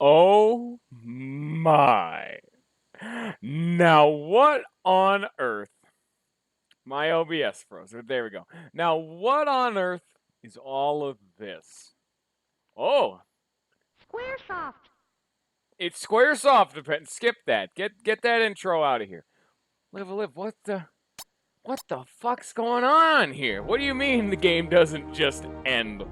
Oh my. Now what on earth? My OBS froze. There we go. Now what on earth is all of this? Oh, Squaresoft. it's Squaresoft. Skip that. Get that intro out of here. Live. What the fuck's going on here? What do you mean the game doesn't just end?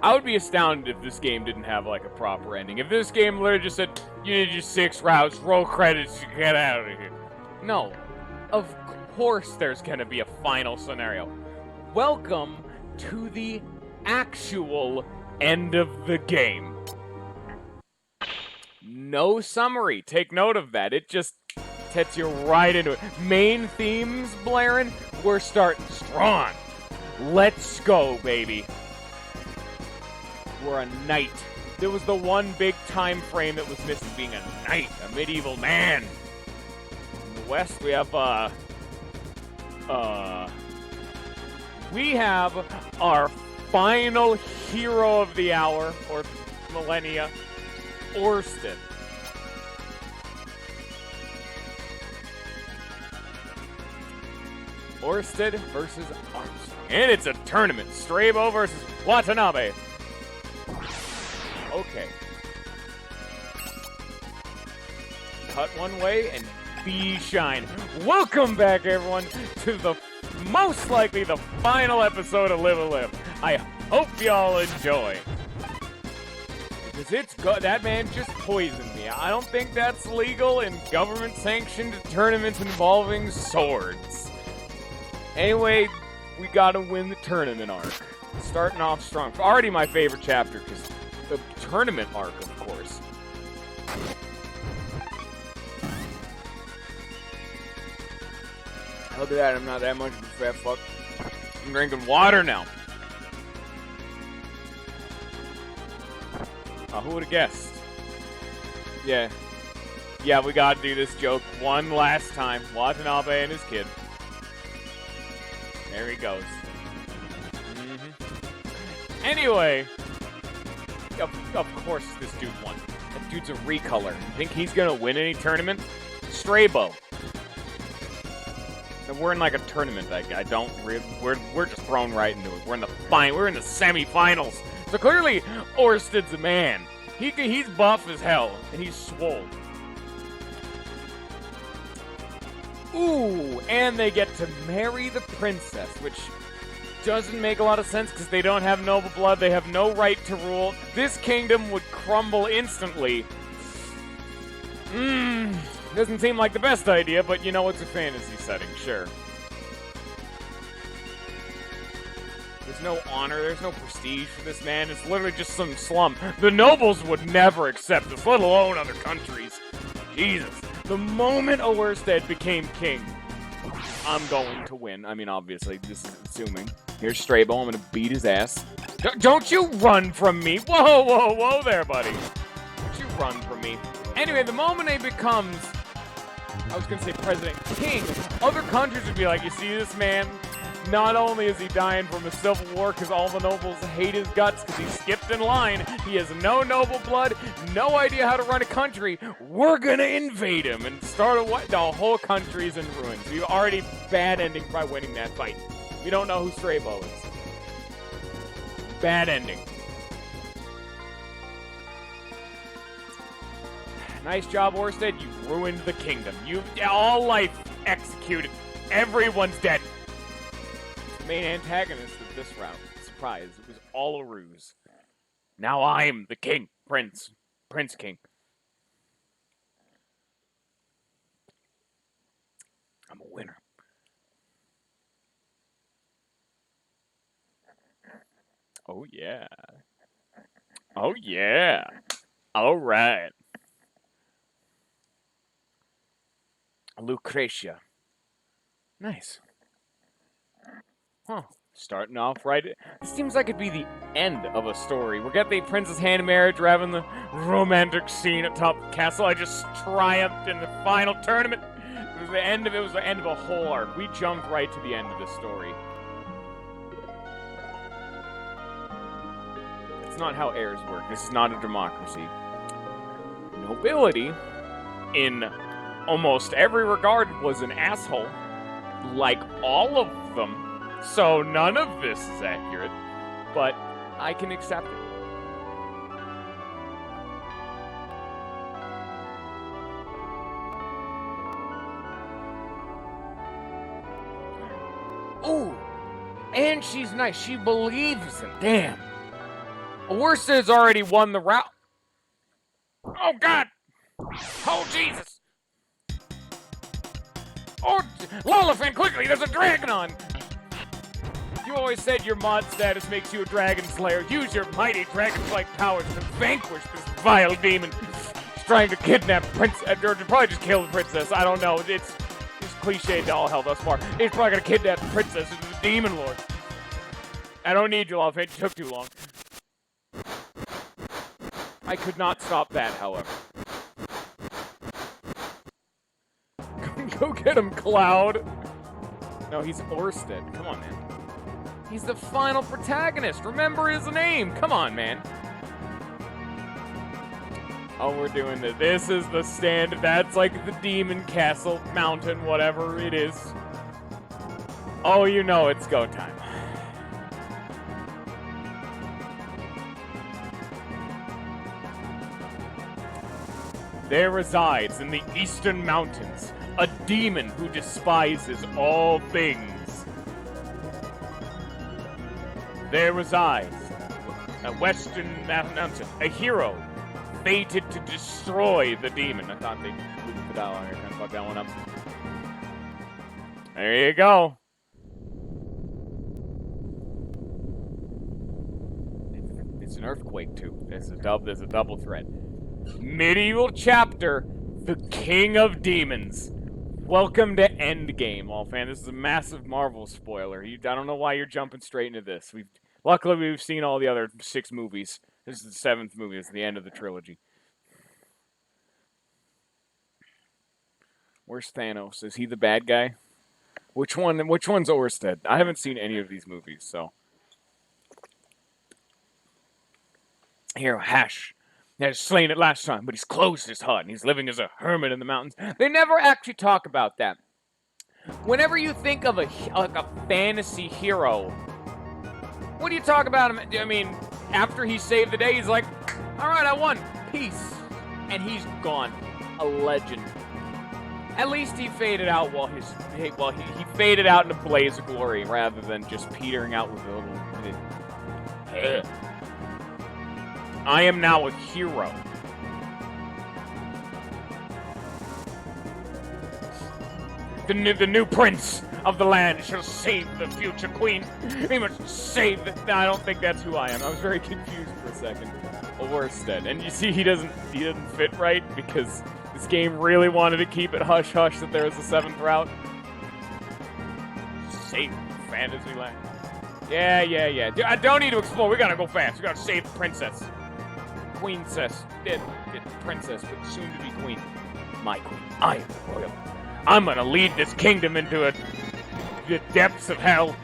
I would be astounded if this game didn't have like a proper ending. If this game literally just said, you did your 6 routes, roll credits, you get out of here. No. Of course there's gonna be a final scenario. Welcome to the actual end of the game. No summary. Take note of that. It just gets you right into it. Main themes blaring. We're starting strong. Let's go, baby. We're a knight. There was the one big time frame that was missing, being a knight, a medieval man. In the West, we have our final hero of the hour, or millennia, Oersted. Oersted versus Armstrong. And it's a tournament. Strabo versus Watanabe. Okay. Cut one way and be shine. Welcome back, everyone, to the most likely the final episode of Live a Live. I hope y'all enjoy. Because that man just poisoned me. I don't think that's legal in government-sanctioned tournaments involving swords. Anyway, we gotta win the tournament arc. Starting off strong. Already my favorite chapter, because the tournament arc, of course. Look at that, I'm not that much of a fat fuck. I'm drinking water now. Who would have guessed? Yeah, we gotta do this joke one last time. Watanabe and his kid. There he goes. Anyway, of course this dude won. That dude's a recolor. You think he's gonna win any tournament? Strabo. And we're in like a tournament. We're just thrown right into it. We're in the semifinals. So clearly, Oersted's a man. He's buff as hell, and he's swole. Ooh, and they get to marry the princess, which doesn't make a lot of sense because they don't have noble blood. They have no right to rule. This kingdom would crumble instantly. Doesn't seem like the best idea, but you know, it's a fantasy setting, sure. There's no honor, there's no prestige for this man. It's literally just some slum. The nobles would never accept this, let alone other countries. Jesus. The moment Oersted became king, I'm going to win. I mean, obviously, this is assuming. Here's Strabo, I'm gonna beat his ass. Don't you run from me! Whoa there, buddy. Don't you run from me. Anyway, the moment he becomes, I was gonna say president, king, other countries would be like, you see this man? Not only is he dying from a civil war because all the nobles hate his guts because he skipped in line, he has no noble blood, no idea how to run a country. We're gonna invade him and start the whole country's in ruins. We've already bad ending by winning that fight. We don't know who Strabo is. Bad ending. Nice job, Oersted. You ruined the kingdom. All life executed. Everyone's dead. The main antagonist of this round. Surprise. It was all a ruse. Now I'm the king. Prince King. I'm a winner. Oh, yeah. Oh, yeah. All right. Lucretia. Nice. Huh. Starting off right. It seems like it'd be the end of a story. We got the princess hand in marriage. We're having the romantic scene at top of the castle. I just triumphed in the final tournament. It was the end of a whole arc. We jumped right to the end of the story. That's not how heirs work. This is not a democracy. Nobility, in almost every regard, was an asshole. Like all of them. So none of this is accurate. But I can accept it. Ooh, and she's nice. She believes in. Damn. Oersted's already won the route. Oh, God. Oh, Jesus. Oh, Lolifant, quickly. There's a dragon on. You always said your mod status makes you a dragon slayer. Use your mighty dragon-like powers to vanquish this vile demon. He's trying to kidnap or probably just kill the princess. I don't know. It's cliched to all hell thus far. He's probably gonna kidnap the princess into the demon lord. I don't need you, Lolifant. It took too long. I could not stop that, however. Go get him, Cloud. No, he's Oersted. Come on, man. He's the final protagonist. Remember his name. Come on, man. Oh, we're doing this. This is the stand. That's like the demon castle, mountain, whatever it is. Oh, you know it's go time. There resides in the eastern mountains a demon who despises all things. There resides a western mountain, a hero fated to destroy the demon. I thought they'd leave the dial on here, kind of fuck that one up. There you go. It's an earthquake too. There's a double threat. Medieval chapter, the King of Demons. Welcome to Endgame, all fan. This is a massive Marvel spoiler. I don't know why you're jumping straight into this. Luckily we've seen all the other 6 movies. This is the 7th movie. It's the end of the trilogy. Where's Thanos? Is he the bad guy? Which one's Oersted? I haven't seen any of these movies, so. Here, Hash. He had slain it last time, but he's closed his hut, and he's living as a hermit in the mountains. They never actually talk about that. Whenever you think of a fantasy hero, what do you talk about him? I mean, after he saved the day, he's like, all right, I won. Peace. And he's gone. A legend. At least he faded out he faded out in a blaze of glory rather than just petering out with a little... I am now a hero. The new prince of the land shall save the future queen. He must save the... No, I don't think that's who I am. I was very confused for a second. Oersted. And you see, he doesn't fit right because this game really wanted to keep it hush-hush that there was a 7th route. Save fantasy land. Yeah. I don't need to explore. We gotta go fast. We gotta save the princess. Queen-cess. Dead princess, but soon to be queen. My queen. I am royal. I'm gonna lead this kingdom into the depths of hell.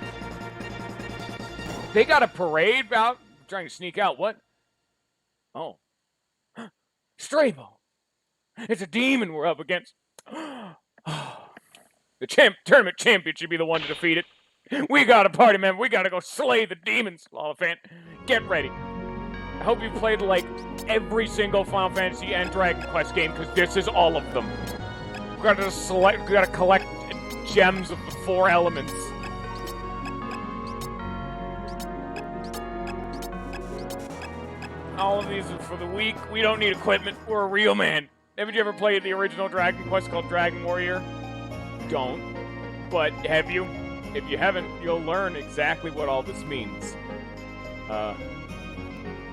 They got a parade out trying to sneak out. What? Oh. Strabo. It's a demon we're up against. The tournament champion should be the one to defeat it. We got a party, man. We gotta go slay the demons, Lolifant. Get ready. I hope you played, like, every single Final Fantasy and Dragon Quest game, because this is all of them. We gotta collect gems of the 4 elements. All of these are for the weak. We don't need equipment. We're a real man. Haven't you ever played the original Dragon Quest called Dragon Warrior? Don't. But have you? If you haven't, you'll learn exactly what all this means.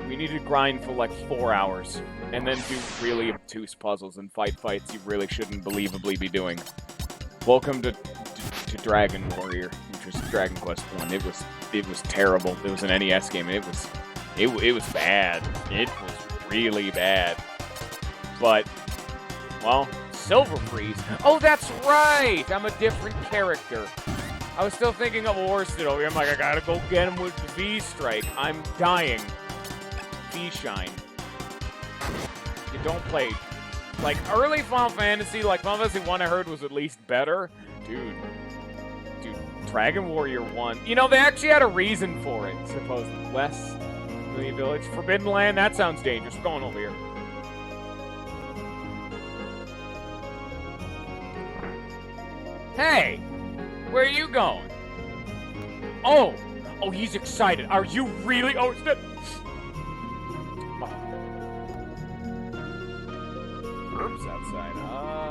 We need to grind for like 4 hours, and then do really obtuse puzzles and fights you really shouldn't believably be doing. Welcome to Dragon Warrior, which was Dragon Quest 1. It was terrible. It was an NES game, and it was bad. It was really bad. But, well, Silver Freeze. Oh, that's right! I'm a different character. I was still thinking of Oersted over here. I'm like, I gotta go get him with the V-Strike. I'm dying. TV shine. You don't play. Like, early Final Fantasy, like Final Fantasy 1 I heard was at least better. Dude, Dragon Warrior 1. You know, they actually had a reason for it, supposedly. West Million Village. Forbidden Land, that sounds dangerous. We're going over here. Hey! Where are you going? Oh, he's excited. Are you really? Oersted? Herbs outside.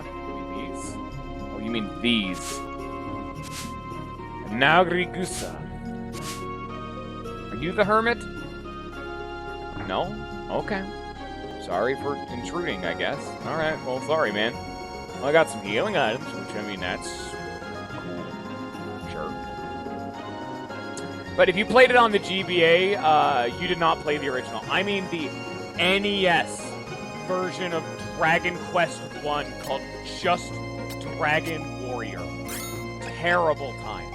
Maybe these. Oh, you mean these? Nagrigusa. Are you the hermit? No? Okay. Sorry for intruding, I guess. Alright, well, sorry, man. Well, I got some healing items, which, I mean, that's cool. Sure. But if you played it on the GBA, you did not play the original. I mean the NES version of Dragon Quest I called just Dragon Warrior. Terrible time.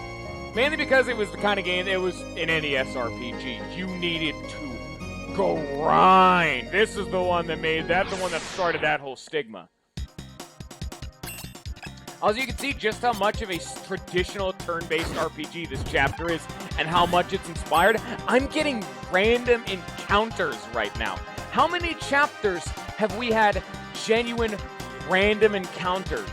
Mainly because it was the kind of game, it was an NES RPG. You needed to grind. This is the one that made, that's the one that started that whole stigma. Also, you can see just how much of a traditional turn-based RPG this chapter is and how much it's inspired. I'm getting random encounters right now. How many chapters have we had genuine random encounters?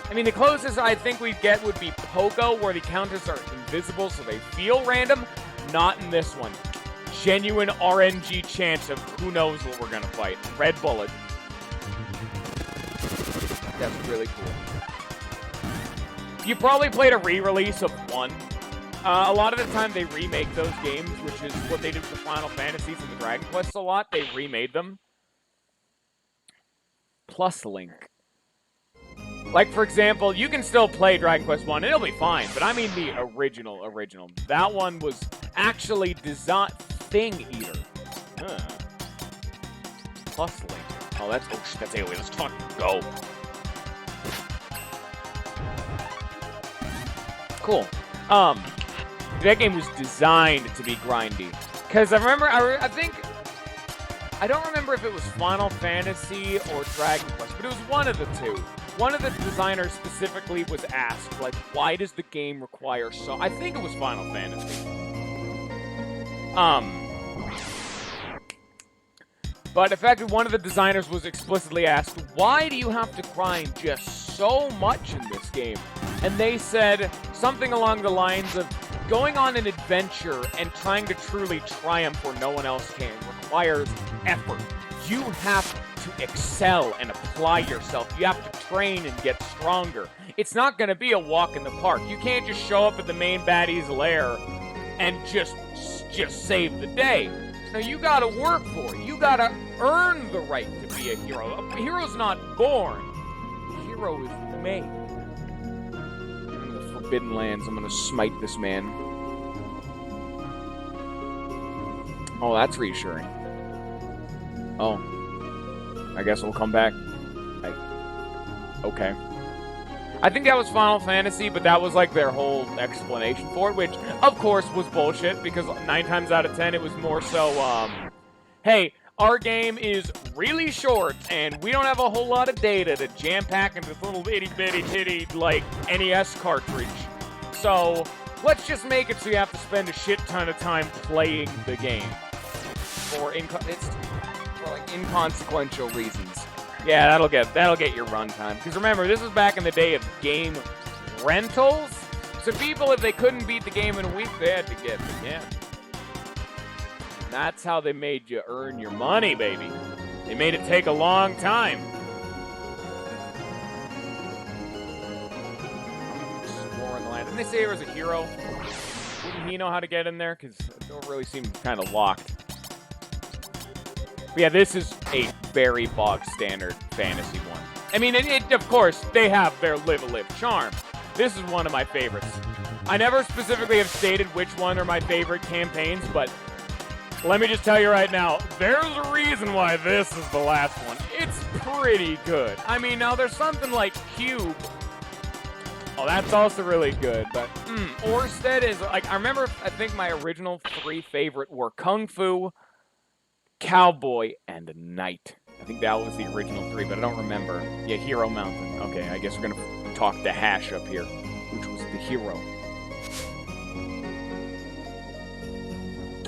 I mean, the closest I think we'd get would be Pogo, where the encounters are invisible, so they feel random. Not in this one. Genuine RNG chance of who knows what we're gonna fight. Red Bullet. That's really cool. You probably played a re-release of 1. A lot of the time they remake those games, which is what they did with the Final Fantasies and the Dragon Quests a lot. They remade them. Plus Link. Like, for example, you can still play Dragon Quest 1, and it'll be fine, but I mean the original. That one was actually designed... Thing Eater. Plus Link. Oh, that's AoE. Let's talk. Go. Cool. That game was designed to be grindy. Because I remember, I don't remember if it was Final Fantasy or Dragon Quest, but it was one of the two. One of the designers specifically was asked, like, why does the game require so... I think it was Final Fantasy. But in fact, one of the designers was explicitly asked, why do you have to grind just so much in this game? And they said something along the lines of, going on an adventure and trying to truly triumph where no one else can requires effort. You have to excel and apply yourself. You have to train and get stronger. It's not going to be a walk in the park. You can't just show up at the main baddie's lair and just save the day. Now, you got to work for it. You got to earn the right to be a hero. A hero's not born. A hero is made. In the Forbidden Lands, I'm going to smite this man. Oh, that's reassuring. Oh. I guess we'll come back. Okay. I think that was Final Fantasy, but that was like their whole explanation for it, which, of course, was bullshit, because 9 times out of 10 it was more so, hey, our game is really short, and we don't have a whole lot of data to jam-pack into this little itty-bitty-titty, like, NES cartridge. So, let's just make it so you have to spend a shit ton of time playing the game. For inconsequential reasons. Yeah, that'll get your runtime. Because remember, this was back in the day of game rentals. So people, if they couldn't beat the game in a week, they had to get the game. And that's how they made you earn your money, baby. They made it take a long time. Exploring the land. Didn't they say there was a hero? Wouldn't he know how to get in there? Because it don't really seem kind of locked. But yeah, this is a very bog standard fantasy one. I mean, of course, they have their live-a-live charm. This is one of my favorites. I never specifically have stated which one are my favorite campaigns, but let me just tell you right now, there's a reason why this is the last one. It's pretty good. I mean, now there's something like Cube. Oh, that's also really good, but Oersted is, like, I think my original 3 favorite were Kung Fu, cowboy, and a knight. I think that was the original 3, but I don't remember. Yeah, Hero Mountain. Okay, I guess we're gonna talk to Hash up here, which was the hero.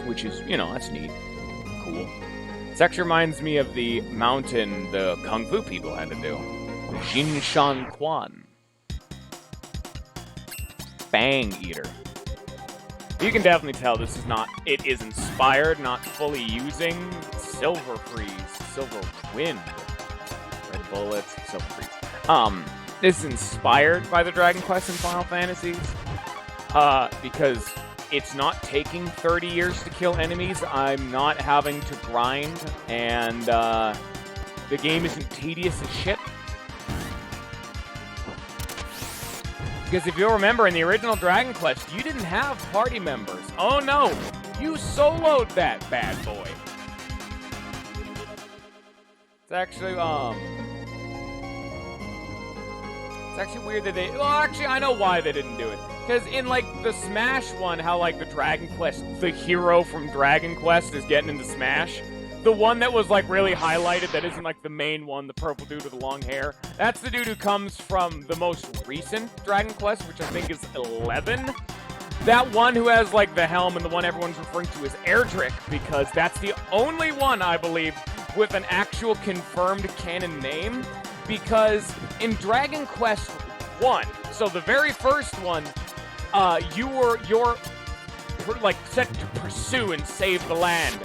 Which is, you know, that's neat. Cool. This actually reminds me of the mountain the Kung Fu people had to do. The Jin Shan Quan. Bang Eater. You can definitely tell this is not, it is inspired, not fully using Silver Freeze, Silver Wind, Red Bullets, Silver Freeze. This is inspired by the Dragon Quest and Final Fantasies, because it's not taking 30 years to kill enemies, I'm not having to grind, and the game isn't tedious as shit. Because if you'll remember, in the original Dragon Quest, you didn't have party members. Oh no! You soloed that bad boy! It's actually, it's actually weird that they... Well, actually, I know why they didn't do it. Because in, like, the Smash one, how, like, the Dragon Quest, the hero from Dragon Quest is getting into Smash... The one that was, like, really highlighted, that isn't, like, the main one, the purple dude with the long hair, that's the dude who comes from the most recent Dragon Quest, which I think is 11. That one who has, like, the helm and the one everyone's referring to as Erdrick, because that's the only one, I believe, with an actual confirmed canon name, because in Dragon Quest 1, so the very first one, you're, like, set to pursue and save the land,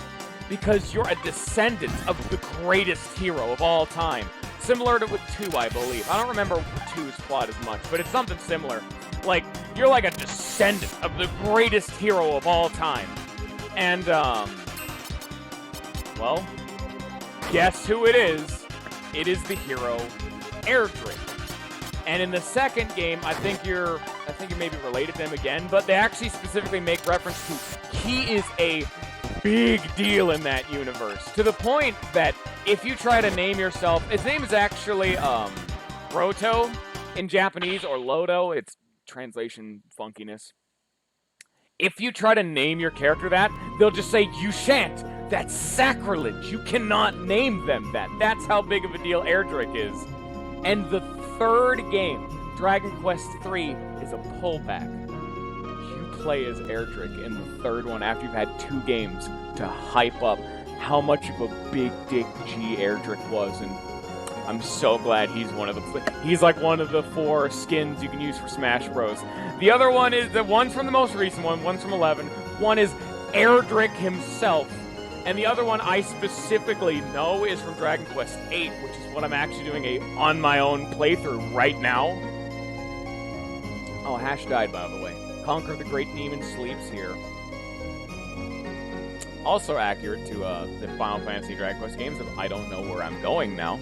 because you're a descendant of the greatest hero of all time. Similar to with 2, I believe. I don't remember 2's plot as much, but it's something similar. Like, you're like a descendant of the greatest hero of all time. And, well, guess who it is? It is the hero, Erdrick. And in the second game, I think you may be related to him again, but they actually specifically make reference to he is a big deal in that universe. To the point that if you try to name yourself, his name is actually Roto in Japanese, or Lodo. It's translation funkiness. If you try to name your character that, they'll just say, you shan't. That's sacrilege. You cannot name them that. That's how big of a deal Erdrick is. And the third game, Dragon Quest III, is a pullback. Play as Erdrick in the third one after you've had 2 games to hype up how much of a big dick G Erdrick was, and I'm so glad he's one of the 4 skins you can use for Smash Bros. The other one is, the one's from the most recent one, one's from 11, one is Erdrick himself, and the other one I specifically know is from Dragon Quest VIII, which is what I'm actually doing on my own playthrough right now. Oh, Hash died, by the way. Conquer the Great Demon sleeps here. Also accurate to the Final Fantasy Dragon Quest games of I don't know where I'm going now.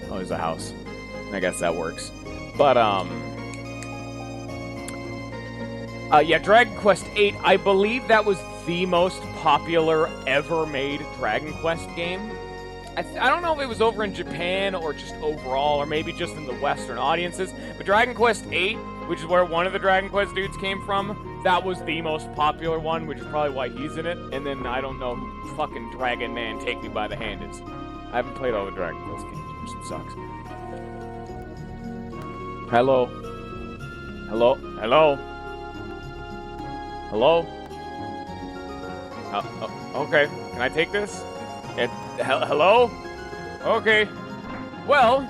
Oh, there's a house. I guess that works. But, yeah, Dragon Quest VIII, I believe that was the most popular ever made Dragon Quest game. I don't know if it was over in Japan or just overall, or maybe just in the Western audiences, but Dragon Quest VIII, which is where one of the Dragon Quest dudes came from, that was the most popular one, which is probably why he's in it. And then I don't know who fucking Dragon Man Take Me by the Hand is. I haven't played all the Dragon Quest games, which sucks. Hello? Hello? Hello? Hello? Okay, can I take this? Hello? Okay. Well,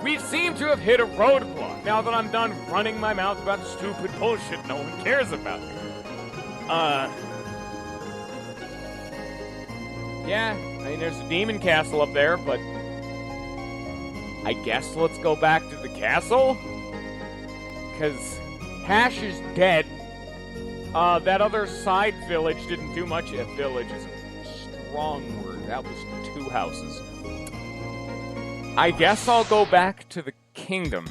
we seem to have hit a roadblock now that I'm done running my mouth about stupid bullshit no one cares about. Yeah, I mean, there's a demon castle up there, but I guess let's go back to the castle? Because Hash is dead. That other side village didn't do much. Village is a strong word. That was 2 houses. I guess I'll go back to the kingdom,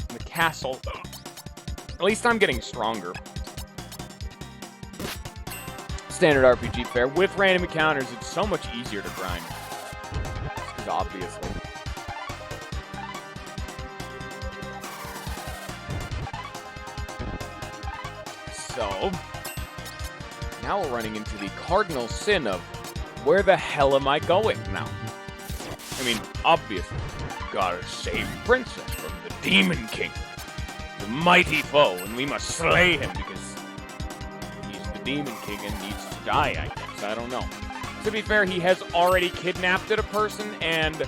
the castle. At least I'm getting stronger. Standard RPG fare. With random encounters, it's so much easier to grind. Because obviously. So, now we're running into the cardinal sin of where the hell am I going now? I mean, obviously, gotta save the princess from the Demon King, the mighty foe, and we must slay him because he's the Demon King and needs to die, I guess. I don't know. To be fair, he has already kidnapped a person, and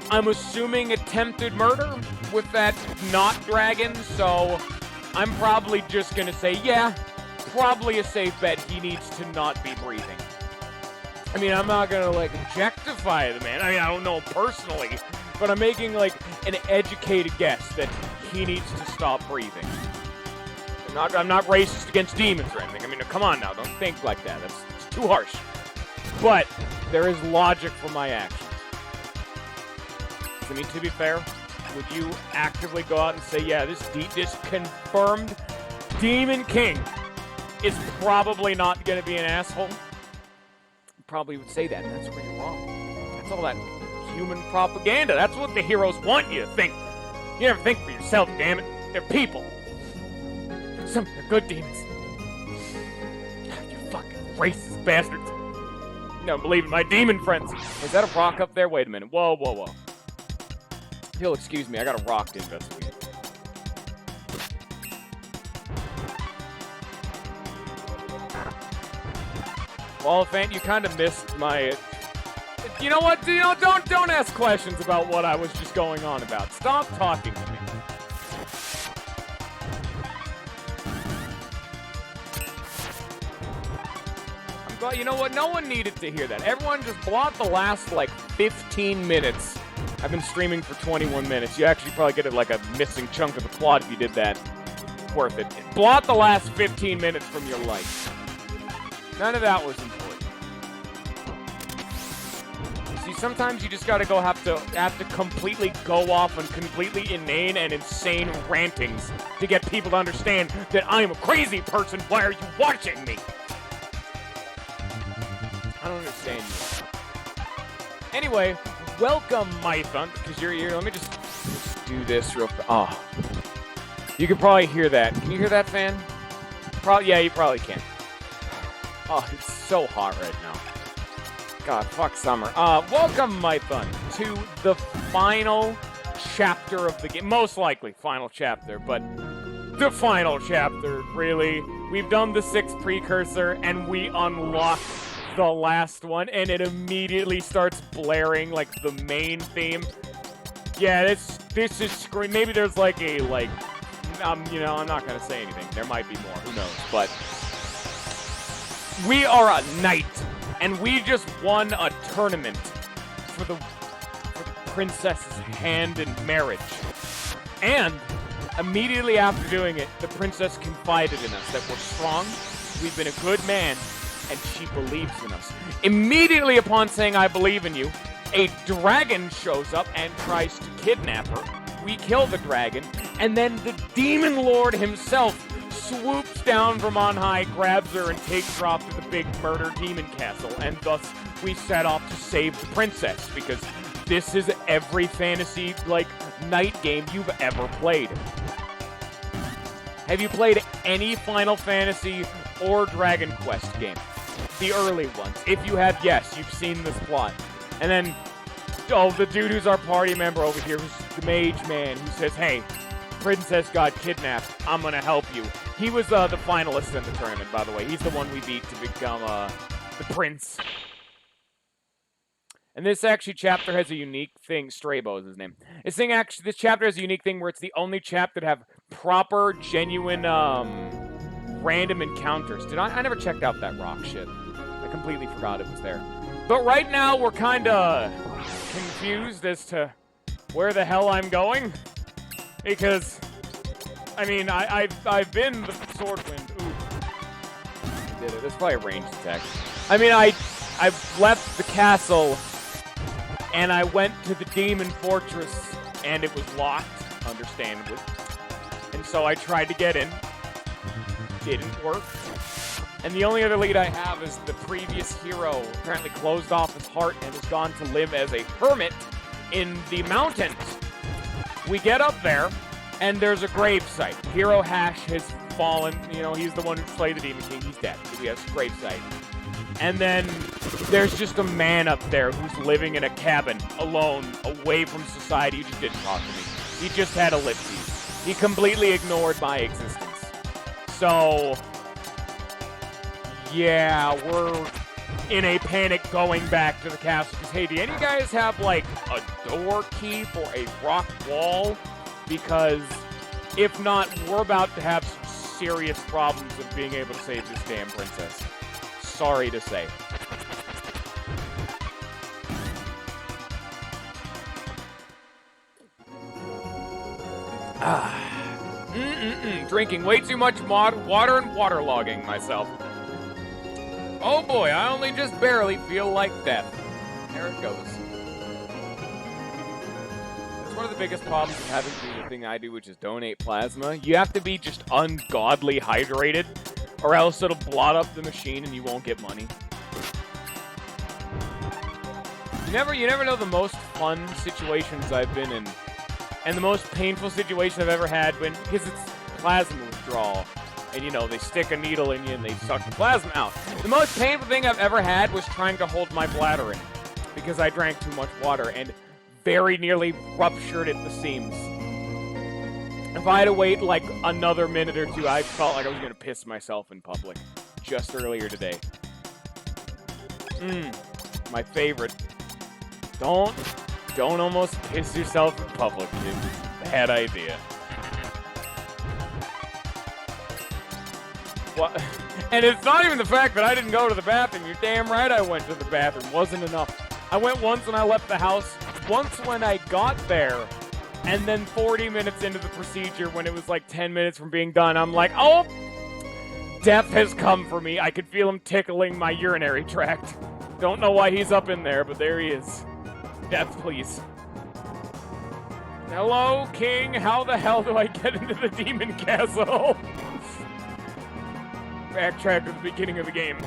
I'm assuming attempted murder with that not dragon, so I'm probably just gonna say, yeah, probably a safe bet. He needs to not be breathing. I mean, I'm not gonna, like, objectify the man. I mean, I don't know him personally, but I'm making, like, an educated guess that he needs to stop breathing. I'm not racist against demons or anything. I mean, come on now, don't think like that. That's too harsh. But there is logic for my actions. I mean, to be fair, would you actively go out and say, yeah, this confirmed Demon King is probably not going to be an asshole? You probably would say that, and that's where you're wrong. That's all that human propaganda. That's what the heroes want you to think. You never think for yourself, damn it. They're people. They're good demons. You fucking racist bastards. You don't believe in my demon friends. Is that a rock up there? Wait a minute. Whoa, whoa, whoa. If you'll excuse me, I got a rock to investigate. Oliphant, you kind of missed my... You know what? Don't ask questions about what I was just going on about. Stop talking to me. But you know what? No one needed to hear that. Everyone just blot the last, like, 15 minutes. I've been streaming for 21 minutes. You actually probably get, like, a missing chunk of the plot if you did that. Worth it. Blot the last 15 minutes from your life. None of that was important. See, sometimes you just gotta have to completely go off on completely inane and insane rantings to get people to understand that I'm a crazy person. Why are you watching me? I don't understand you. Anyway, welcome, Mython, because you're here. Let me just do this real quick. Oh. You can probably hear that. Can you hear that, fan? Yeah, you probably can. Oh, it's so hot right now. God, fuck summer. Welcome, Mython, to the final chapter of the game. Most likely final chapter, but the final chapter, really. We've done the 6th precursor, and we unlocked the last one, and it immediately starts blaring like the main theme. Yeah, this is screen. Maybe there's like a you know, I'm not gonna say anything. There might be more. Who knows? But we are a knight, and we just won a tournament for the princess's hand in marriage. And immediately after doing it, the princess confided in us that we're strong. We've been a good man. And she believes in us. Immediately upon saying, I believe in you, a dragon shows up and tries to kidnap her. We kill the dragon, and then the demon lord himself swoops down from on high, grabs her, and takes her off to the big murder demon castle. And thus, we set off to save the princess, because this is every fantasy, night game you've ever played. Have you played any Final Fantasy or Dragon Quest game? The early ones. If you have, yes, you've seen this plot. And then, the dude who's our party member over here, who's the mage man, who says, hey, princess got kidnapped, I'm gonna help you. He was the finalist in the tournament, by the way. He's the one we beat to become the prince. And this chapter has a unique thing. Strabo is his name. This chapter has a unique thing where it's the only chapter that have proper, genuine, random encounters. I never checked out that rock shit. I completely forgot it was there. But right now, we're kinda confused as to where the hell I'm going. Because, I mean, I've been the Swordwind. Ooh. Did it. That's probably a ranged attack. I mean, I've left the castle, and I went to the demon fortress, and it was locked, understandably. And so I tried to get in. Didn't work. And the only other lead I have is the previous hero apparently closed off his heart and has gone to live as a hermit in the mountains. We get up there, and there's a gravesite. Hero Hash has fallen. You know, he's the one who slayed the Demon King. He's dead. We have a gravesite. And then there's just a man up there who's living in a cabin, alone, away from society, who just didn't talk to me. He just had ellipses. He completely ignored my existence. So, yeah, we're in a panic going back to the castle. Because, hey, do any of you guys have, like, a door key for a rock wall? Because if not, we're about to have some serious problems with being able to save this damn princess. Sorry to say. Drinking way too much water and waterlogging myself. Oh boy, I only just barely feel like death. There it goes. It's one of the biggest problems of having to do the thing I do, which is donate plasma. You have to be just ungodly hydrated, or else it'll blot up the machine and you won't get money. You never know the most fun situations I've been in, and the most painful situation I've ever had because it's plasma withdrawal. And, you know, they stick a needle in you and they suck the plasma out. The most painful thing I've ever had was trying to hold my bladder in because I drank too much water and very nearly ruptured at the seams. If I had to wait, like, another minute or two, I felt like I was going to piss myself in public just earlier today. My favorite. Don't almost piss yourself in public, kid. Bad idea. What? And it's not even the fact that I didn't go to the bathroom. You're damn right I went to the bathroom. Wasn't enough. I went once when I left the house, once when I got there, and then 40 minutes into the procedure when it was like 10 minutes from being done, I'm like, oh, death has come for me. I could feel him tickling my urinary tract. Don't know why he's up in there, but there he is. Death, please. Hello, King. How the hell do I get into the demon castle? Backtrack to the beginning of the game.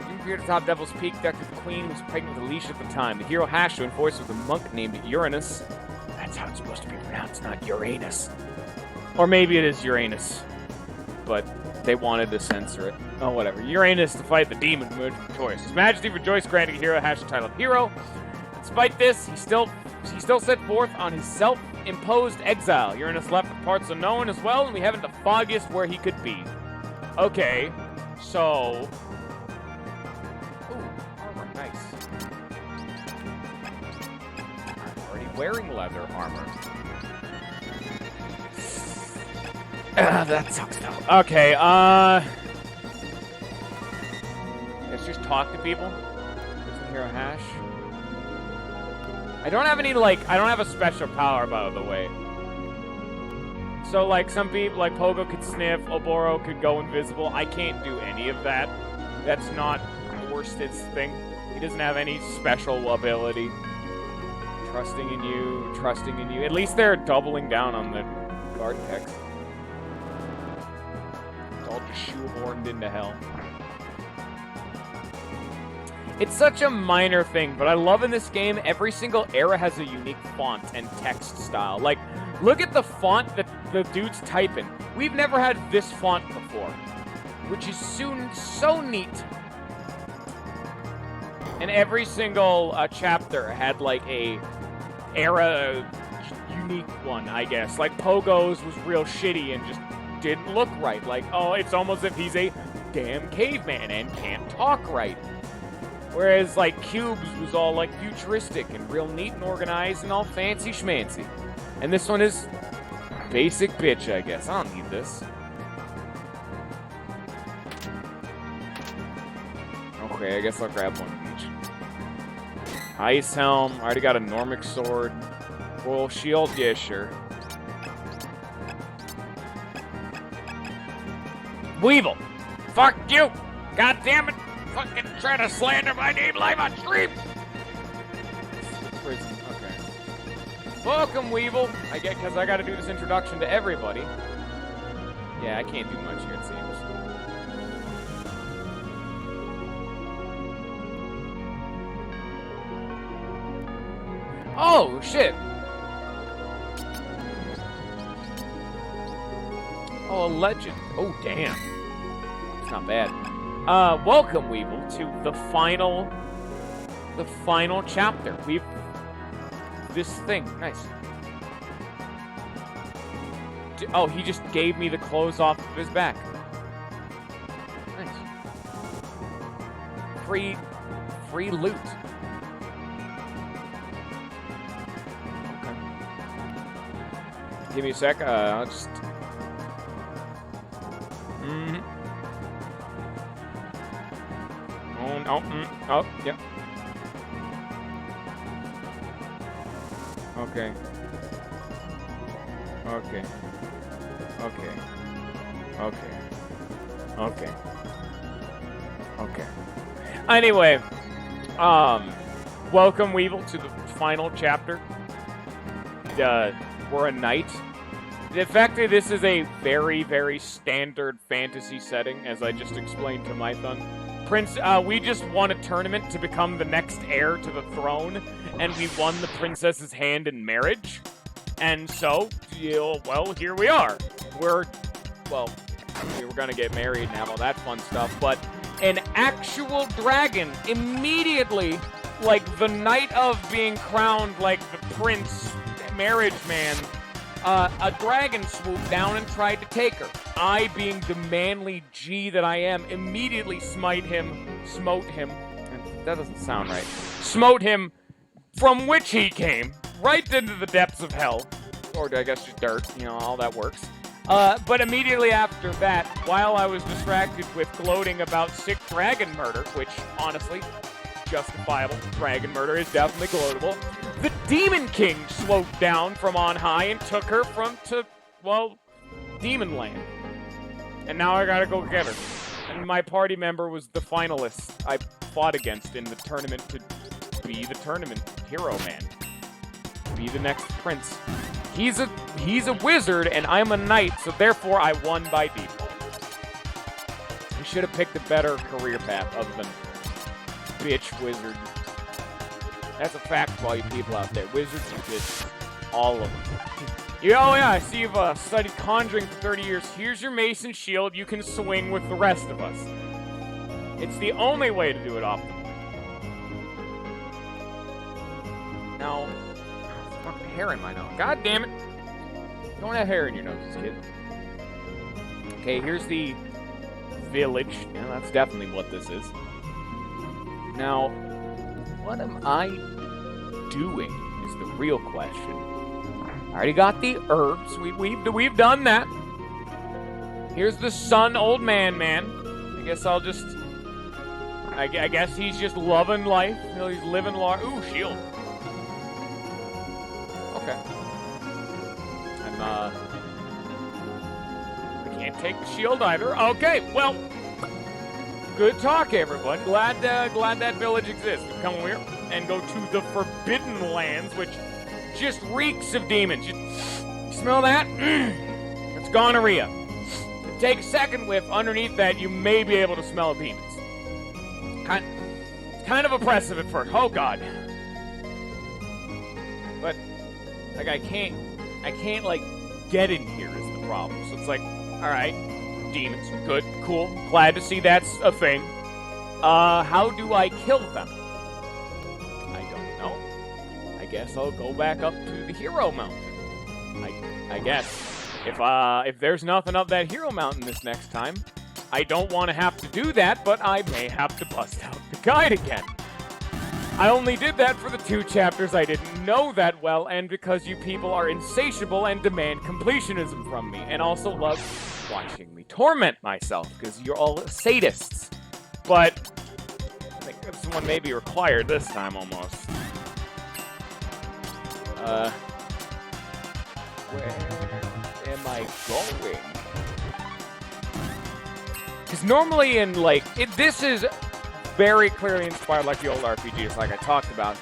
You appeared at top Devil's Peak. Dr. The Queen was pregnant with Alicia at the time. The hero Hash joined forces with a monk named Uranus. That's how it's supposed to be pronounced, not Uranus. Or maybe it is Uranus. But they wanted to censor it. Oh, whatever. Uranus to fight the demon who emerged victorious. His Majesty rejoiced, granting hero Hash the title of hero. Despite this, he still set forth on his self-imposed exile. Uranus left with parts unknown as well, and we haven't the foggiest where he could be. Okay, so... Ooh, armor, nice. I'm already wearing leather armor. That sucks though. Okay, let's just talk to people. There's a hero Hash. I don't have any, like, I don't have a special power, by the way. So, like, some people, like, Pogo could sniff, Oboro could go invisible. I can't do any of that. That's not Oersted's thing. He doesn't have any special ability. Trusting in you, trusting in you. At least they're doubling down on the guard text. It's all just shoehorned into hell. It's such a minor thing, but I love in this game, every single era has a unique font and text style. Like, look at the font that the dude's typing. We've never had this font before, which is so neat. And every single chapter had, like, a era unique one, I guess. Like, Pogo's was real shitty and just didn't look right. Like, oh, it's almost as if he's a damn caveman and can't talk right. Whereas, like, Cubes was all, like, futuristic and real neat and organized and all fancy schmancy. And this one is basic bitch, I guess. I don't need this. Okay, I guess I'll grab one of each. Ice Helm. I already got a Normic Sword. Royal Shield. Yeah, sure. Weevil. Fuck you. God damn it. Fucking trying to slander my name live on stream. Prison. Okay. Welcome, Weevil. I get because I got to do this introduction to everybody. Yeah, I can't do much here, it seems. Oh shit. Oh, a legend. Oh, damn. It's not bad. Welcome, Weevil, to the final chapter. This thing. Nice. Oh, he just gave me the clothes off of his back. Nice. Free loot. Okay. Give me a sec. I'll just... Oh, no. Oh, yep. Okay. Okay. Okay. Okay. Okay. Okay. Anyway, welcome, Weevil, to the final chapter. We're a knight. The fact that this is a very, very standard fantasy setting, as I just explained to my son. Prince, we just won a tournament to become the next heir to the throne, and we won the princess's hand in marriage. And so, well, here we are. We were gonna get married and have all that fun stuff, but an actual dragon immediately, like the night of being crowned like the prince marriage man, a dragon swooped down and tried to take her. I, being the manly G that I am, immediately smote him, and that doesn't sound right, smote him from which he came, right into the depths of hell, or I guess just dirt, all that works. But immediately after that, while I was distracted with gloating about sick dragon murder, which, honestly, justifiable, dragon murder is definitely gloatable, the Demon King swooped down from on high and took her to Demon Land. And now I gotta go get her. And my party member was the finalist I fought against in the tournament to be the tournament hero man. Be the next prince. He's a wizard and I'm a knight, so therefore I won by default. I should have picked a better career path other than bitch wizard. That's a fact for all you people out there. Wizards and bitches. All of them. Oh yeah, I see you've studied conjuring for 30 years. Here's your mason shield. You can swing with the rest of us. It's the only way to do it optimally. Now, fucking hair in my nose. God damn it. Don't have hair in your noses, kid. Okay, here's the village. Yeah, that's definitely what this is. Now, what am I doing is the real question. I already got the herbs. We've done that. Here's the sun, old man. I guess I'll just... I guess he's just loving life. He's living large. Ooh, shield. Okay. I can't take the shield either. Okay, well... Good talk, everyone. Glad that village exists. Come here and go to the Forbidden Lands, which just reeks of demons. You smell that? It's gonorrhea. Take a second whiff. Underneath that, you may be able to smell demons. Kind of oppressive at first. Oh God. But like I can't like get in here is the problem. So it's like, all right. Demons. Good. Cool. Glad to see that's a thing. How do I kill them? I don't know. I guess I'll go back up to the Hero Mountain. I guess. If there's nothing up that Hero Mountain this next time, I don't want to have to do that, but I may have to bust out the guide again. I only did that for the 2 chapters I didn't know that well, and because you people are insatiable and demand completionism from me, and also love watching me torment myself, because you're all sadists. But I think this one may be required this time, almost. Where am I going? Because normally in, this is very clearly inspired like the old RPGs, like I talked about.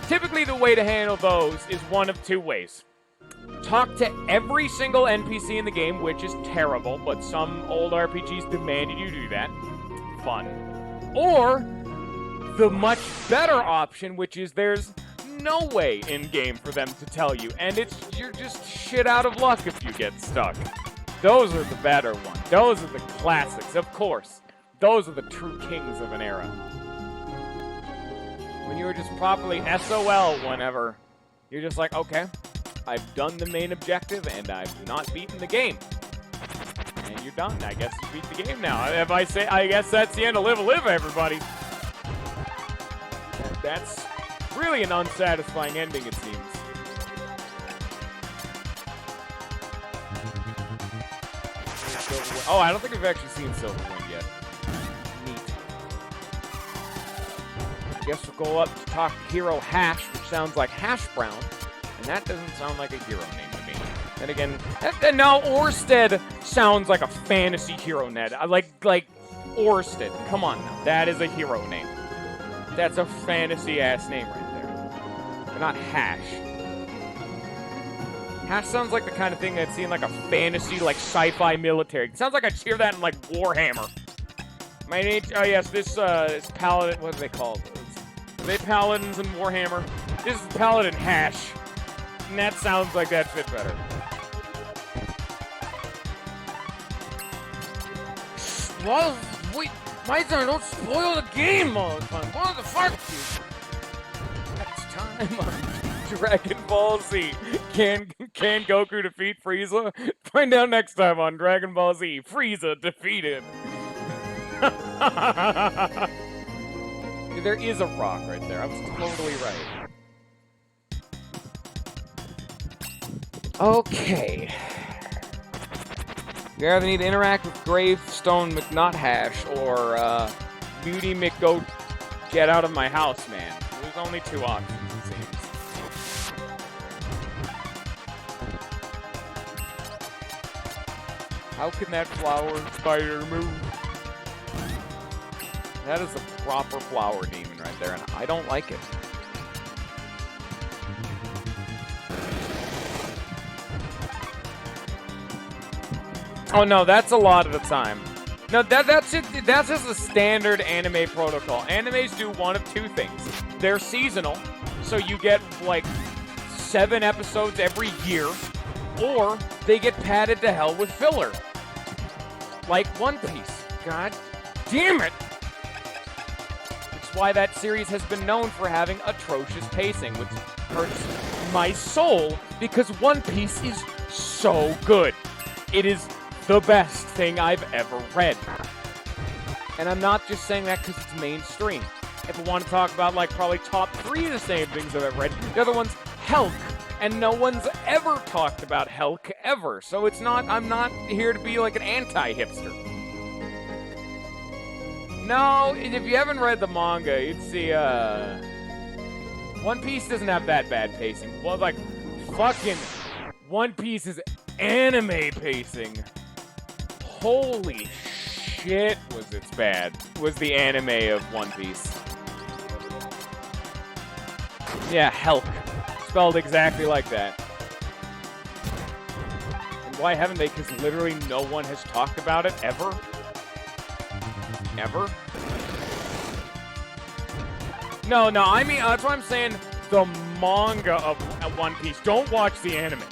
Typically the way to handle those is one of 2 ways. Talk to every single NPC in the game, which is terrible, but some old RPGs demanded you do that. Fun. Or the much better option, which is there's no way in-game for them to tell you, and you're just shit out of luck if you get stuck. Those are the better ones. Those are the classics, of course. Those are the true kings of an era. When you were just properly SOL whenever, you're just like, okay, I've done the main objective and I've not beaten the game. And you're done. I guess you beat the game now. If I say, I guess that's the end of Live Live, everybody. That's really an unsatisfying ending, it seems. Oh, I don't think we've actually seen Silverwind yet. Neat. I guess we'll go up to talk to Hero Hash, which sounds like Hash Brown, and that doesn't sound like a hero name to me. Then again, now Oersted sounds like a fantasy hero net. Like Oersted. Come on now, that is a hero name. That's a fantasy-ass name right there. But not Hash. Hash sounds like the kind of thing that's seen like a fantasy, like sci-fi military. It sounds like I'd hear that in like Warhammer. My name, oh yes, this paladin. What are they called? Are they paladins in Warhammer? This is Paladin Hash, and that sounds like that fit better. Well, wait, my turn. Don't spoil the game all the time. What the fuck, dude? Next time on Dragon Ball Z. Can Goku defeat Frieza? Find out next time on Dragon Ball Z. Frieza defeated. There is a rock right there. I was totally right. Okay. You either need to interact with Gravestone McNuthash or Beauty McGo get out of my house, man. There's only two options, it seems. How can that flower spider move? That is a proper flower demon right there, and I don't like it. Oh no, that's a lot of the time. No, that's it. That's just a standard anime protocol. Animes do one of two things. They're seasonal, so you get like 7 episodes every year, or they get padded to hell with filler. Like One Piece. God damn it! It's why that series has been known for having atrocious pacing, which hurts my soul because One Piece is so good. It is the best thing I've ever read. And I'm not just saying that because it's mainstream. If I want to talk about, like, probably top 3 of the same things that I've read, the other one's Helk. And no one's ever talked about Helk ever. So it's not, I'm not here to be like an anti-hipster. No, if you haven't read the manga, you'd see, One Piece doesn't have that bad pacing. Well, like, fucking One Piece's anime pacing. Holy shit was the anime of One Piece. Yeah, Helk. Spelled exactly like that. And why haven't they? Because literally no one has talked about it ever. Ever? No, I mean, that's why I'm saying the manga of One Piece. Don't watch the anime.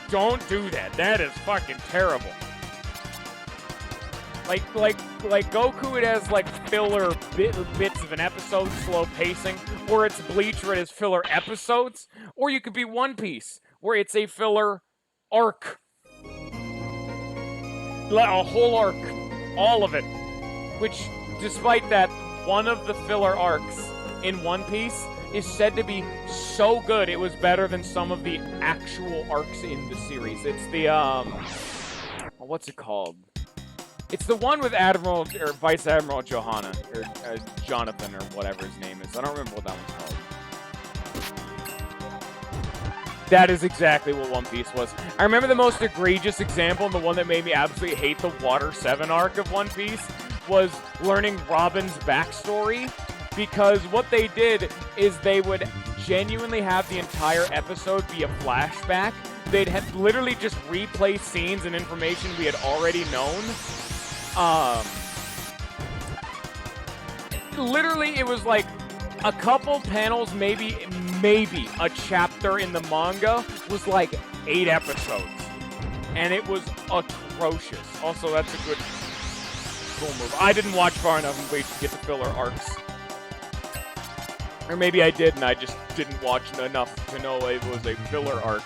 Don't do that. That is fucking terrible. Like Goku, it has like filler bits of an episode, slow pacing, or it's Bleach where it has filler episodes, or you could be One Piece where it's a filler arc, a whole arc, all of it. Which, despite that, one of the filler arcs in One Piece is said to be so good it was better than some of the actual arcs in the series. It's the what's it called? It's the one with Admiral, or Vice Admiral Johanna, or Jonathan, or whatever his name is. I don't remember what that one's called. That is exactly what One Piece was. I remember the most egregious example, and the one that made me absolutely hate the Water 7 arc of One Piece, was learning Robin's backstory, because what they did is they would genuinely have the entire episode be a flashback. They'd have literally just replay scenes and information we had already known. Literally, it was like a couple panels, maybe a chapter in the manga was like 8 episodes. and it was atrocious. Also, that's a good cool move. I didn't watch far enough and wait to get the filler arcs. Or maybe I did and I just didn't watch enough to know it was a filler arc.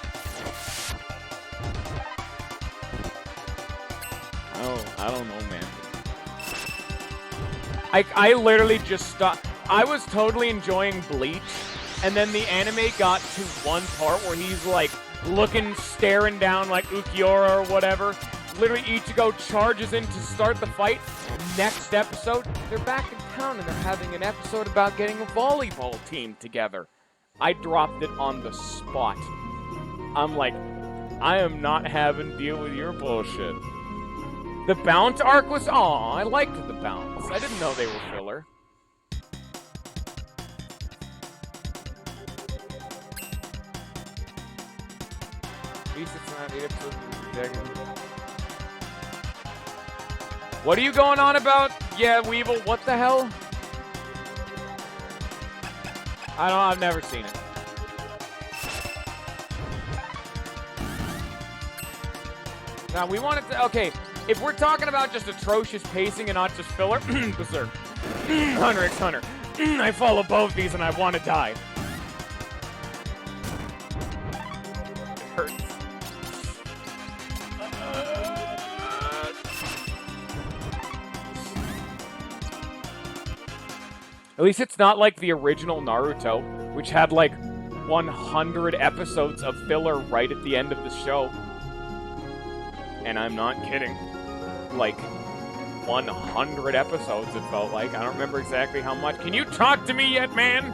Oh, I don't know, man. I literally just stopped. I was totally enjoying Bleach, and then the anime got to one part where he's like staring down like Ukiura or whatever. Literally, Ichigo charges in to start the fight. Next episode, they're back in town and they're having an episode about getting a volleyball team together. I dropped it on the spot. I'm like, I am not having to deal with your bullshit. The bounce arc was, aw, I liked the bounce. I didn't know they were filler. At least it's not 8 episodes of the second. What are you going on about? Yeah, Weevil, what the hell? I've never seen it. Now, we wanted to, okay, if we're talking about just atrocious pacing and not just filler, Berserk. Hunter x Hunter. I follow both these and I want to die. It hurts. At least it's not like the original Naruto, which had like 100 episodes of filler right at the end of the show. And I'm not kidding. Like 100 episodes, it felt like. I don't remember exactly how much. Can you talk to me yet, man?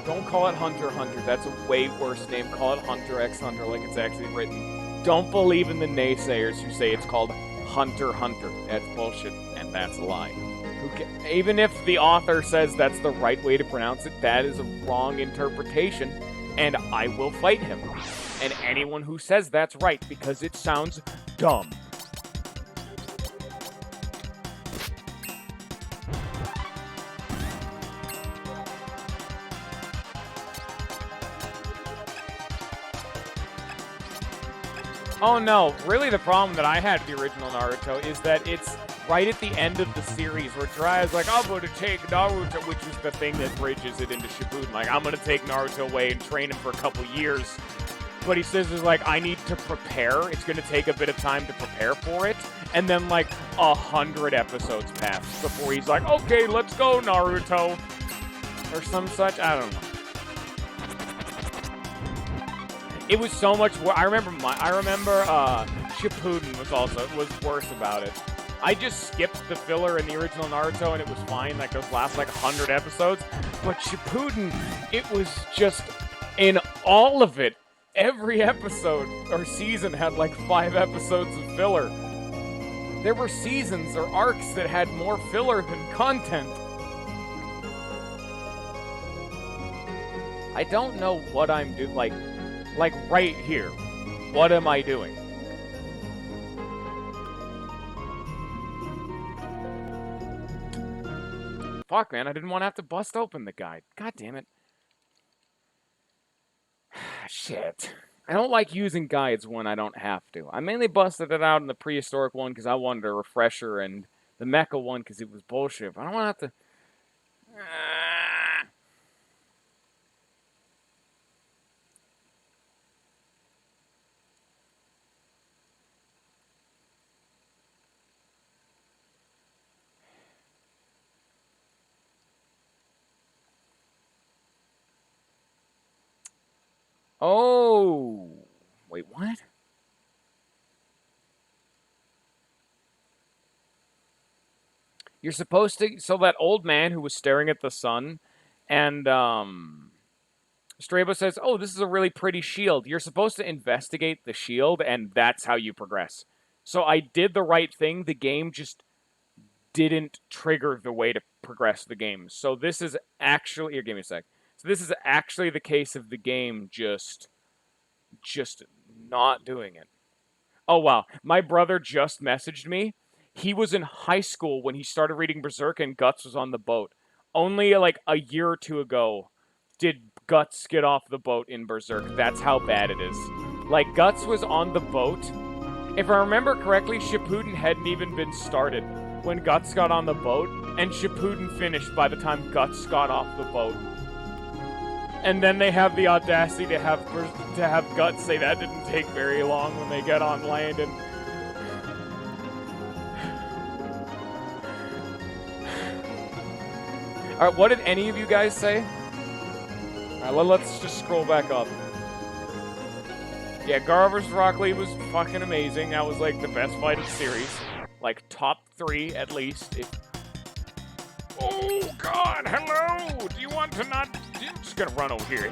Don't call it Hunter x Hunter. That's a way worse name. Call it Hunter x Hunter like it's actually written. Don't believe in the naysayers who say it's called Hunter x Hunter. That's bullshit, and that's a lie. Even if the author says that's the right way to pronounce it, that is a wrong interpretation, and I will fight him. And anyone who says that's right, because it sounds dumb. Oh no, really the problem that I had with the original Naruto is that it's right at the end of the series where Jiraiya's like, I'm going to take Naruto, which is the thing that bridges it into Shippuden. Like, I'm going to take Naruto away and train him for a couple years. But he says, is like, I need to prepare. It's going to take a bit of time to prepare for it. And then, like, 100 episodes pass before he's like, okay, let's go, Naruto. Or some such. I don't know. It was so much worse. I remember Shippuden was worse about it. I just skipped the filler in the original Naruto and it was fine, like those last like 100 episodes. But Shippuden, it was just, in all of it, every episode or season had like 5 episodes of filler. There were seasons or arcs that had more filler than content. I don't know what I'm doing, like right here. What am I doing? Fuck, man, I didn't want to have to bust open the guide. God damn it. Shit. I don't like using guides when I don't have to. I mainly busted it out in the prehistoric one because I wanted a refresher, and the mecha one because it was bullshit. But I don't want to have to... Oh, wait, what? You're supposed to, so that old man who was staring at the sun, and Strabo says, oh, this is a really pretty shield. You're supposed to investigate the shield, and that's how you progress. So I did the right thing. The game just didn't trigger the way to progress the game. So this is actually, here, give me a sec. So this is actually the case of the game just not doing it. Oh, wow. My brother just messaged me. He was in high school when he started reading Berserk and Guts was on the boat. Only like a year or two ago did Guts get off the boat in Berserk. That's how bad it is. Like, Guts was on the boat. If I remember correctly, Shippuden hadn't even been started when Guts got on the boat, and Shippuden finished by the time Guts got off the boat. And then they have the audacity to have Guts say that didn't take very long when they get on land, and alright, what did any of you guys say? Alright, let's just scroll back up. Yeah, Gara vs. Rock Lee was fucking amazing. That was like the best fight of the series. Like, top 3 at least. Oh god, hello! Do you want to not... I'm just gonna run over here.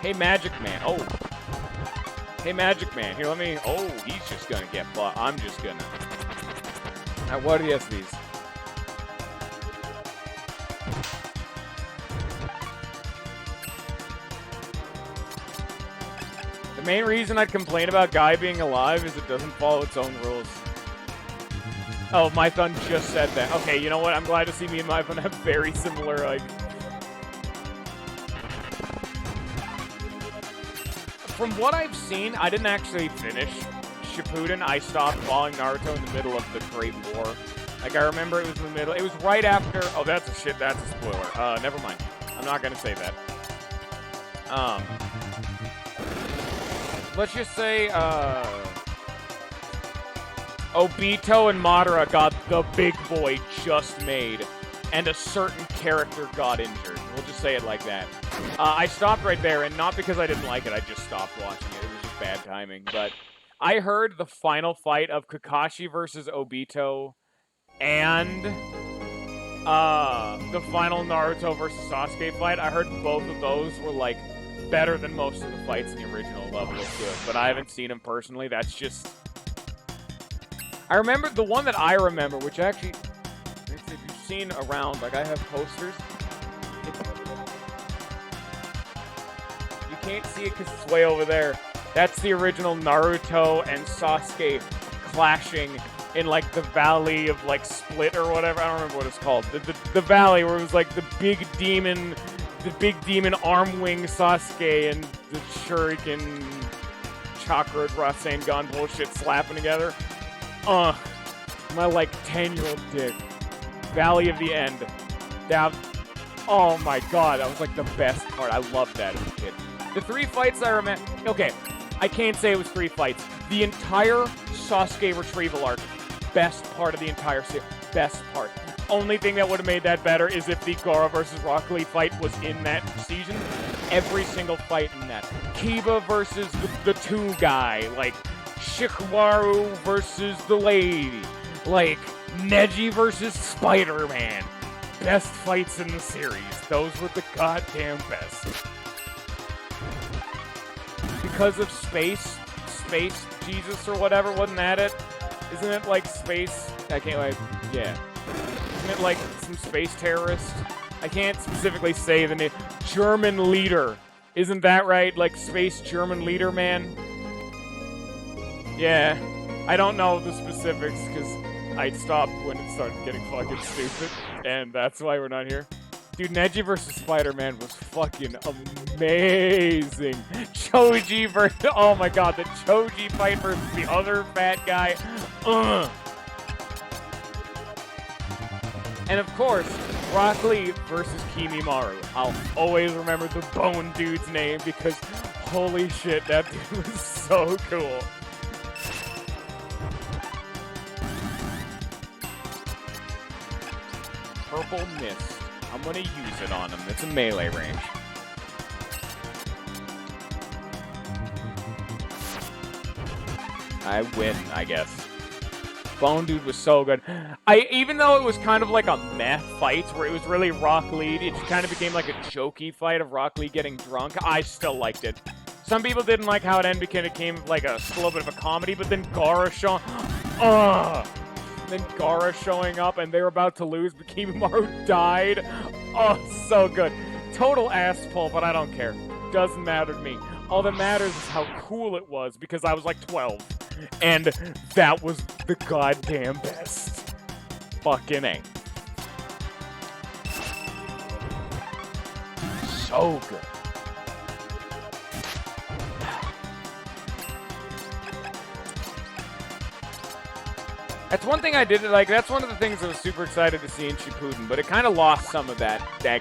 Hey, Magic Man. Oh. Hey, Magic Man. Here, let me... Oh, he's just gonna get butt. I'm just gonna... Alright, what are the SVs? The main reason I'd complain about Guy being alive is it doesn't follow its own rules. Oh, Mython just said that. Okay, you know what? I'm glad to see me and Mython have very similar, like... From what I've seen, I didn't actually finish Shippuden. I stopped following Naruto in the middle of the Great War. Like, I remember it was in the middle. It was right after... Oh, that's a spoiler. Never mind. I'm not gonna say that. Let's just say, Obito and Madara got the big boy just made, and a certain character got injured. We'll just say it like that. I stopped right there, and not because I didn't like it, I just stopped watching it. It was just bad timing. But I heard the final fight of Kakashi versus Obito and the final Naruto versus Sasuke fight. I heard both of those were, like, better than most of the fights in the original level of good, but I haven't seen them personally. That's just... I remember the one that I remember, which actually, if you've seen around, like I have posters. You can't see it because it's way over there. That's the original Naruto and Sasuke clashing in like the valley of like Split or whatever. I don't remember what it's called. The valley where it was like the big demon arm wing Sasuke and the Shuriken Chakra Rasengan bullshit slapping together. My like 10-year-old dick. Valley of the End. That, oh my god, that was like the best part. I loved that as a kid. The 3 fights I remember, okay, I can't say it was 3 fights. The entire Sasuke retrieval arc, best part of the entire series, best part. Only thing that would have made that better is if the Gara versus Rock Lee fight was in that season. Every single fight in that. Kiba versus the 2 guy. Like, Shikamaru versus the lady. Like, Neji versus Spider-Man. Best fights in the series. Those were the goddamn best. Because of Space Jesus or whatever, wasn't that it? Isn't it like Space? I can't, like, yeah. Isn't it like some space terrorist? I can't specifically say the name. German leader. Isn't that right? Like space German leader, man? Yeah. I don't know the specifics because I stopped when it started getting fucking stupid. And that's why we're not here. Dude, Neji versus Spider-Man was fucking amazing. Choji versus... Oh my god, the Choji fight versus the other fat guy. And of course, Rock Lee versus Kimimaru. I'll always remember the Bone Dude's name because holy shit, that dude was so cool. Purple Mist. I'm gonna use it on him. It's a melee range. I win, I guess. Bone Dude was so good. Even though it was kind of like a meh fight where it was really Rock Lee, it just kind of became like a jokey fight of Rock Lee getting drunk, I still liked it. Some people didn't like how it ended because it became like a little bit of a comedy, but then Gara showing up and they were about to lose, but Kimimaru died. Oh, so good. Total ass pull, but I don't care. Doesn't matter to me. All that matters is how cool it was because I was like 12. And that was the goddamn best. Fucking A. so good. That's one thing I did, like, that's one of the things I was super excited to see in Shippuden, but it kind of lost some of that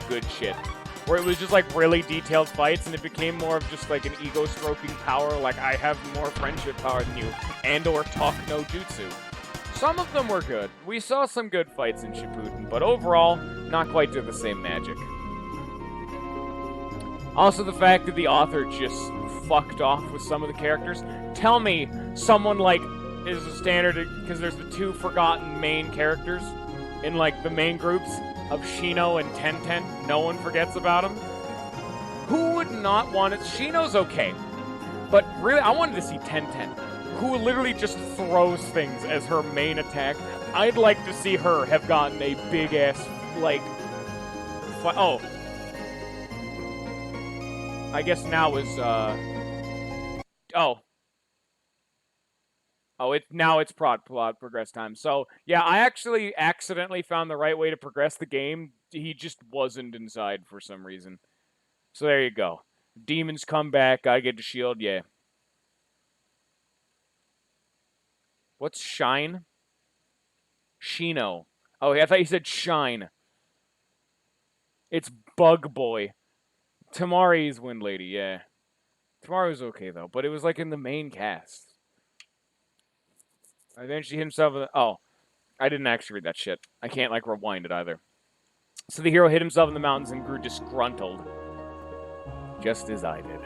good shit. Where it was just, like, really detailed fights, and it became more of just, like, an ego-stroking power, like, I have more friendship power than you, and/or talk no jutsu. Some of them were good. We saw some good fights in Shippuden, but overall, not quite to the same magic. Also, the fact that the author just fucked off with some of the characters. Tell me someone, like, is a standard, because there's the two forgotten main characters in, like, the main groups of Shino and Tenten. No one forgets about them. Who would not want it? Shino's okay, but really, I wanted to see Tenten, who literally just throws things as her main attack. I'd like to see her have gotten a big-ass, like, oh. I guess now is, oh. Oh, now it's progress time. So, yeah, I actually accidentally found the right way to progress the game. He just wasn't inside for some reason. So there you go. Demons come back. I get to shield. Yeah. What's Shine? Shino. Oh, I thought you said Shine. It's Bug Boy. Tamari's Wind Lady, yeah. Tamari was okay, though. But it was, like, in the main cast. And then she hit himself in the... Oh, I didn't actually read that shit. I can't, like, rewind it either. So the hero hit himself in the mountains and grew disgruntled. Just as I did.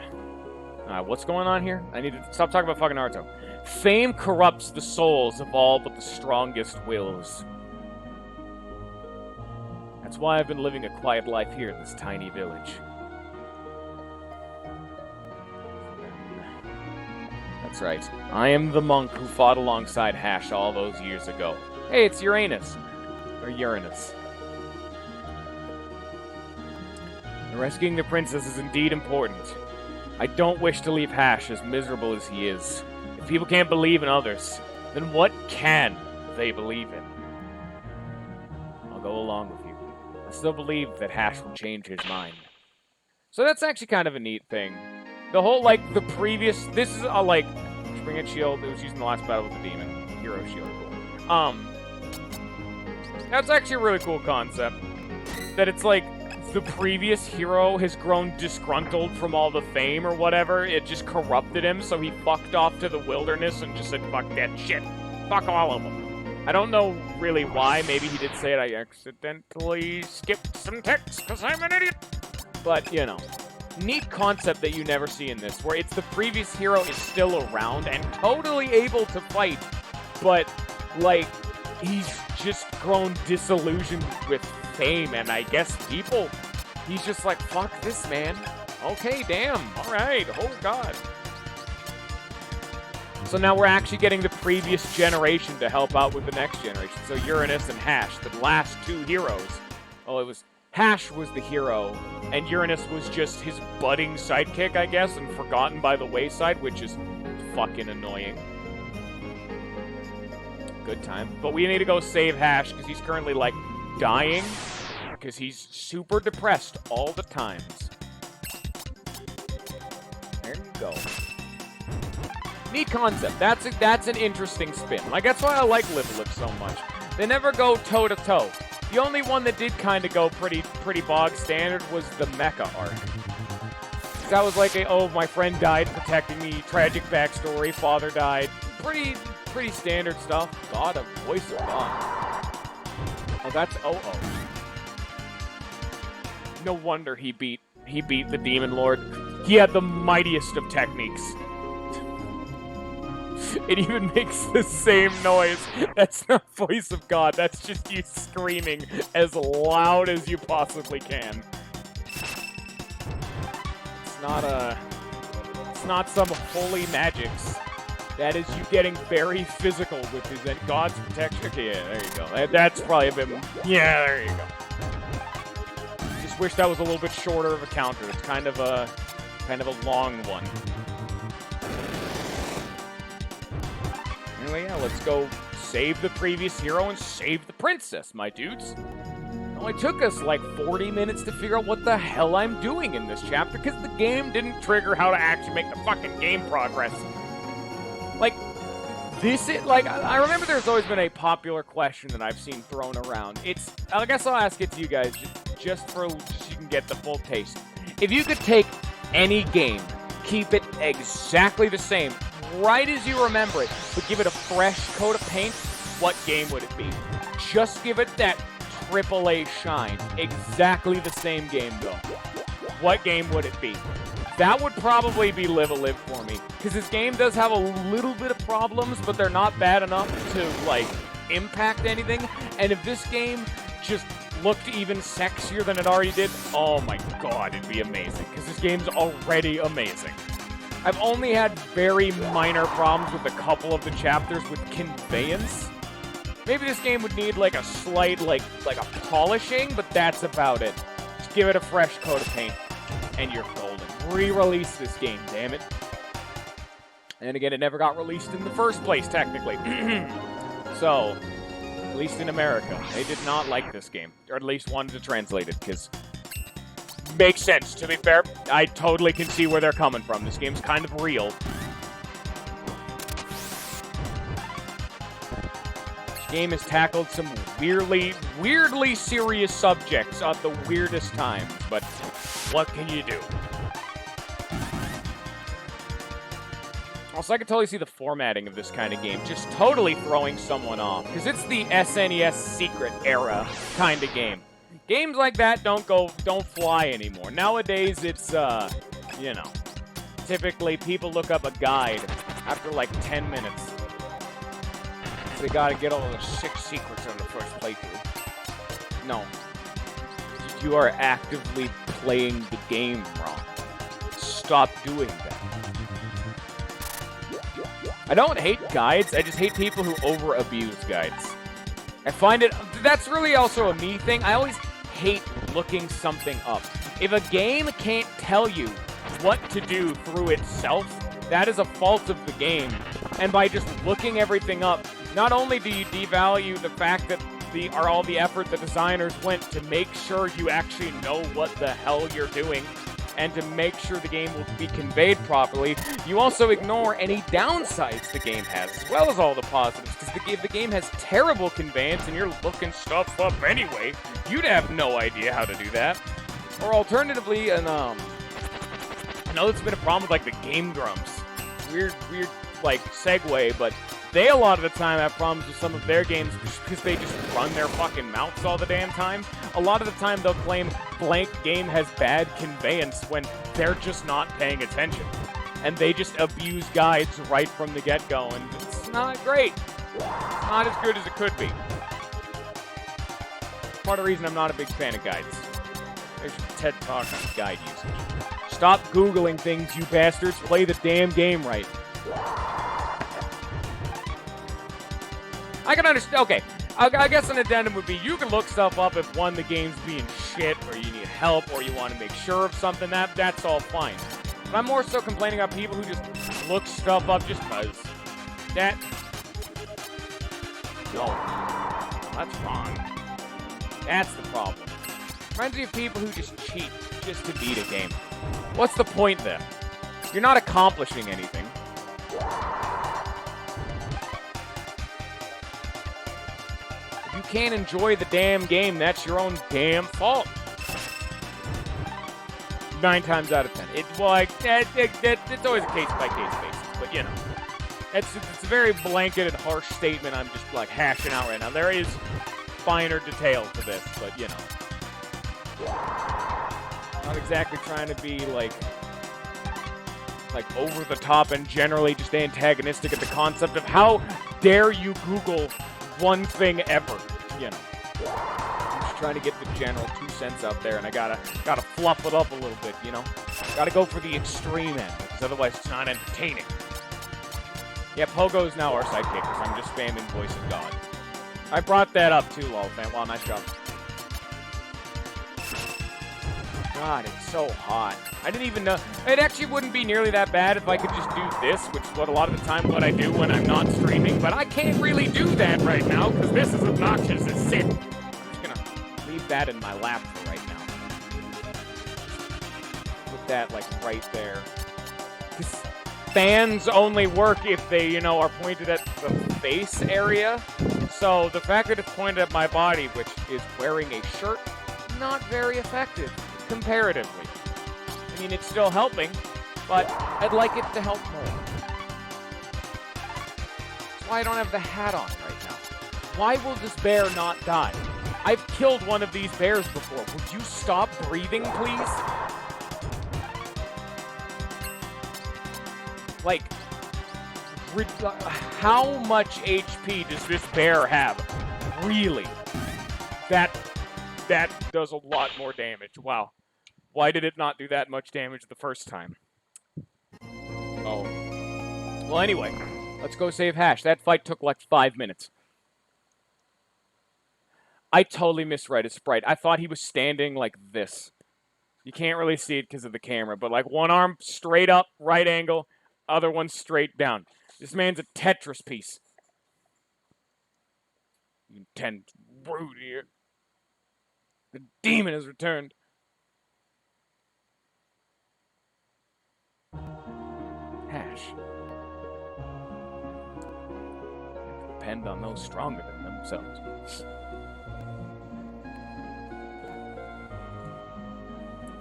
What's going on here? I need to stop talking about fucking Naruto. Fame corrupts the souls of all but the strongest wills. That's why I've been living a quiet life here in this tiny village. That's right. I am the monk who fought alongside Hash all those years ago. Hey, it's Uranus. Or Uranus. Rescuing the princess is indeed important. I don't wish to leave Hash as miserable as he is. If people can't believe in others, then what can they believe in? I'll go along with you. I still believe that Hash will change his mind. So that's actually kind of a neat thing. The whole, like, the previous... This is a, like... Spring and Shield, it was used in the last battle with the demon. Hero Shield, cool. That's actually a really cool concept. That it's, like, the previous hero has grown disgruntled from all the fame or whatever. It just corrupted him, so he fucked off to the wilderness and just said, fuck that shit. Fuck all of them. I don't know really why. Maybe he did say it. I accidentally skipped some text because I'm an idiot. But, you know. Neat concept that you never see in this, where it's the previous hero is still around and totally able to fight, but, like, he's just grown disillusioned with fame, and I guess people, he's just like, fuck this, man. Okay, damn, alright, oh god. So now we're actually getting the previous generation to help out with the next generation. So Uranus and Hash, the last two heroes. Oh, it was... Hash was the hero, and Uranus was just his budding sidekick, I guess, and forgotten by the wayside, which is fucking annoying. Good time. But we need to go save Hash, because he's currently, like, dying, because he's super depressed all the times. There you go. Neat concept. That's an interesting spin. Like, that's why I like Live Live so much. They never go toe-to-toe. The only one that did kind of go pretty bog standard was the Mecha arc. That was like oh, my friend died protecting me, tragic backstory, father died. Pretty standard stuff. God, a voice of God. Oh, that's oh. No wonder he beat the Demon Lord. He had the mightiest of techniques. It even makes the same noise. That's not voice of God. That's just you screaming as loud as you possibly can. It's not some holy magics. That is you getting very physical with his and God's protection. Okay, yeah, there you go. That's probably a bit more. Yeah, there you go. Just wish that was a little bit shorter of a counter. It's kind of a long one. Anyway, yeah, let's go save the previous hero and save the princess, my dudes. Well, it took us like 40 minutes to figure out what the hell I'm doing in this chapter because the game didn't trigger how to actually make the fucking game progress. Like, this is, like, I remember there's always been a popular question that I've seen thrown around. I guess I'll ask it to you guys just so you can get the full taste. If you could take any game, keep it exactly the same, right as you remember it, but give it a fresh coat of paint, what game would it be? Just give it that AAA shine. Exactly the same game, though. What game would it be? That would probably be Live a Live for me. Because this game does have a little bit of problems, but they're not bad enough to, like, impact anything. And if this game just looked even sexier than it already did, oh my god, it'd be amazing. Because this game's already amazing. I've only had very minor problems with a couple of the chapters with conveyance. Maybe this game would need, like, a slight, like a polishing, but that's about it. Just give it a fresh coat of paint, and you're golden. Re-release this game, damn it. And again, it never got released in the first place, technically. So, at least in America, they did not like this game. Or at least wanted to translate it, because... Makes sense, to be fair. I totally can see where they're coming from. This game's kind of real. Game has tackled some weirdly serious subjects at the weirdest times, but what can you do? Also, I can totally see the formatting of this kind of game just totally throwing someone off, because it's the SNES Secret era kind of game. Games like that don't fly anymore. Nowadays, it's, you know, typically people look up a guide after like 10 minutes. They gotta get all the 6 secrets on the first playthrough. No. You are actively playing the game wrong. Stop doing that. I don't hate guides, I just hate people who over-abuse guides. I find it... That's really also a me thing. I always hate looking something up. If a game can't tell you what to do through itself, that is a fault of the game. And by just looking everything up, not only do you devalue the fact that all the effort the designers went to make sure you actually know what the hell you're doing and to make sure the game will be conveyed properly, you also ignore any downsides the game has, as well as all the positives. Because if the game has terrible conveyance and you're looking stuff up anyway, you'd have no idea how to do that. Or alternatively, and I know it's been a problem with like the Game Grumps. Weird, like, segue, but they a lot of the time have problems with some of their games because they just run their fucking mouths all the damn time. A lot of the time they'll claim blank game has bad conveyance when they're just not paying attention. And they just abuse guides right from the get-go, and it's not great. It's not as good as it could be. Part of the reason I'm not a big fan of guides. There's a TED Talk on guide usage. Stop Googling things, you bastards. Play the damn game right. I can understand. Okay, I guess an addendum would be you can look stuff up if, one, the game's being shit, or you need help, or you want to make sure of something. That's all fine. But I'm more so complaining about people who just look stuff up just because. No. That's wrong. That's the problem. Reminds me of people who just cheat just to beat a game. What's the point then? You're not accomplishing anything. If you can't enjoy the damn game, that's your own damn fault. 9 times out of 10. It's always a case-by-case basis, but you know. It's a very blanketed, harsh statement I'm just like hashing out right now. There is finer detail to this, but you know. Not exactly trying to be like over the top and generally just antagonistic at the concept of how dare you Google one thing ever, you know. I'm just trying to get the general 2 cents out there, and I gotta fluff it up a little bit, you know. Gotta go for the extreme end, because otherwise it's not entertaining. Yeah, Pogo's now our sidekick, because I'm just spamming Voice of God. I brought that up too, Lolfan. Wow, nice job. God, it's so hot. I didn't even know. It actually wouldn't be nearly that bad if I could just do this, which is what a lot of the time what I do when I'm not streaming, but I can't really do that right now because this is obnoxious as shit. I'm just gonna leave put that in my lap for right now. Put that, like, right there. Because fans only work if they, you know, are pointed at the face area. So the fact that it's pointed at my body, which is wearing a shirt, not very effective, comparatively. I mean, it's still helping, but I'd like it to help more. That's why I don't have the hat on right now. Why will this bear not die? I've killed one of these bears before. Would you stop breathing, please? Like, how much HP does this bear have? Really? That does a lot more damage. Wow. Why did it not do that much damage the first time? Oh. Well, anyway, let's go save Hash. That fight took like 5 minutes. I totally misread his sprite. I thought he was standing like this. You can't really see it because of the camera, but like one arm straight up, right angle, other one straight down. This man's a Tetris piece. You intend rude here. The demon has returned. Hash. Depend on those stronger than themselves.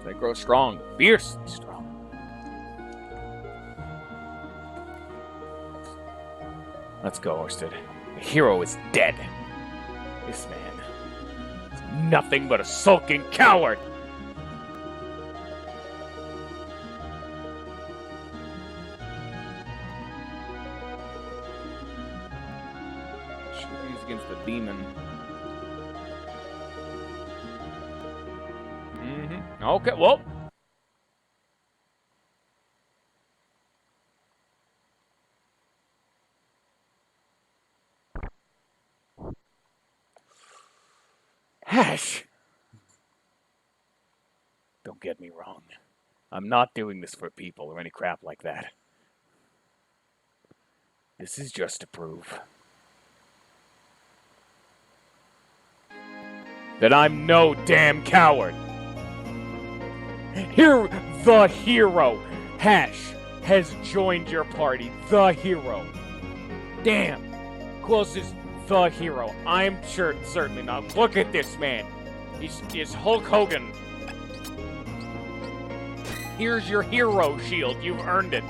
They grow strong, fiercely strong. Let's go, Oersted. The hero is dead. This man is nothing but a sulking coward. Should have used against the demon. Okay, well. Hash. Don't get me wrong. I'm not doing this for people or any crap like that. This is just to prove that I'm no damn coward. Here, the hero, Hash, has joined your party. The hero. Damn. Closest, the hero. I'm sure, certainly not. Look at this man. He's Hulk Hogan. Here's your hero shield. You've earned it.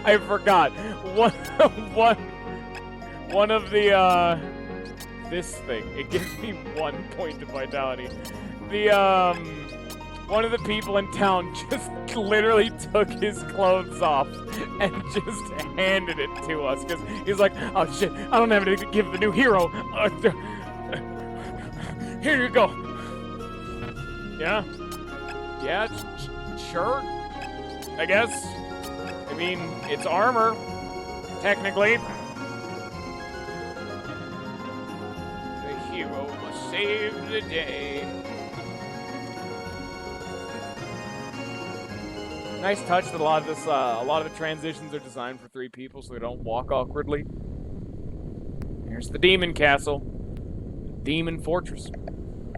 I forgot. One of the, this thing. It gives me 1 point of vitality. One of the people in town just literally took his clothes off and just handed it to us because he's like, oh shit, I don't have anything to give the new hero. Here you go. Yeah? Yeah, sure. I guess. I mean, it's armor, technically. Hero must save the day. Nice touch that a lot of the transitions are designed for 3 people so they don't walk awkwardly. Here's the demon castle. Demon fortress.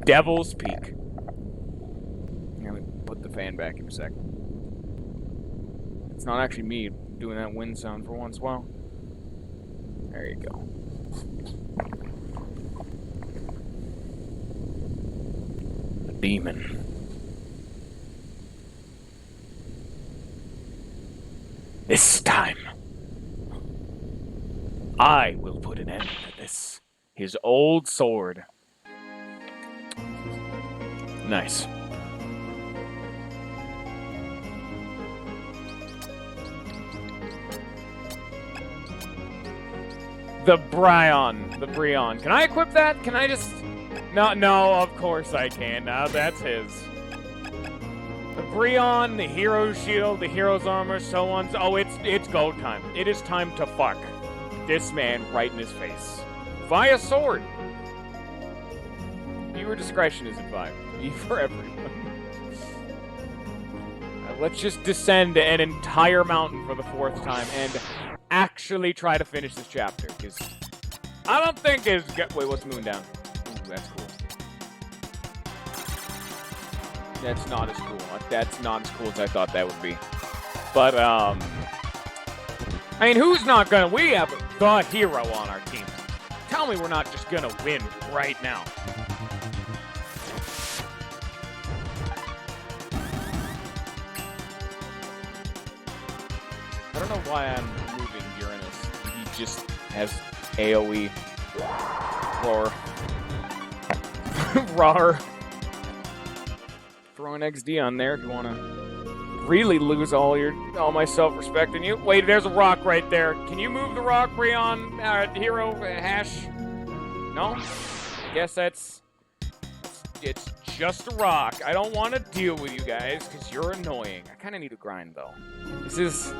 Devil's Peak. Let me put the fan back in a sec. It's not actually me doing that wind sound for once in a while. There you go. Demon. This time, I will put an end to this. His old sword. Nice. The Bryon. Can I equip that? Can I just... No, of course I can. Now that's his. The Bryon, the Hero's Shield, the Hero's Armor, so on. Oh, it's go time. It is time to fuck this man right in his face. Via sword. Viewer discretion is advised. For everyone. Let's just descend an entire mountain for the 4th time and actually try to finish this chapter, because I don't think it's... Wait, what's Moon Down? Ooh, that's cool. That's not as cool. That's not as cool as I thought that would be. But, I mean, who's not gonna... We have the hero on our team. Tell me we're not just gonna win right now. I don't know why I'm moving Uranus. He just has AoE. Roar. Rar. Throw an XD on there if you want to really lose all my self-respect in you. Wait, there's a rock right there. Can you move the rock, Rayon, hero, hash? No? I guess it's just a rock. I don't want to deal with you guys because you're annoying. I kind of need to grind, though. This is...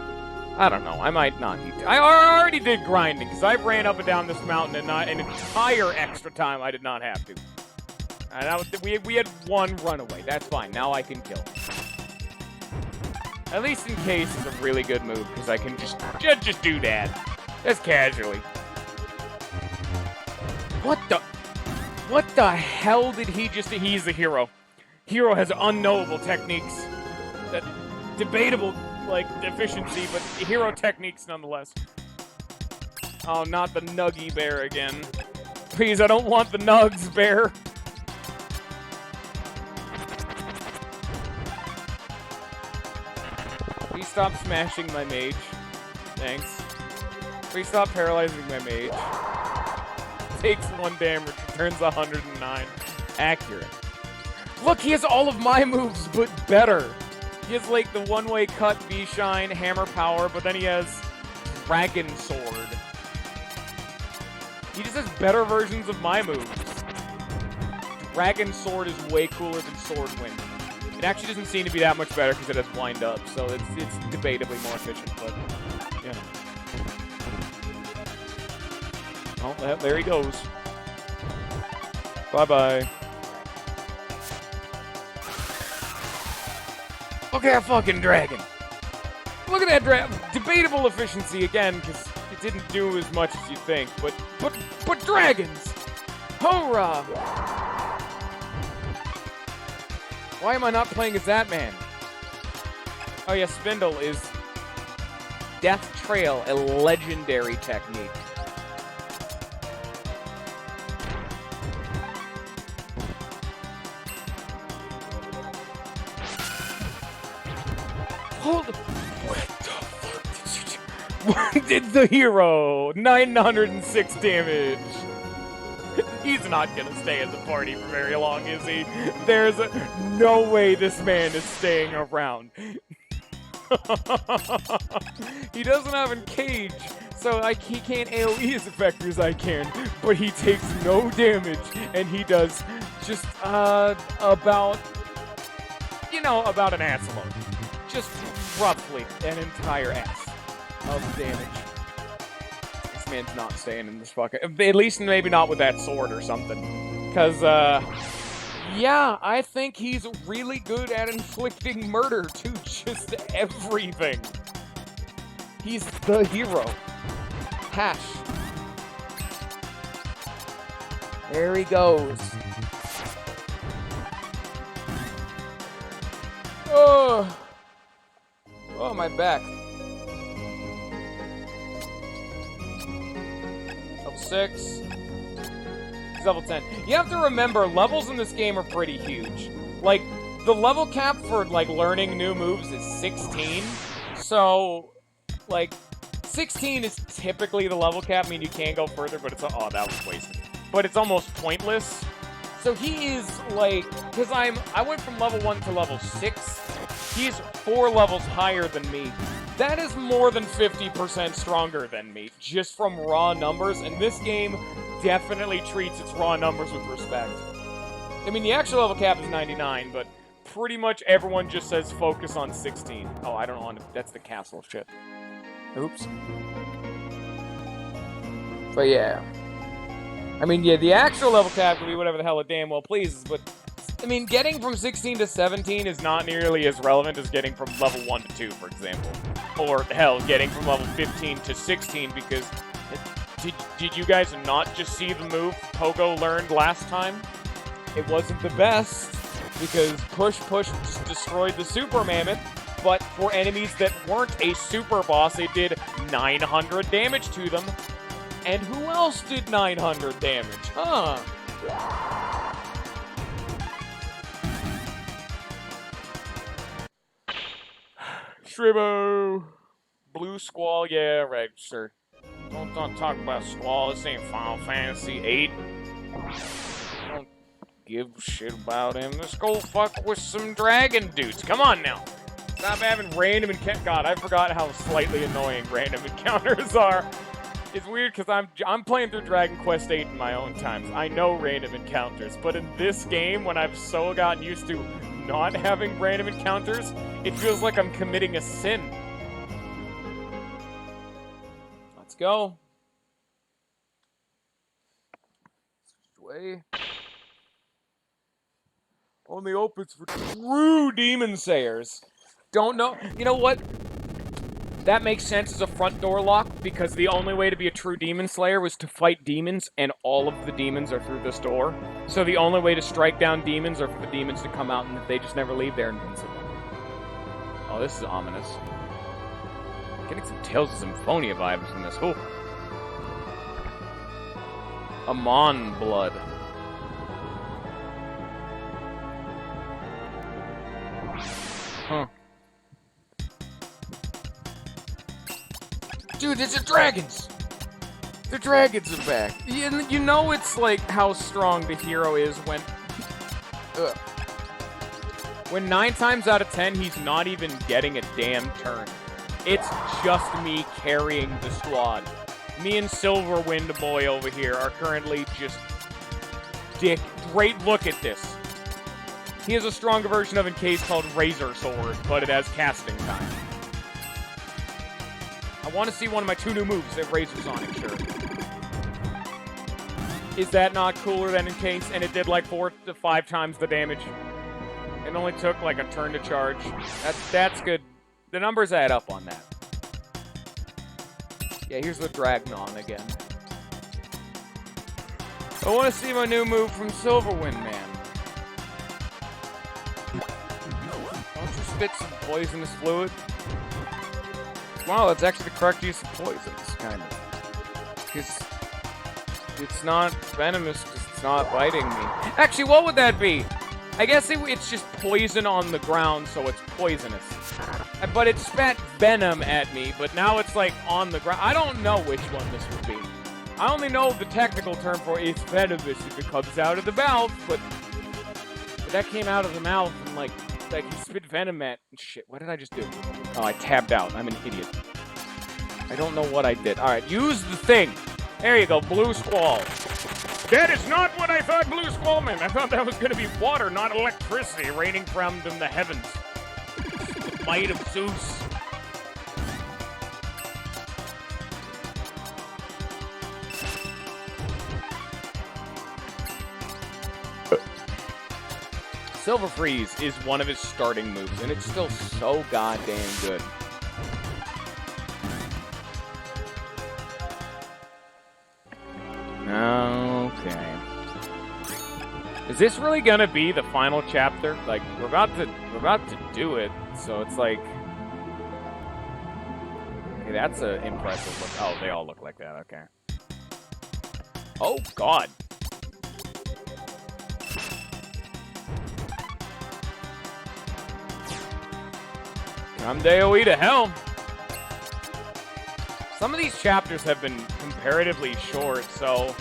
I don't know. I might not need to. I already did grinding because I ran up and down this mountain and not an entire extra time I did not have to. And we had one runaway. That's fine. Now I can kill. At least in case it's a really good move because I can just do that. Just casually. What the hell did he just do? He's the hero. Hero has unknowable techniques. That debatable, like, efficiency, but hero techniques nonetheless. Oh, not the Nuggy Bear again. Please, I don't want the Nugs Bear. Please stop smashing my mage. Thanks. Please stop paralyzing my mage. Takes 1 damage, returns 109. Accurate. Look, he has all of my moves, but better. He has, like, the one-way cut, V-Shine, Hammer Power, but then he has Dragon Sword. He just has better versions of my moves. Dragon Sword is way cooler than Sword Wind. It actually doesn't seem to be that much better because it has Wind Up, so it's debatably more efficient, but, you know. Oh, there he goes. Bye-bye. Look at that fucking dragon. Look at that dragon. Debatable efficiency again, because it didn't do as much as you think. But dragons! Hurrah! Why am I not playing as that man? Oh yeah, Spindle is Death Trail, a legendary technique. Hold. What the fuck did you do? Did the hero? 906 damage. He's not gonna stay in the party for very long, is he? There's no way this man is staying around. He doesn't have a cage, so he can't AoE as effective as I can, but he takes no damage, and he does just, about an ass load. Just roughly an entire ass of damage. This man's not staying in this fucking... At least maybe not with that sword or something. Because, yeah, I think he's really good at inflicting murder to just everything. He's the hero. Hash. There he goes. Oh, my back. Level 6. He's level 10. You have to remember, levels in this game are pretty huge. Like, the level cap for, like, learning new moves is 16. So, like, 16 is typically the level cap. I mean, you can go further, but it's... Oh, that was wasted. But it's almost pointless. So he is, like... Because I went from level 1 to level 6. He's 4 levels higher than me. That is more than 50% stronger than me, just from raw numbers, and this game definitely treats its raw numbers with respect. I mean, the actual level cap is 99, but pretty much everyone just says focus on 16. Oh, I don't want to... That's the castle shit. Oops. But yeah. I mean, yeah, the actual level cap can be whatever the hell it damn well pleases, but... I mean, getting from 16 to 17 is not nearly as relevant as getting from level 1 to 2, for example. Or, hell, getting from level 15 to 16, because Did you guys not just see the move Pogo learned last time? It wasn't the best, because Push just destroyed the Super Mammoth, but for enemies that weren't a Super Boss, it did 900 damage to them. And who else did 900 damage? Huh? Shribo! Blue Squall, yeah, right, sure. Don't talk about Squall, this ain't Final Fantasy VIII. Don't give a shit about him. Let's go fuck with some dragon dudes. Come on now. Stop having random encounters. God, I forgot how slightly annoying random encounters are. It's weird because I'm playing through Dragon Quest VIII in my own times. I know random encounters, but in this game, when I've so gotten used to not having random encounters, it feels like I'm committing a sin. Let's go. Way. Only opens for true demon sayers. Don't know. You know what? That makes sense as a front door lock, because the only way to be a true demon slayer was to fight demons, and all of the demons are through this door. So the only way to strike down demons are for the demons to come out, and they just never leave there invincible. Oh, this is ominous. Getting some Tales of Symphonia vibes from this. Oh. Amon blood. Huh. Dude, it's the dragons! The dragons are back. You know it's like how strong the hero is when... When 9 times out of 10, he's not even getting a damn turn. It's just me carrying the squad. Me and Silverwind Boy over here are currently just... Great, look at this. He has a stronger version of Encase called Razor Sword, but it has casting time. I want to see one of my 2 new moves that Razor Sonic, sure. Is that not cooler than Encase? And it did like 4 to 5 times the damage. It only took like a turn to charge. That's good. The numbers add up on that. Yeah, here's the Dragnon again. I want to see my new move from Silverwind Man. Don't you spit some poisonous fluid? Wow, that's actually the correct use of poisons, kind of. Because it's not venomous because it's not biting me. Actually, what would that be? I guess it's just poison on the ground, so it's poisonous. But it spat venom at me, but now it's like on the ground. I don't know which one this would be. I only know the technical term for it's venomous if it comes out of the mouth, but that came out of the mouth and like he spit venom at... Shit, what did I just do? Oh, I tabbed out. I'm an idiot. I don't know what I did. Alright, use the thing. There you go, Blue Squall. That is not what I thought Blue Squall meant. I thought that was going to be water, not electricity, raining from the heavens. The might of Zeus. Silver Freeze is one of his starting moves, and it's still so goddamn good. Okay. Is this really gonna be the final chapter? Like, we're about to do it, so it's like... Okay, that's an impressive look. Oh, they all look like that, okay. Oh, God. Come DOE to hell. Some of these chapters have been comparatively short, so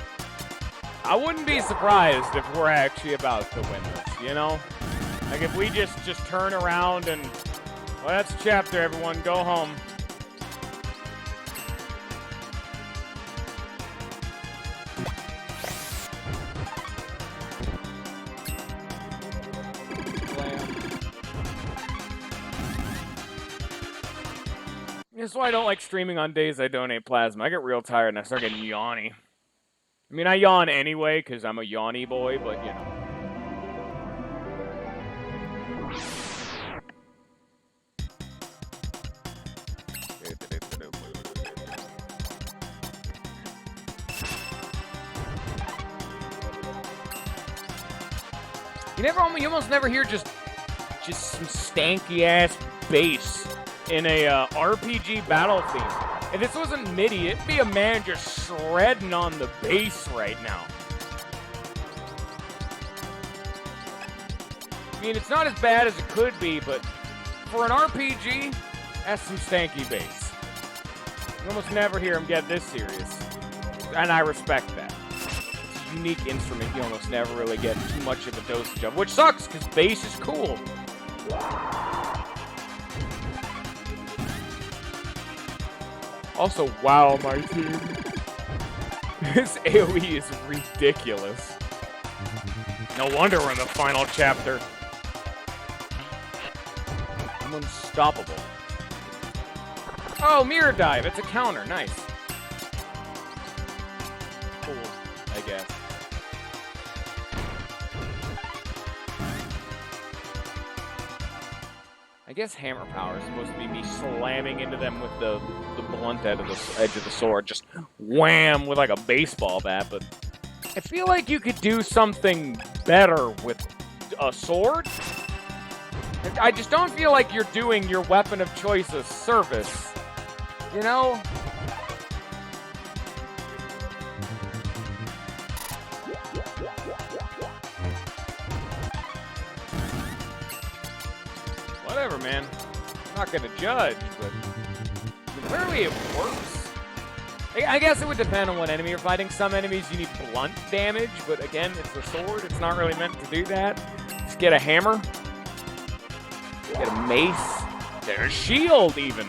I wouldn't be surprised if we're actually about to win this, you know? Like, if we just turn around and... Well, that's a chapter, everyone. Go home. That's why I don't like streaming on days I donate plasma. I get real tired and I start getting yawny. I mean, I yawn anyway because I'm a yawny boy, but you know. You almost never hear just some stanky ass bass in a RPG battle theme. If this wasn't MIDI, it'd be a man just shredding on the bass right now. I mean, it's not as bad as it could be, but for an RPG, that's some stanky bass. You almost never hear him get this serious, and I respect that. It's a unique instrument you almost never really get too much of a dosage of, which sucks, because bass is cool. Also, wow, my team. This AoE is ridiculous. No wonder we're in the final chapter. I'm unstoppable. Oh, mirror dive. It's a counter. Nice. Cool, I guess. I guess hammer power is supposed to be me slamming into them with the blunt edge of the sword. Just wham with like a baseball bat, but I feel like you could do something better with a sword. I just don't feel like you're doing your weapon of choice a service. You know? Whatever, man. I'm not gonna judge, but clearly it works. I guess it would depend on what enemy you're fighting. Some enemies you need blunt damage, but again, it's a sword. It's not really meant to do that. Just get a hammer. Get a mace. There's a shield, even.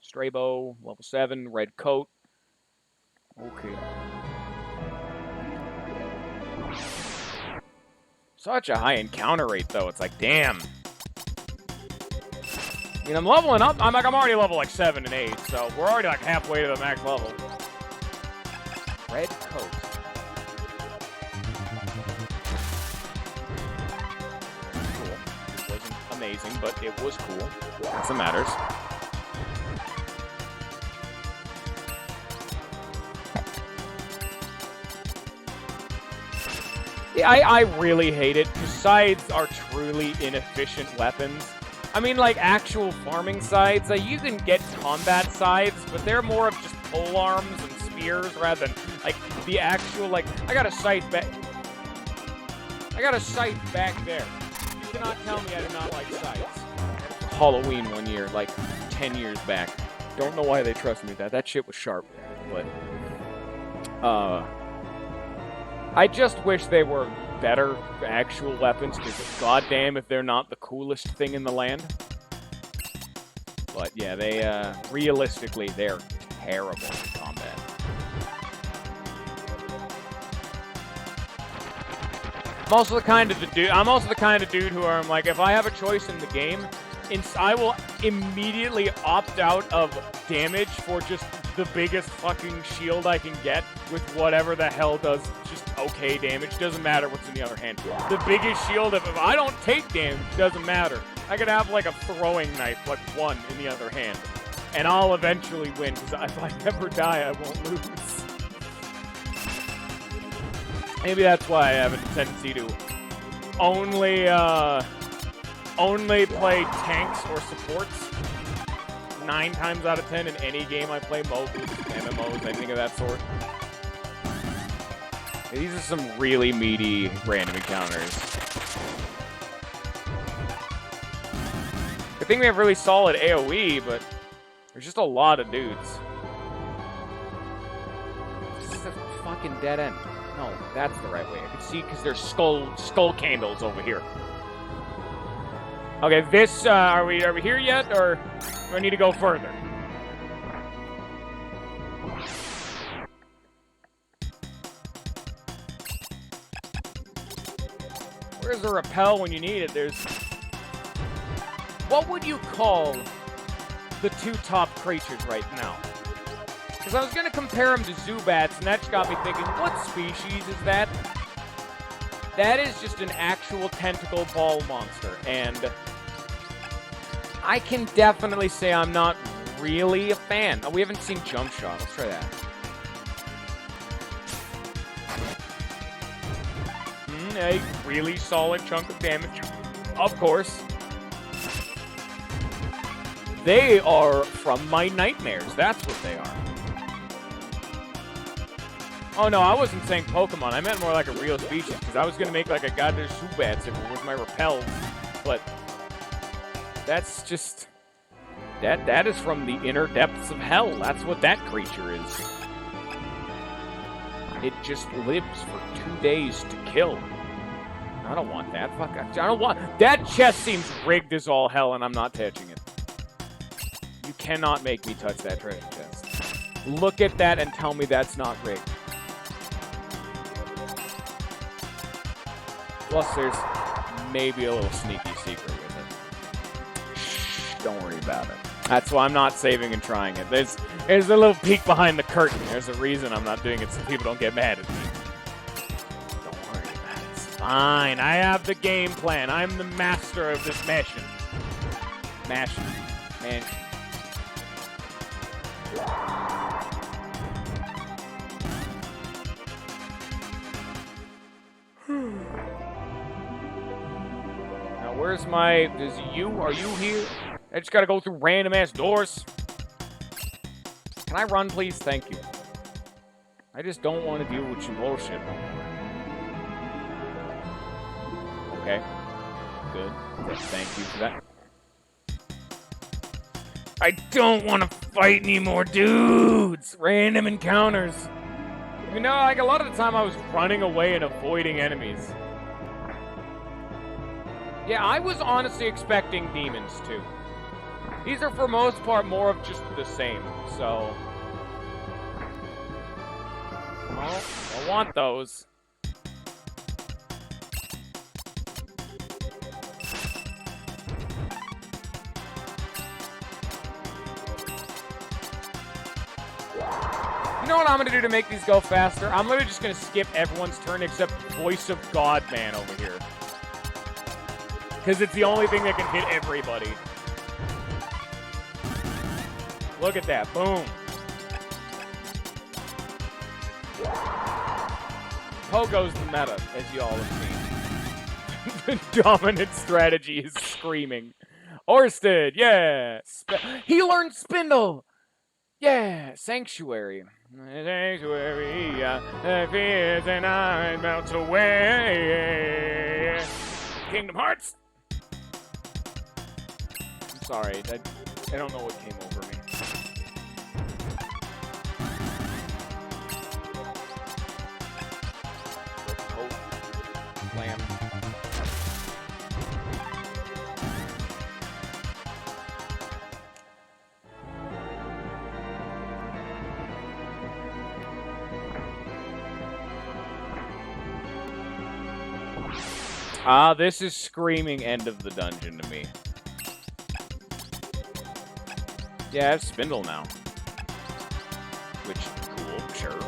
Stray bow, level 7, red coat. Okay. Such a high encounter rate, though. It's like, damn. I mean, I'm leveling up. I'm already level like 7 and 8, so we're already like halfway to the max level. Red coat. Cool. It wasn't amazing, but it was cool. That's what matters. Yeah, I really hate it, because scythes are truly inefficient weapons. I mean, like, actual farming scythes, like, you can get combat scythes, but they're more of just pole arms and spears rather than, like, the actual, like, I got a scythe back there. You cannot tell me I do not like scythes. Halloween one year, like, 10 years back. Don't know why they trusted me with that. That shit was sharp, but, I just wish they were better actual weapons, because goddamn if they're not the coolest thing in the land. But yeah, they, realistically, they're terrible in combat. I'm also the kind of dude who I'm like, if I have a choice in the game, I will immediately opt out of damage for just the biggest fucking shield I can get with whatever the hell does just okay damage. Doesn't matter what's in the other hand. The biggest shield, if I don't take damage, doesn't matter. I could have like a throwing knife, like one in the other hand, and I'll eventually win, because if I never die, I won't lose. Maybe that's why I have a tendency to only play tanks or supports 9 times out of 10 in any game I play, MOBAs, MMOs, anything of that sort. These are some really meaty random encounters. Good thing we have really solid AoE, but there's just a lot of dudes. This is a fucking dead end. No, that's the right way. I can see because there's skull candles over here. Okay, this, are we here yet, or do I need to go further? Where's the repel when you need it? There's... What would you call the 2 top creatures right now? Because I was going to compare them to Zubats, and that just got me thinking, what species is that? That is just an actual tentacle ball monster, and I can definitely say I'm not really a fan. Oh, we haven't seen Jump Shot. Let's try that. a really solid chunk of damage. Of course. They are from my nightmares. That's what they are. Oh no, I wasn't saying Pokemon. I meant more like a real species, because I was going to make like a goddamn Zubats if it was my repels. But that's just... That is from the inner depths of hell. That's what that creature is. It just lives for 2 days to kill. I don't want that. Fuck, I don't want... That chest seems rigged as all hell, and I'm not touching it. You cannot make me touch that treasure chest. Look at that and tell me that's not rigged. Plus, there's maybe a little sneaky secret with it. Shh, don't worry about it. That's why I'm not saving and trying it. There's a little peek behind the curtain. There's a reason I'm not doing it so people don't get mad at me. Don't worry about it. It's fine. I have the game plan. I'm the master of this mission. Mansion. Now, where's my... Are you here? I just gotta go through random-ass doors. Can I run, please? Thank you. I just don't want to deal with your bullshit no more. Okay. Good. Thank you for that. I don't want to fight any more dudes! Random encounters. You know, like, a lot of the time I was running away and avoiding enemies. Yeah, I was honestly expecting demons, too. These are, for most part, more of just the same, so... Oh, I want those. You know what I'm going to do to make these go faster? I'm literally just going to skip everyone's turn except Voice of God Man over here. Because it's the only thing that can hit everybody. Look at that. Boom. Pogo's the meta, as you all have seen. The dominant strategy is screaming. Oersted, yeah. He learned Spindle. Yeah. Sanctuary. Sanctuary. Fears and I melt away. Kingdom Hearts. I'm sorry. I don't know what came over me. Lamb. This is screaming end of the dungeon to me. Yeah, I have Spindle now. Which, cool, sure.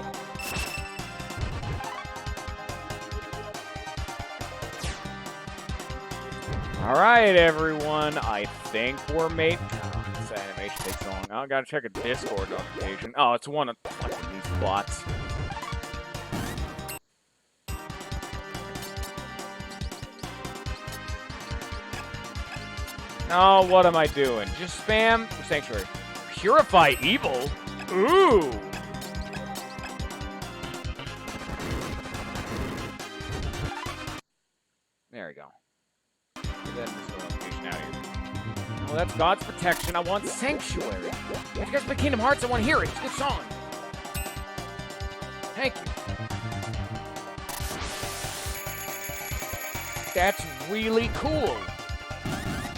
Alright, everyone. I think we're made. Oh, this animation takes so long. I gotta check a Discord notification. Oh, it's one of fucking these bots. Oh, what am I doing? Just spam Sanctuary. Purify Evil? Ooh! There we go. Then this notification out here. Well, that's God's protection. I want Sanctuary. If you guys play Kingdom Hearts, I want to hear it. It's a good song. Thank you. That's really cool.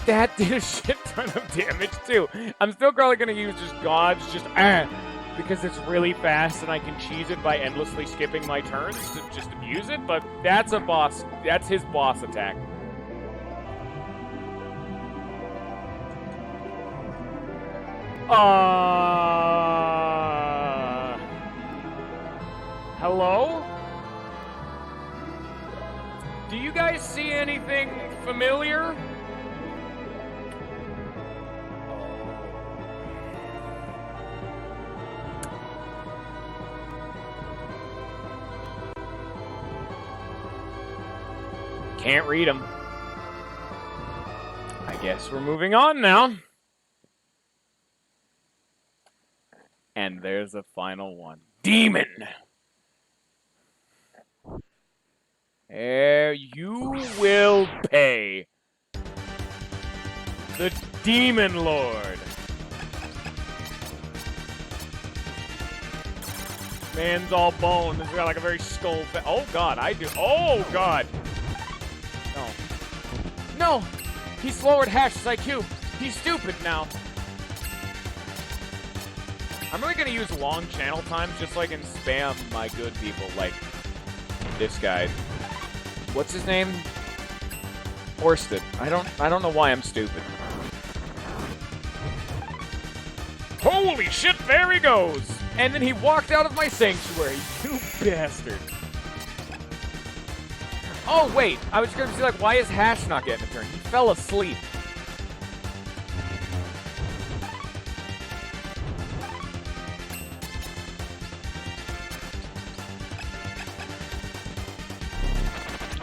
That did a shit ton of damage, too. I'm still probably going to use just God's because it's really fast and I can cheese it by endlessly skipping my turns to just abuse it, but that's a boss. That's his boss attack. Hello? Do you guys see anything familiar? Can't read them. I guess we're moving on now. And there's a final one. Demon! You will pay. The Demon Lord. Man's all bone. He's got like a very skull. Oh god, I do. Oh god. No. No! He's lowered Hash's IQ. He's stupid now. I'm really gonna use long channel times just so I can spam my good people like this guy. What's his name? Oersted. I don't know why I'm stupid. Holy shit, there he goes! And then he walked out of my sanctuary, you bastard. Oh, wait, I was gonna be like, why is Hash not getting a turn? He fell asleep.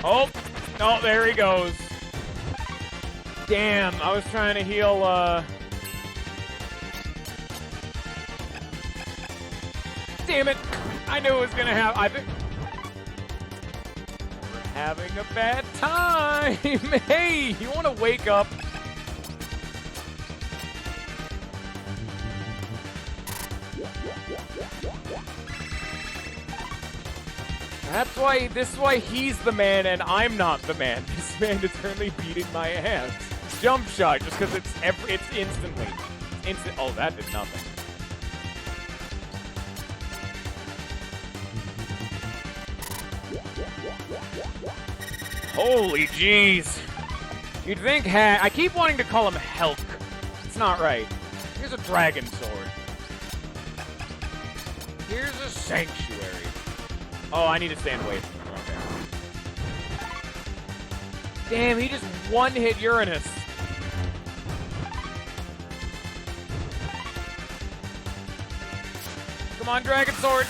Oh, no, there he goes. Damn, I was trying to heal, Damn it! I knew it was gonna happen. I think we're having a bad time. Hey, you want to wake up? This is why he's the man and I'm not the man. This man is currently beating my ass. Jump shot, just because it's instantly. Oh, that did nothing. Holy jeez. You'd think I keep wanting to call him Helk. It's not right. Here's a dragon sword. Here's a sanctuary. Oh, I need to stand away from him. Okay. Damn, he just one-hit Uranus. Come on, dragon sword.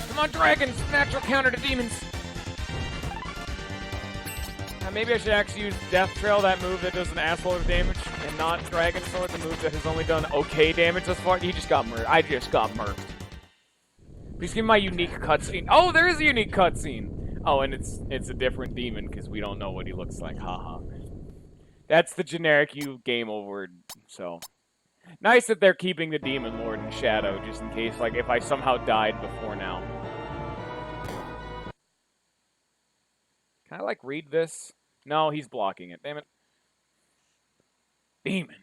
Come on, dragons. Natural counter to demons. Maybe I should actually use Death Trail, that move that does an assload of damage, and not Dragon Sword, the move that has only done okay damage thus far. He just got murked. I just got murked. Please give me my unique cutscene. Oh, there is a unique cutscene! Oh, and it's a different demon, because we don't know what he looks like. Haha. That's the generic game over, so. Nice that they're keeping the Demon Lord in shadow, just in case, like, if I somehow died before now. Can I, like, read this? No, he's blocking it. Damn it. Demon.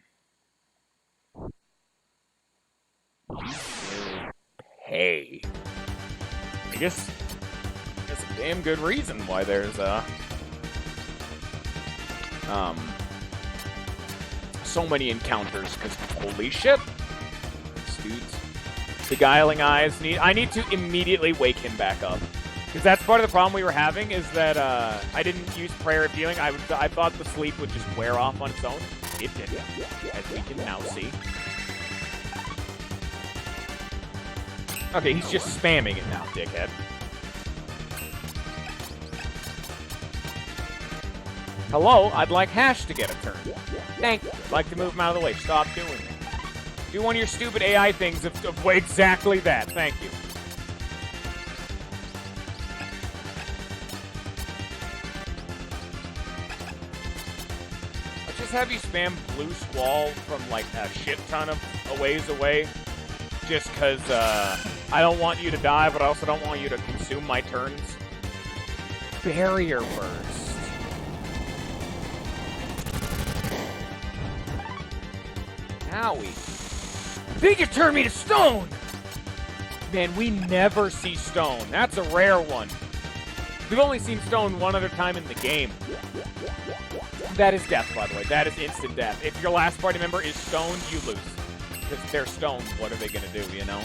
Hey. I guess a damn good reason why there's, so many encounters, because holy shit. These dudes. Beguiling eyes. I need to immediately wake him back up. Because that's part of the problem we were having, is that I didn't use prayer of healing. I thought the sleep would just wear off on its own. It didn't, as we can now see. Okay, he's just spamming it now, dickhead. Hello, I'd like Hash to get a turn. Thank you. I'd like to move him out of the way. Stop doing that. Do one of your stupid AI things of exactly that. Thank you. Have you spam Blue Squall from like a shit ton of ways away, just because I don't want you to die, but I also don't want you to consume my turns. Barrier Burst. Owie. They could turn me to stone! Man, we never see stone. That's a rare one. We've only seen stone one other time in the game. That is death, by the way. That is instant death. If your last party member is stoned, you lose. Because they're stoned, what are they going to do, you know?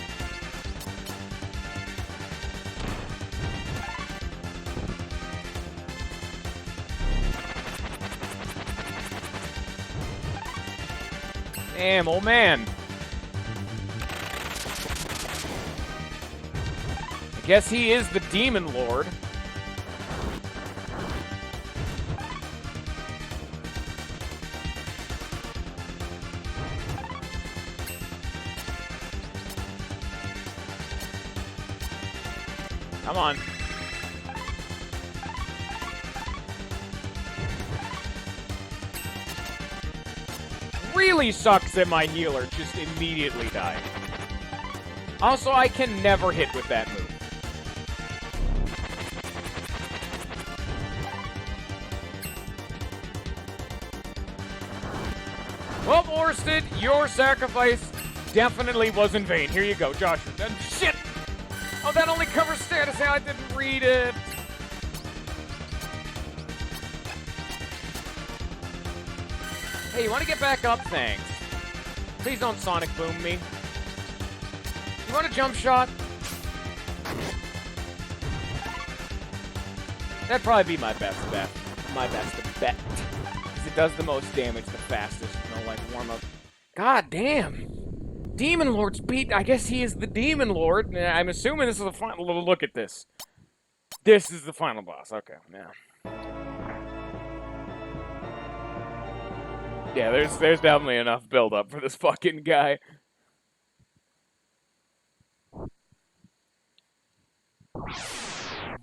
Damn, old man. I guess he is the Demon Lord. Come on. Really sucks that my healer just immediately died. Also, I can never hit with that move. Well, Oersted, your sacrifice definitely was in vain. Here you go, Joshua. Shit! Oh, that only covers status. I didn't read it. Hey, you want to get back up? Thanks. Please don't Sonic Boom me. You want a jump shot? That'd probably be my best bet. My best bet. Because it does the most damage the fastest. No, like, warm-up. God damn. Demon Lord's beat. I guess he is the Demon Lord. I'm assuming this is the final. Look at this. This is the final boss. Okay, yeah. Yeah, there's definitely enough build-up for this fucking guy.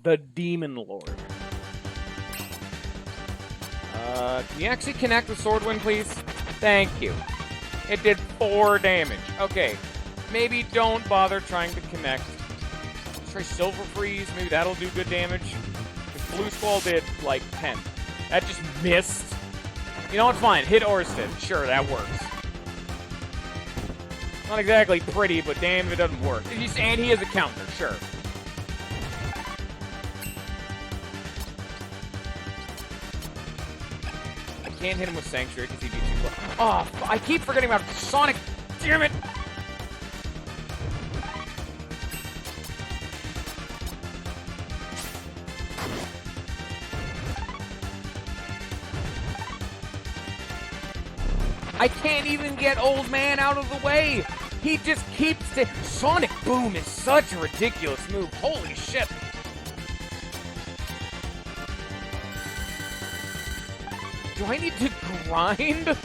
The Demon Lord. Can you actually connect with Swordwind, please? Thank you. It did 4 damage. Okay. Maybe don't bother trying to connect. Let's try Silver Freeze. Maybe that'll do good damage. Because Blue Squall did, like, 10. That just missed. You know what? Fine. Hit Oersted. Sure, that works. Not exactly pretty, but damn if it doesn't work. And he has a counter. Sure. I can't hit him with Sanctuary because he'd be too close. Oh, I keep forgetting about Sonic. Damn it! I can't even get Old Man out of the way. He just keeps it. Sonic Boom is such a ridiculous move. Holy shit. Do I need to grind?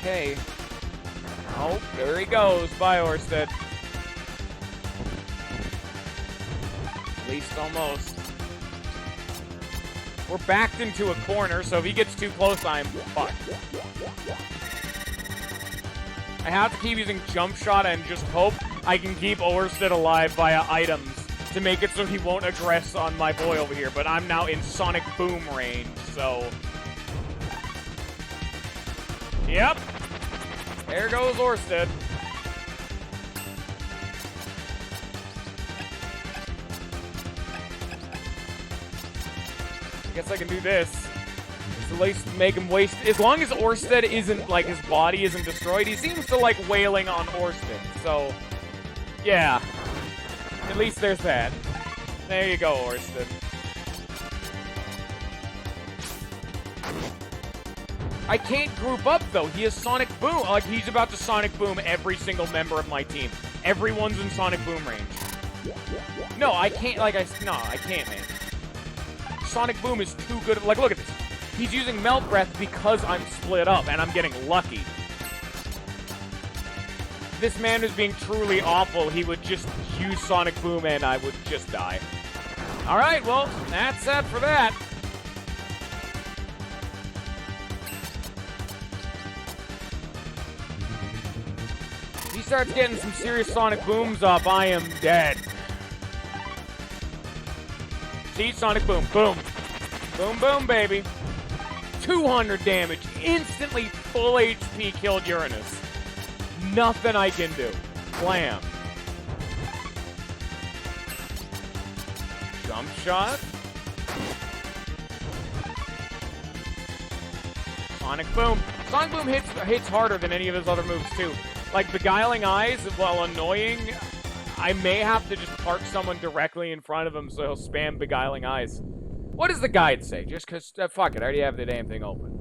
Okay. Oh, there he goes. Bye, Oersted. At least almost. We're backed into a corner, so if he gets too close, I'm fucked. I have to keep using Jump Shot and just hope I can keep Oersted alive via items to make it so he won't aggress on my boy over here, but I'm now in Sonic Boom range, so... Yep. There goes Oersted. I guess I can do this. At least make him waste. As long as Oersted isn't, like, his body isn't destroyed, he seems to like wailing on Oersted. So, yeah. At least there's that. There you go, Oersted. I can't group up, though. He has Sonic Boom. Like, he's about to Sonic Boom every single member of my team. Everyone's in Sonic Boom range. No, I can't, like, no, I can't, man. Sonic Boom is too good. Like, look at this. He's using Melt Breath because I'm split up, and I'm getting lucky. This man is being truly awful. He would just use Sonic Boom, and I would just die. All right, well, that's that for that. If he starts getting some serious Sonic Booms up, I am dead. See, Sonic Boom, boom. Boom, boom, baby. 200 damage. Instantly full HP killed Uranus. Nothing I can do. Blam. Jump shot. Sonic Boom. Sonic Boom hits harder than any of his other moves, too. Like, Beguiling Eyes, while annoying, I may have to just park someone directly in front of him so he'll spam Beguiling Eyes. What does the guide say? Just because, fuck it, I already have the damn thing open.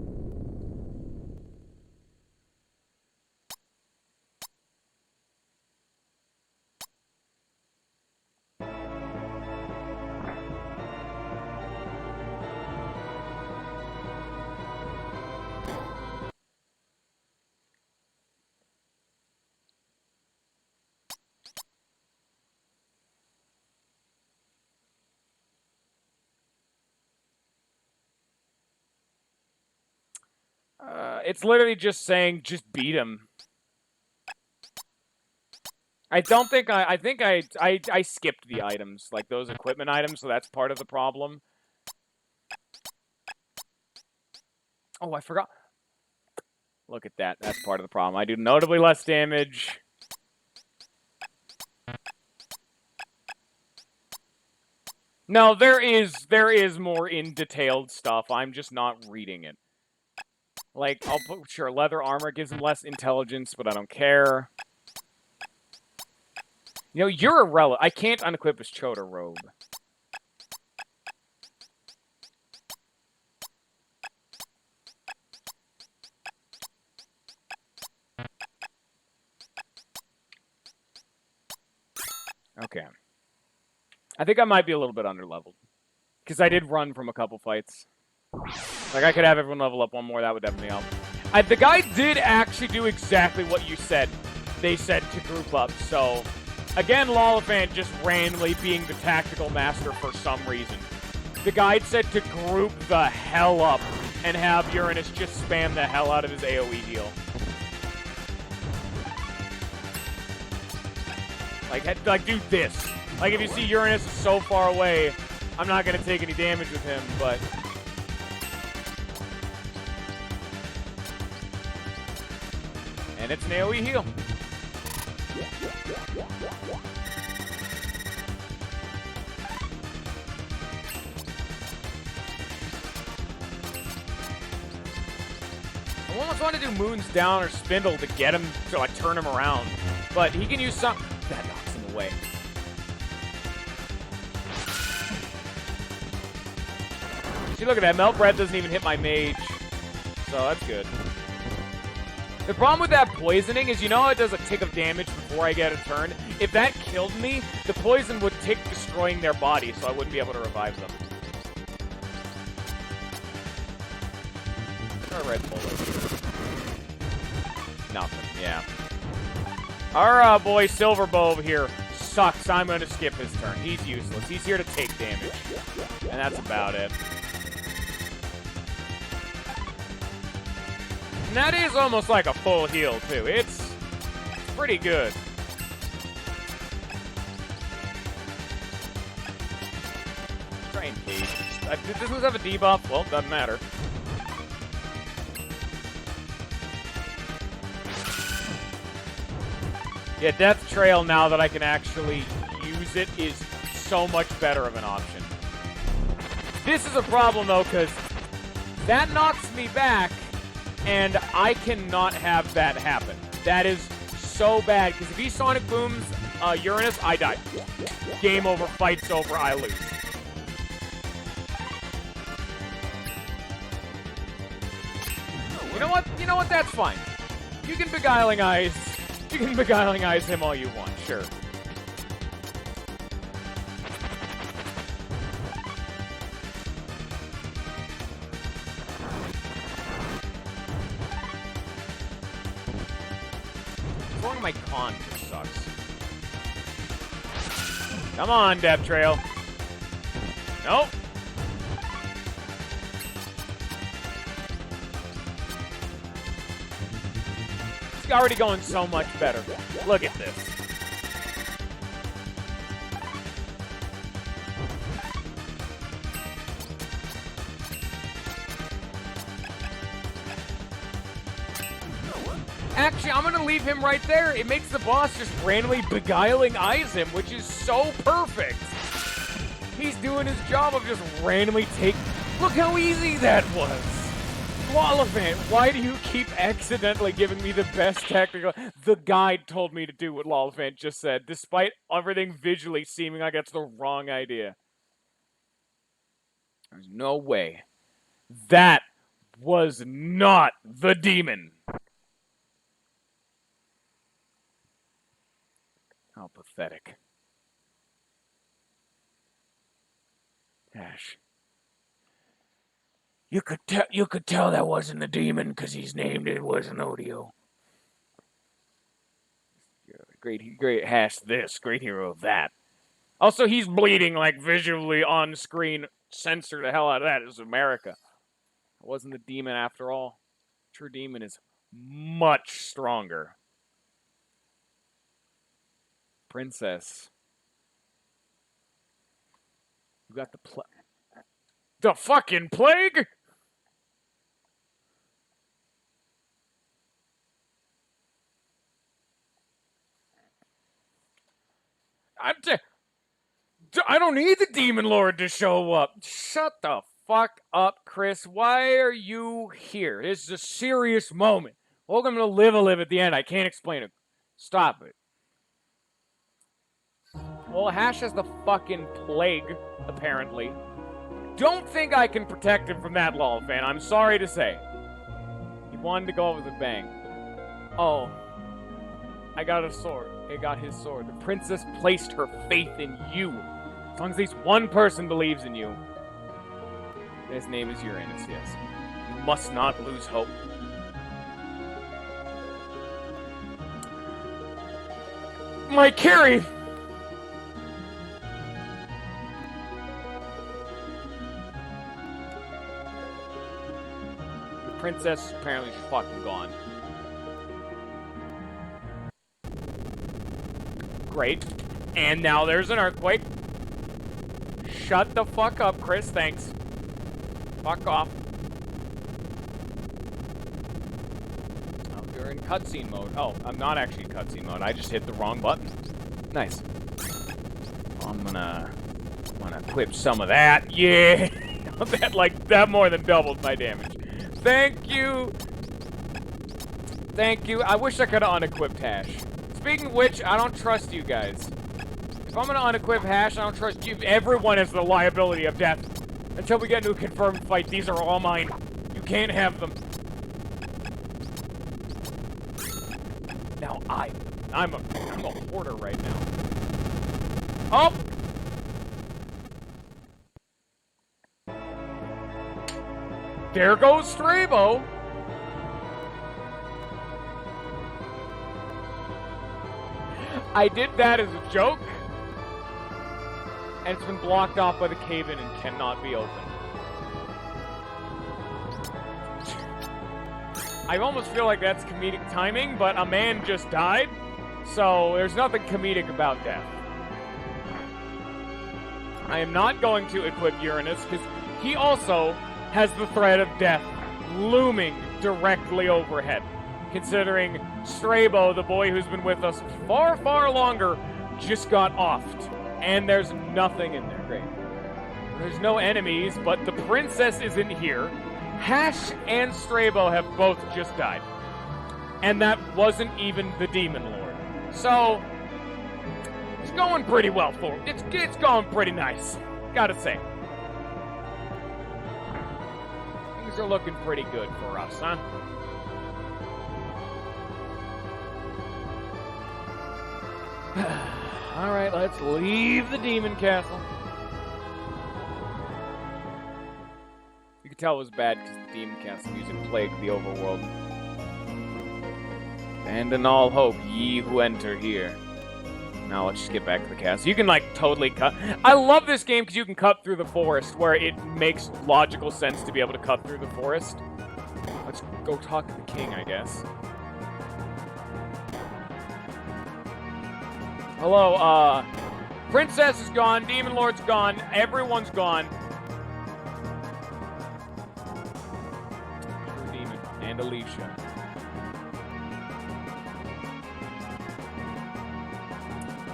It's literally just saying, just beat him. I don't think I think I skipped the items, like those equipment items, so that's part of the problem. Oh, I forgot. Look at that. That's part of the problem. I do notably less damage. No, there is more in detailed stuff. I'm just not reading it. Like, I'll put, sure, leather armor gives him less intelligence, but I don't care. You know, you're irrelevant. I can't unequip his Chota robe. Okay. I think I might be a little bit underleveled. Because I did run from a couple fights. Like, I could have everyone level up one more. That would definitely help. The guy did actually do exactly what you said. They said to group up. So, again, Lollifant just randomly being the tactical master for some reason. The guide said to group the hell up and have Uranus just spam the hell out of his AoE heal. Like, do this. Like, if you see Uranus is so far away, I'm not going to take any damage with him, but... And it's an AoE heal. I almost want to do Moon's Down or Spindle to get him, to like turn him around. But he can use some... That knocks him away. See, look at that. Melt Breath doesn't even hit my mage. So that's good. The problem with that poisoning is, you know, it does a tick of damage before I get a turn. If that killed me, the poison would tick destroying their body, so I wouldn't be able to revive them. Or a red bullet. Nothing, yeah. Our boy Silverbow over here sucks. I'm going to skip his turn. He's useless. He's here to take damage. And that's about it. And that is almost like a full heal, too. It's pretty good. Try and cage. Does this have a debuff? Well, doesn't matter. Yeah, Death Trail, now that I can actually use it, is so much better of an option. This is a problem, though, because that knocks me back, and I cannot have that happen. That is so bad, because if he Sonic Booms Uranus, I die. Game over, fight's over, I lose. You know what? You know what? That's fine. You can Beguiling Eyes. You can Beguiling Eyes him all you want, sure. Throwing my con just sucks. Come on, Death Trail. Nope. It's already going so much better. Look at this. Actually, I'm going to leave him right there. It makes the boss just randomly Beguiling Eyes him, which is so perfect. He's doing his job of just randomly Look how easy that was. Lollifant, why do you keep accidentally giving me the best tactical... The guide told me to do what Lollifant just said, despite everything visually seeming like it's the wrong idea. There's no way. That was not the demon. How pathetic. Ash. You could tell that wasn't the demon because he's named it wasn't Odio. Great hash this, great hero of that. Also, he's bleeding like visually on screen. Censor the hell out of that. It was America. It wasn't the demon after all. True demon is much stronger. Princess. You got the fucking plague? I don't need the Demon Lord to show up. Shut the fuck up, Chris. Why are you here? This is a serious moment. Welcome to Live a Live at the end. I can't explain it. Stop it. Well, Hash has the fucking plague, apparently. Don't think I can protect him from that, lol fan. I'm sorry to say. He wanted to go out with a bang. Oh. I got a sword. I got his sword. The princess placed her faith in you. As long as at least one person believes in you. His name is Uranus, yes. You must not lose hope. My Carrie! The princess apparently is fucking gone. Great. And now there's an earthquake. Shut the fuck up, Chris. Thanks. Fuck off. Oh, you're in cutscene mode. Oh, I'm not actually in cutscene mode. I just hit the wrong button. Nice. I'm gonna equip some of that. Yeah. that more than doubled my damage. Thank you. Thank you. I wish I could have unequipped Hash. Speaking of which, I don't trust you guys. If I'm gonna unequip Hash, I don't trust you. Everyone has the liability of death. Until we get into a confirmed fight, these are all mine. You can't have them. Now I'm a hoarder right now. Oh! There goes Strabo! I did that as a joke. And it's been blocked off by the cave-in and cannot be opened. I almost feel like that's comedic timing, but a man just died, so there's nothing comedic about death. I am not going to equip Uranus, because he also has the threat of death looming directly overhead. Considering Strabo, the boy who's been with us far, far longer, just got offed. And there's nothing in there. Great. There's no enemies, but the princess isn't here. Hash and Strabo have both just died. And that wasn't even the Demon Lord. So, it's going pretty well for him. It's going pretty nice. Gotta say. Things are looking pretty good for us, huh? Alright, let's leave the demon castle. You could tell it was bad because the demon castle music plagued the overworld. Abandon all hope, ye who enter here. Now let's just get back to the castle. You can, like, totally cut. I love this game because you can cut through the forest where it makes logical sense to be able to cut through the forest. Let's go talk to the king, I guess. Hello, Princess is gone, Demon Lord's gone, everyone's gone. True Demon and Alicia.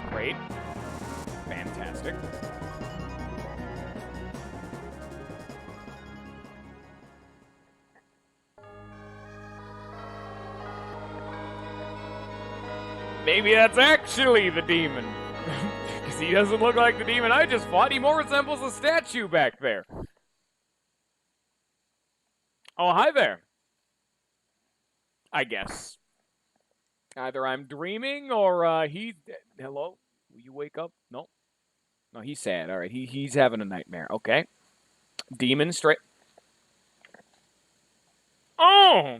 Great. Fantastic. Maybe that's actually the demon. Because he doesn't look like the demon I just fought. He more resembles a statue back there. Oh, hi there. I guess. Either I'm dreaming or he... Hello? Will you wake up? No? No, he's sad. All right, he's having a nightmare. Okay. Demon straight... Oh!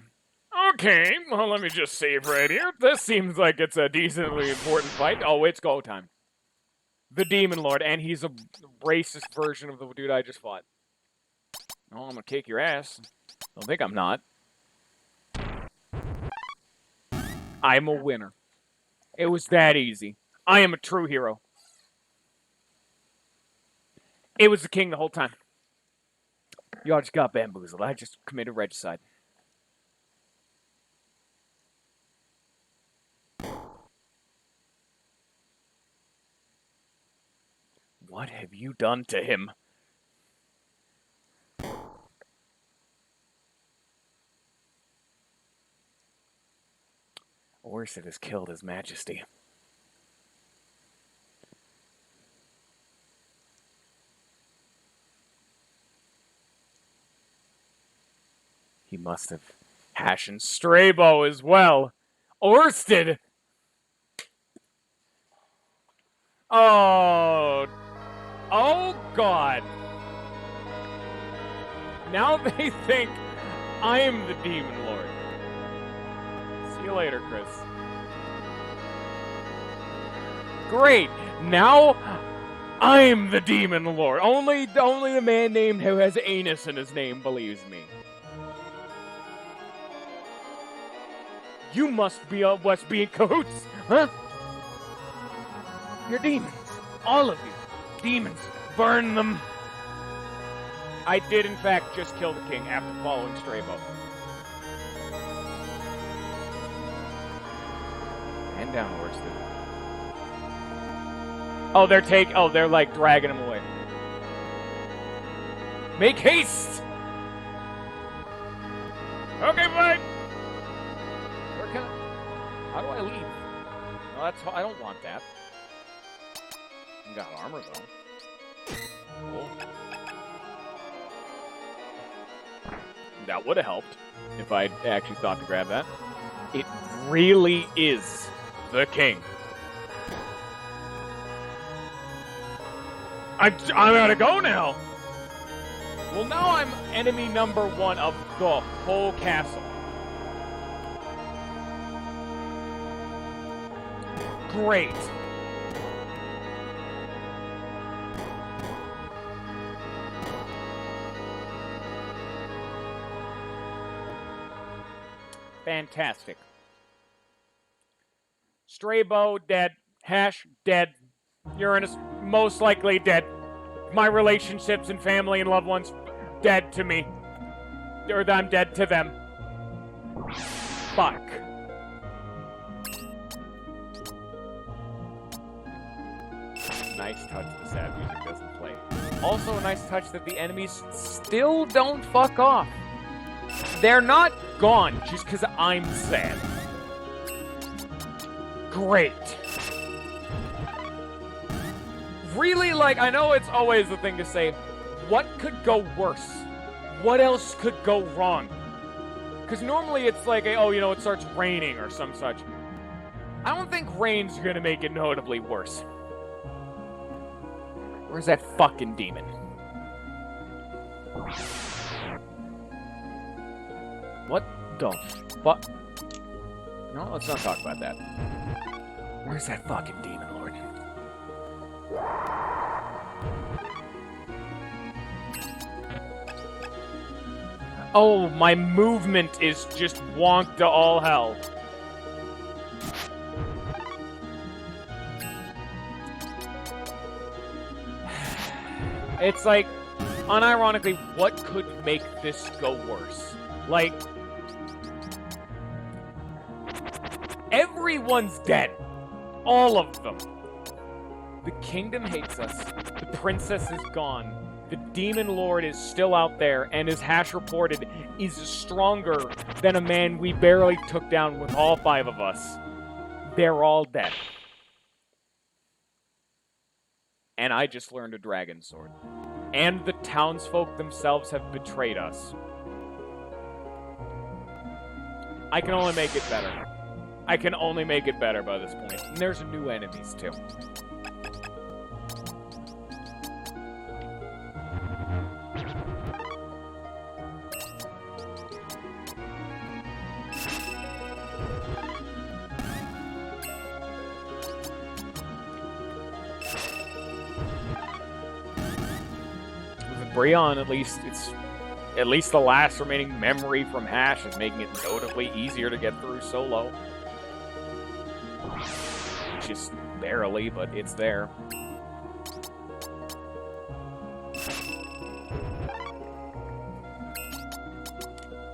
Okay, well, let me just save right here. This seems like it's a decently important fight. Oh, it's go time. The Demon Lord, and he's a racist version of the dude I just fought. Oh, I'm gonna kick your ass. Don't think I'm not. I'm a winner. It was that easy. I am a true hero. It was the king the whole time. Y'all just got bamboozled. I just committed regicide. What have you done to him? Oersted has killed his majesty. He must have Hash and Strabo as well. Oersted! Oh. Oh, God. Now they think I'm the Demon Lord. See you later, Chris. Great. Now I'm the Demon Lord. Only the man named who has anus in his name believes me. You must be in cahoots, huh? You're demons. All of you. Demons. Burn them. I did, in fact, just kill the king after following Strabo. And down Oersted. Oh, they're like dragging him away. Make haste! Okay, fine. Where can I? How do I leave? No, I don't want that. You got armor though. Cool. That would have helped if I'd actually thought to grab that. It really is the king. I'm gonna go now. Well, now I'm enemy number 1 of the whole castle. Great. Fantastic. Strabo dead. Hash dead. Uranus most likely dead. My relationships and family and loved ones dead to me. Or I'm dead to them. Fuck. Nice touch the sad music doesn't play. Also a nice touch that the enemies still don't fuck off. They're not gone just because I'm sad. Great. Really, like, I know it's always the thing to say, what could go worse? What else could go wrong? Because normally it's like, oh, you know, it starts raining or some such. I don't think rain's gonna make it notably worse. Where's that fucking demon? What the fuck? No, let's not talk about that. Where's that fucking demon lord? Oh, my movement is just wonked to all hell. It's like, unironically, what could make this go worse? Like, everyone's dead. All of them. The kingdom hates us. The princess is gone. The demon lord is still out there, and as Hash reported, is stronger than a man we barely took down with all 5 of us. They're all dead. And I just learned a dragon sword. And the townsfolk themselves have betrayed us. I can only make it better. I can only make it better by this point. And there's new enemies, too. Breon, at least the last remaining memory from Hash is making it notably easier to get through solo. just barely, but it's there.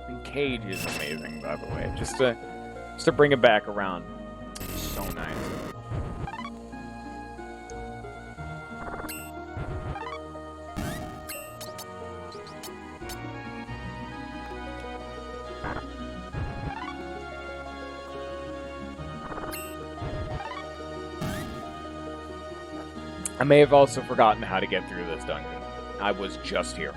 And Cage is amazing, by the way. Just to bring it back around. So nice. I may have also forgotten how to get through this dungeon. I was just here.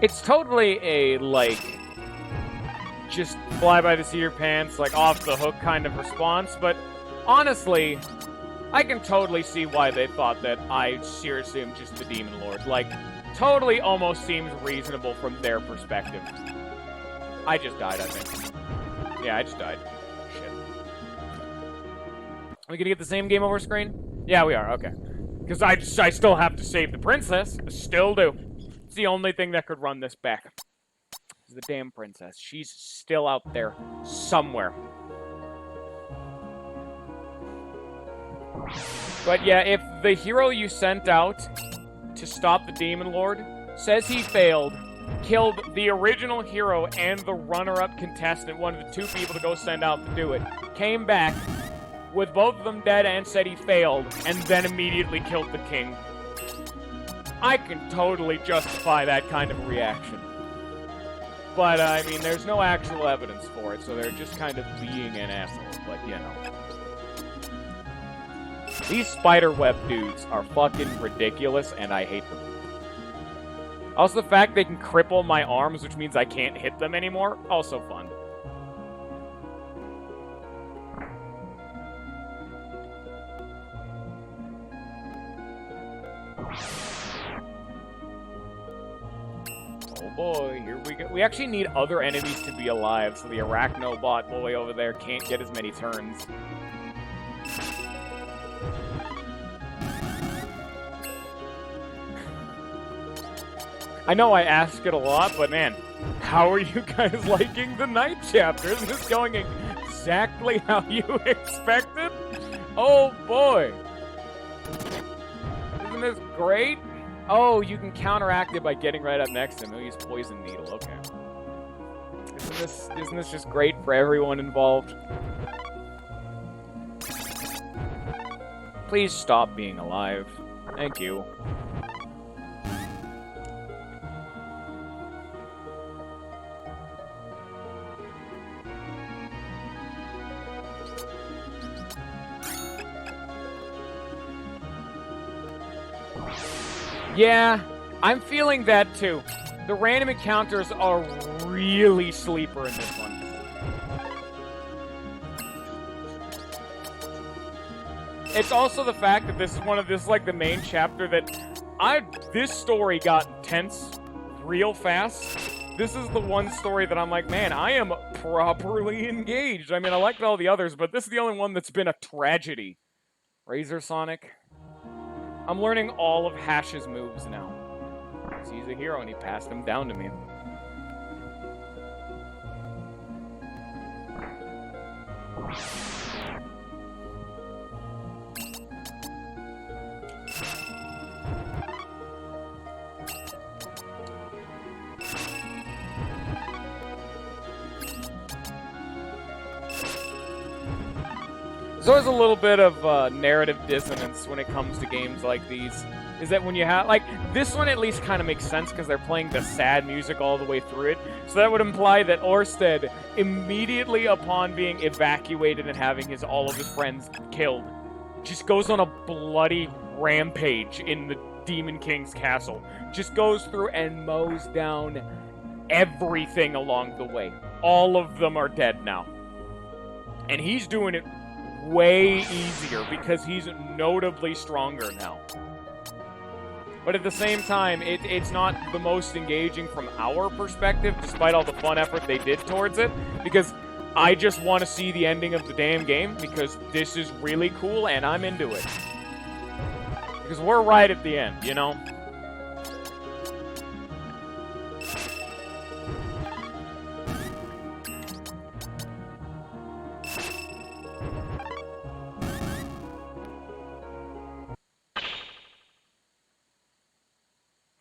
It's totally a, like, just fly by the seat of your pants, like, off the hook kind of response, but honestly, I can totally see why they thought that I seriously am just the Demon Lord. Like, totally almost seems reasonable from their perspective. I just died, I think. Yeah, I just died. Shit. Are we gonna get the same game over screen? Yeah, we are, okay. Because I still have to save the princess. I still do. It's the only thing that could run this back. Is the damn princess. She's still out there somewhere. But yeah, if the hero you sent out to stop the Demon Lord says he failed, killed the original hero and the runner-up contestant, one of the two people to go send out to do it, came back with both of them dead and said he failed, and then immediately killed the king, I can totally justify that kind of reaction. But, I mean, there's no actual evidence for it, so they're just kind of being an asshole, but, you know. These spiderweb dudes are fucking ridiculous, and I hate them. Also, the fact they can cripple my arms, which means I can't hit them anymore, also fun. Oh boy, here we go. We actually need other enemies to be alive, so the Arachnobot boy over there can't get as many turns. I know I ask it a lot, but man, how are you guys liking the night chapter? Isn't this going exactly how you expected? Oh boy! Isn't this great? Oh, you can counteract it by getting right up next to him. He'll use Poison Needle, okay. Isn't this just great for everyone involved? Please stop being alive. Thank you. Yeah, I'm feeling that too. The random encounters are really sleeper in this one. It's also the fact that this is like the main chapter that this story got intense real fast. This is the one story that I'm like, man, I am properly engaged. I mean, I liked all the others, but this is the only one that's been a tragedy. Razor Sonic. I'm learning all of Hash's moves now. He's a hero and he passed them down to me. There's always a little bit of narrative dissonance when it comes to games like these. Is that when you have, like, this one at least kind of makes sense because they're playing the sad music all the way through it. So that would imply that Oersted, immediately upon being evacuated and having all of his friends killed, just goes on a bloody rampage in the Demon King's castle. Just goes through and mows down everything along the way. All of them are dead now. And he's doing it way easier because he's notably stronger now. But at the same time, it's not the most engaging from our perspective, despite all the fun effort they did towards it, because I just want to see the ending of the damn game, because this is really cool, and I'm into it. Because we're right at the end, you know?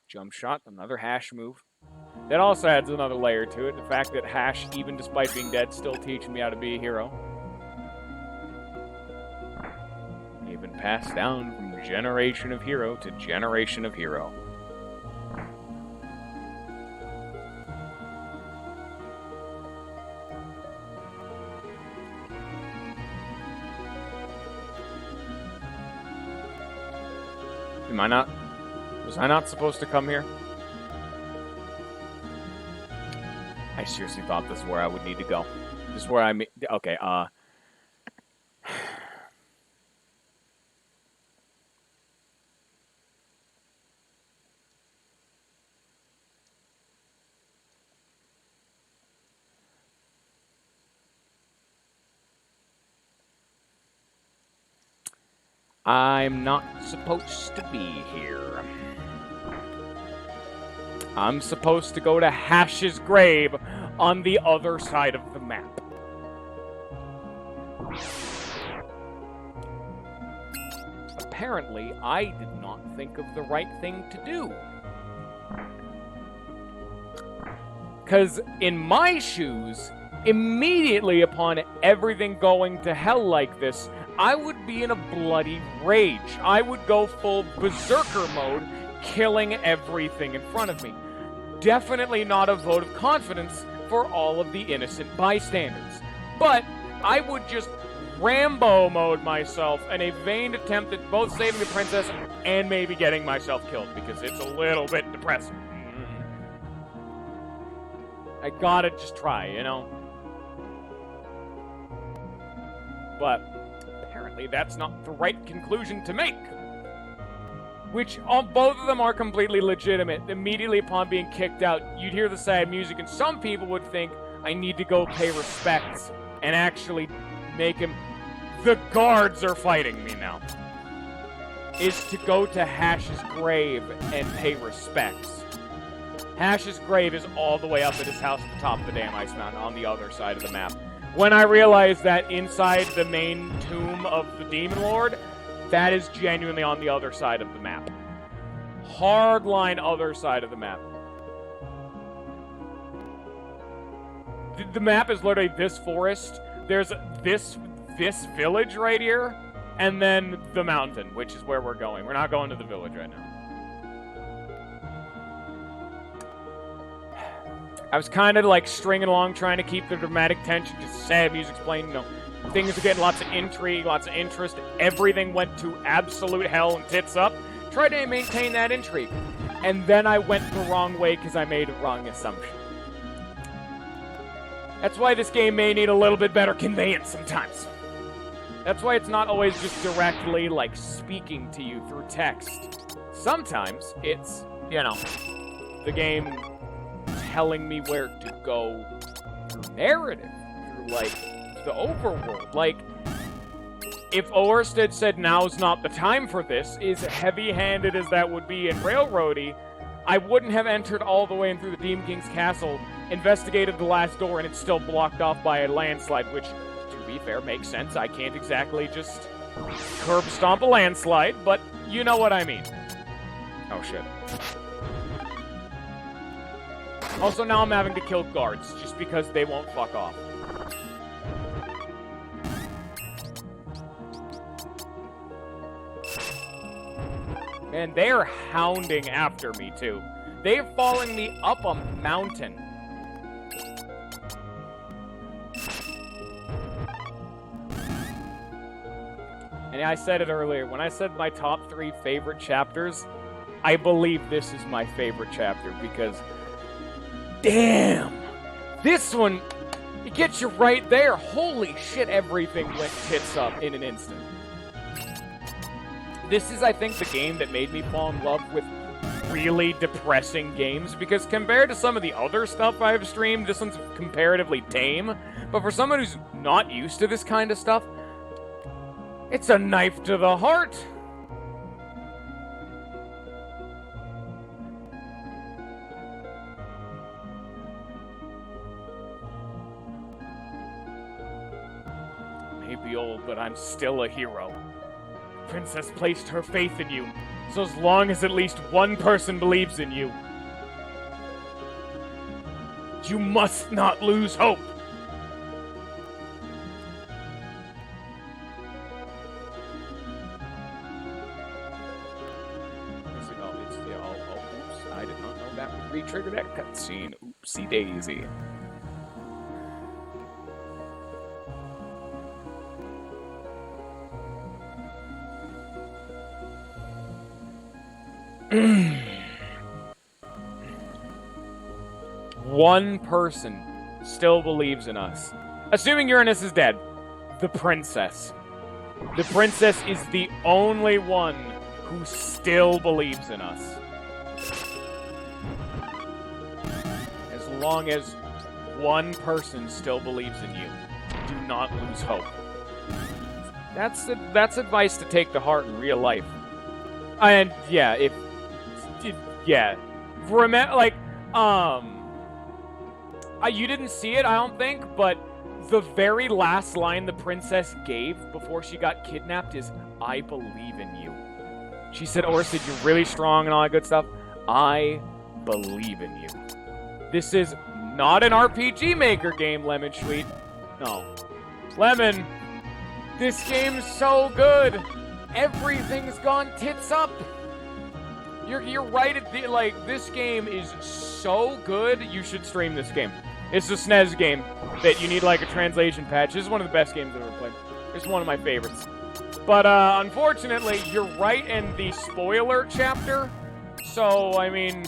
Jump shot, another Hash move. That also adds another layer to it. The fact that Hash, even despite being dead, still teaching me how to be a hero. Even passed down from generation of hero to generation of hero. Am I not? Was I not supposed to come here? I seriously thought this is where I would need to go. This is where I... Okay, I'm not supposed to be here. I'm supposed to go to Hash's grave on the other side of the map. Apparently, I did not think of the right thing to do. Because in my shoes, immediately upon everything going to hell like this, I would be in a bloody rage. I would go full berserker mode, killing everything in front of me. Definitely not a vote of confidence for all of the innocent bystanders. But I would just Rambo mode myself in a vain attempt at both saving the princess and maybe getting myself killed, because it's a little bit depressing. I gotta just try, you know? But apparently that's not the right conclusion to make. Which, both of them are completely legitimate. Immediately upon being kicked out, you'd hear the sad music, and some people would think, I need to go pay respects, and actually make him... The guards are fighting me now. Is to go to Hash's grave and pay respects. Hash's grave is all the way up at his house at the top of the damn ice mountain on the other side of the map. When I realized that inside the main tomb of the Demon Lord, that is genuinely on the other side of the map. Hardline other side of the map. The map is literally this forest. There's this village right here, and then the mountain, which is where we're going. We're not going to the village right now. I was kind of like stringing along, trying to keep the dramatic tension, just sad music's playing, you know. Things are getting lots of intrigue, lots of interest. Everything went to absolute hell and tits up. Tried to maintain that intrigue. And then I went the wrong way because I made a wrong assumption. That's why this game may need a little bit better conveyance sometimes. That's why it's not always just directly, like, speaking to you through text. Sometimes it's, you know, the game telling me where to go through narrative, through, like, the overworld. Like, if Oersted said now's not the time for this, as heavy-handed as that would be and railroady, I wouldn't have entered all the way in through the Demon King's castle, investigated the last door, and it's still blocked off by a landslide, which, to be fair, makes sense. I can't exactly just curb stomp a landslide, but you know what I mean. Oh, shit. Also, now I'm having to kill guards, just because they won't fuck off. And they're hounding after me, too. They're following me up a mountain. And I said it earlier, when I said my top 3 favorite chapters, I believe this is my favorite chapter, because... Damn! This one, it gets you right there. Holy shit, everything went tits up in an instant. This is, I think, the game that made me fall in love with really depressing games, because compared to some of the other stuff I've streamed, this one's comparatively tame. But for someone who's not used to this kind of stuff, it's a knife to the heart. Maybe old, but I'm still a hero. Princess placed her faith in you, so as long as at least one person believes in you, you must not lose hope. Oops, I did not know that would re-trigger that cutscene. Oopsie daisy. One person still believes in us. Assuming Uranus is dead. The princess. The princess is the only one who still believes in us. As long as one person still believes in you, do not lose hope. That's advice to take to heart in real life. And yeah, remember, like, you didn't see it, I don't think, but the very last line the princess gave before she got kidnapped is, "I believe in you." She said, "Oersted, you're really strong and all that good stuff. I believe in you." This is not an RPG Maker game, Lemon Sweet. No. Lemon, this game's so good. Everything's gone tits up. You're right at the, like, this game is so good, you should stream this game. It's a SNES game that you need, like, a translation patch. This is one of the best games I've ever played. It's one of my favorites. But, unfortunately, you're right in the spoiler chapter. So, I mean,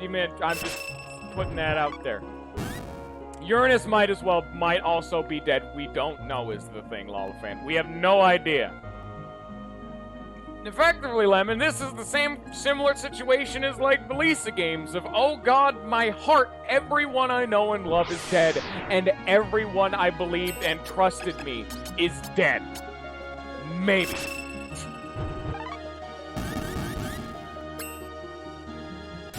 I'm just putting that out there. Uranus might also be dead. We don't know is the thing, Lollifan. We have no idea. Effectively, Lemon, this is the similar situation as, like, the Lisa games of, oh god, my heart, everyone I know and love is dead, and everyone I believed and trusted me is dead. Maybe.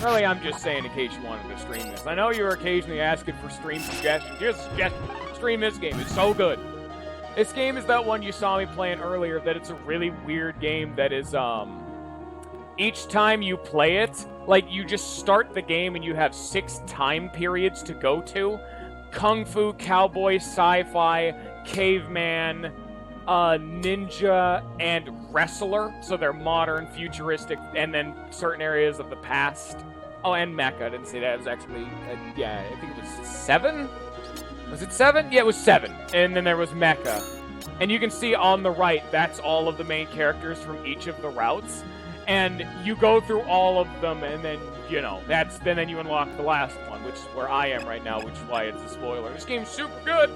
Really, I'm just saying in case you wanted to stream this. I know you're occasionally asking for stream suggestions. Here's a suggestion. Stream this game. It's so good. This game is that one you saw me playing earlier, that it's a really weird game that is, each time you play it, like, you just start the game and you have 6 time periods to go to. Kung Fu, Cowboy, Sci-Fi, Caveman, Ninja, and Wrestler. So they're modern, futuristic, and then certain areas of the past. Oh, and Mecha. I didn't say that. It was actually, yeah, I think it was 7? Was it 7? Yeah, it was 7. And then there was Mecha. And you can see on the right, that's all of the main characters from each of the routes. And you go through all of them, and then, you know, then you unlock the last one, which is where I am right now, which is why it's a spoiler. This game's super good.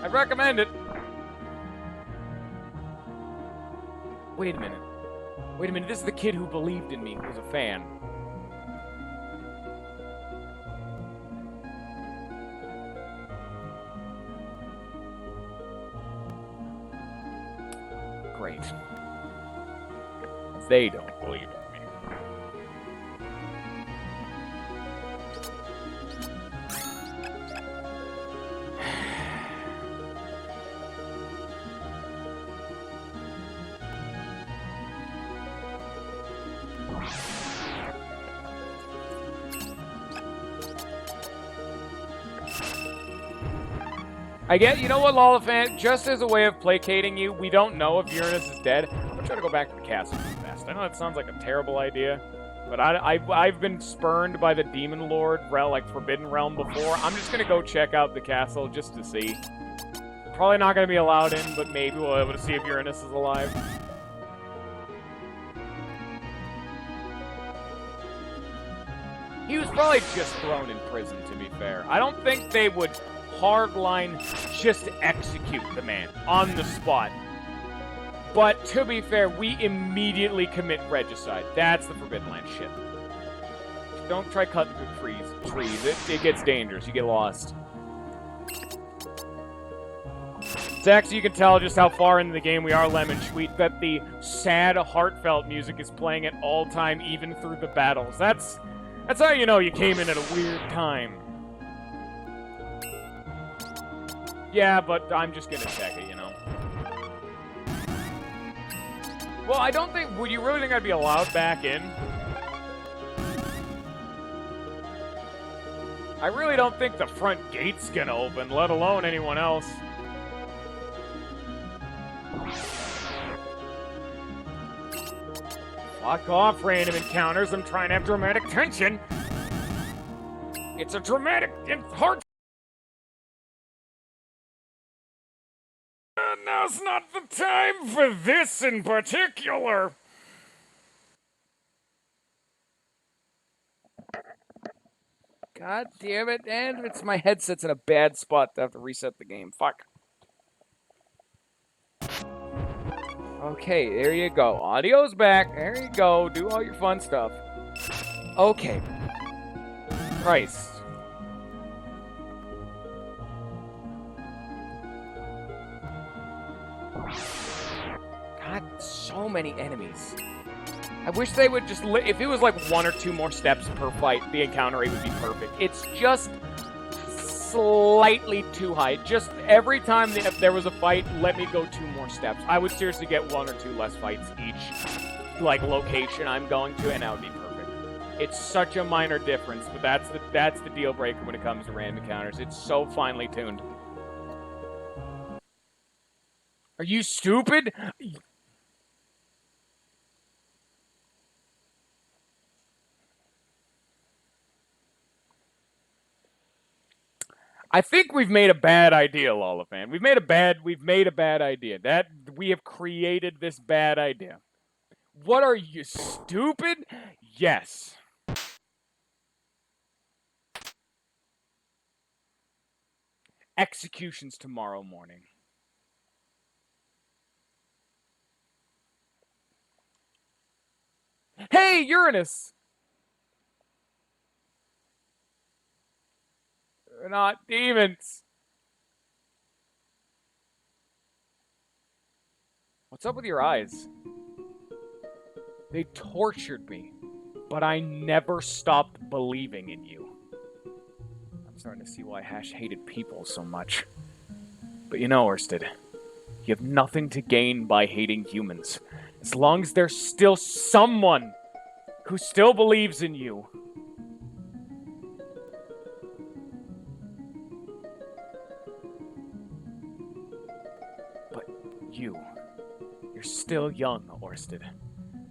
I recommend it. Wait a minute. Wait a minute, this is the kid who believed in me, who was a fan. Great. They don't believe in me. I get, you know what, Lollifan? Just as a way of placating you, we don't know if Uranus is dead. I'm gonna try to go back to the castle fast. I know that sounds like a terrible idea, but I've been spurned by the Demon Lord, like Forbidden Realm before. I'm just gonna go check out the castle just to see. Probably not gonna be allowed in, but maybe we'll be able to see if Uranus is alive. He was probably just thrown in prison, to be fair. I don't think they would hardline just execute the man on the spot. But to be fair, we immediately commit regicide. That's the Forbidden Land shit. don't try cutting through trees. It gets dangerous. You get lost. Zax, you can tell just how far into the game we are, Lemon Sweet, that the sad, heartfelt music is playing at all time, even through the battles. That's how you know you came in at a weird time. Yeah, but I'm just gonna check it, you know. Well, I don't think... Would you really think I'd be allowed back in? I really don't think the front gate's gonna open, let alone anyone else. Fuck off, random encounters. I'm trying to have dramatic tension. It's a dramatic and hard... Now's not the time for this in particular. God damn it, and it's my headset's in a bad spot to have to reset the game. Fuck. Okay, there you go. Audio's back. There you go. Do all your fun stuff. Okay. Christ. God, so many enemies. I wish they would just... if it was like 1 or 2 more steps per fight, the encounter rate would be perfect. It's just slightly too high. Just every time if there was a fight, let me go 2 more steps. I would seriously get 1 or 2 less fights each, like, location I'm going to, and that would be perfect. It's such a minor difference, but that's the deal breaker when it comes to random encounters. It's so finely tuned. Are you stupid? I think we've made a bad idea, Lollifan. We've made a bad idea. That we have created this bad idea. What are you, stupid? Yes. Execution's tomorrow morning. Hey, Uranus! They're not demons. What's up with your eyes? They tortured me, but I never stopped believing in you. I'm starting to see why Hash hated people so much. But you know, Oersted, you have nothing to gain by hating humans. As long as there's still someone who still believes in you. But you're still young, Oersted.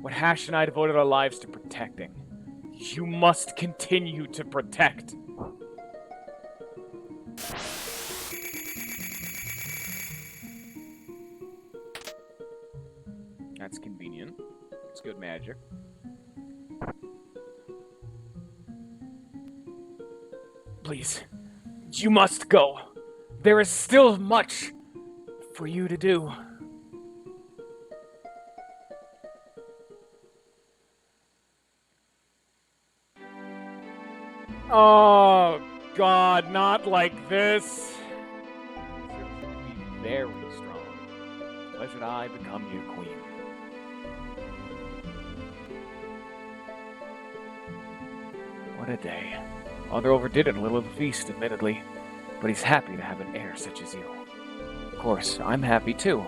What Hash and I devoted our lives to protecting, you must continue to protect. That's convenient. It's good magic. Please, you must go. There is still much for you to do. Oh, God, not like this. Be very strong. Why should I become your queen? What a day. Father overdid it a little at the feast, admittedly, but he's happy to have an heir such as you. Of course, I'm happy too.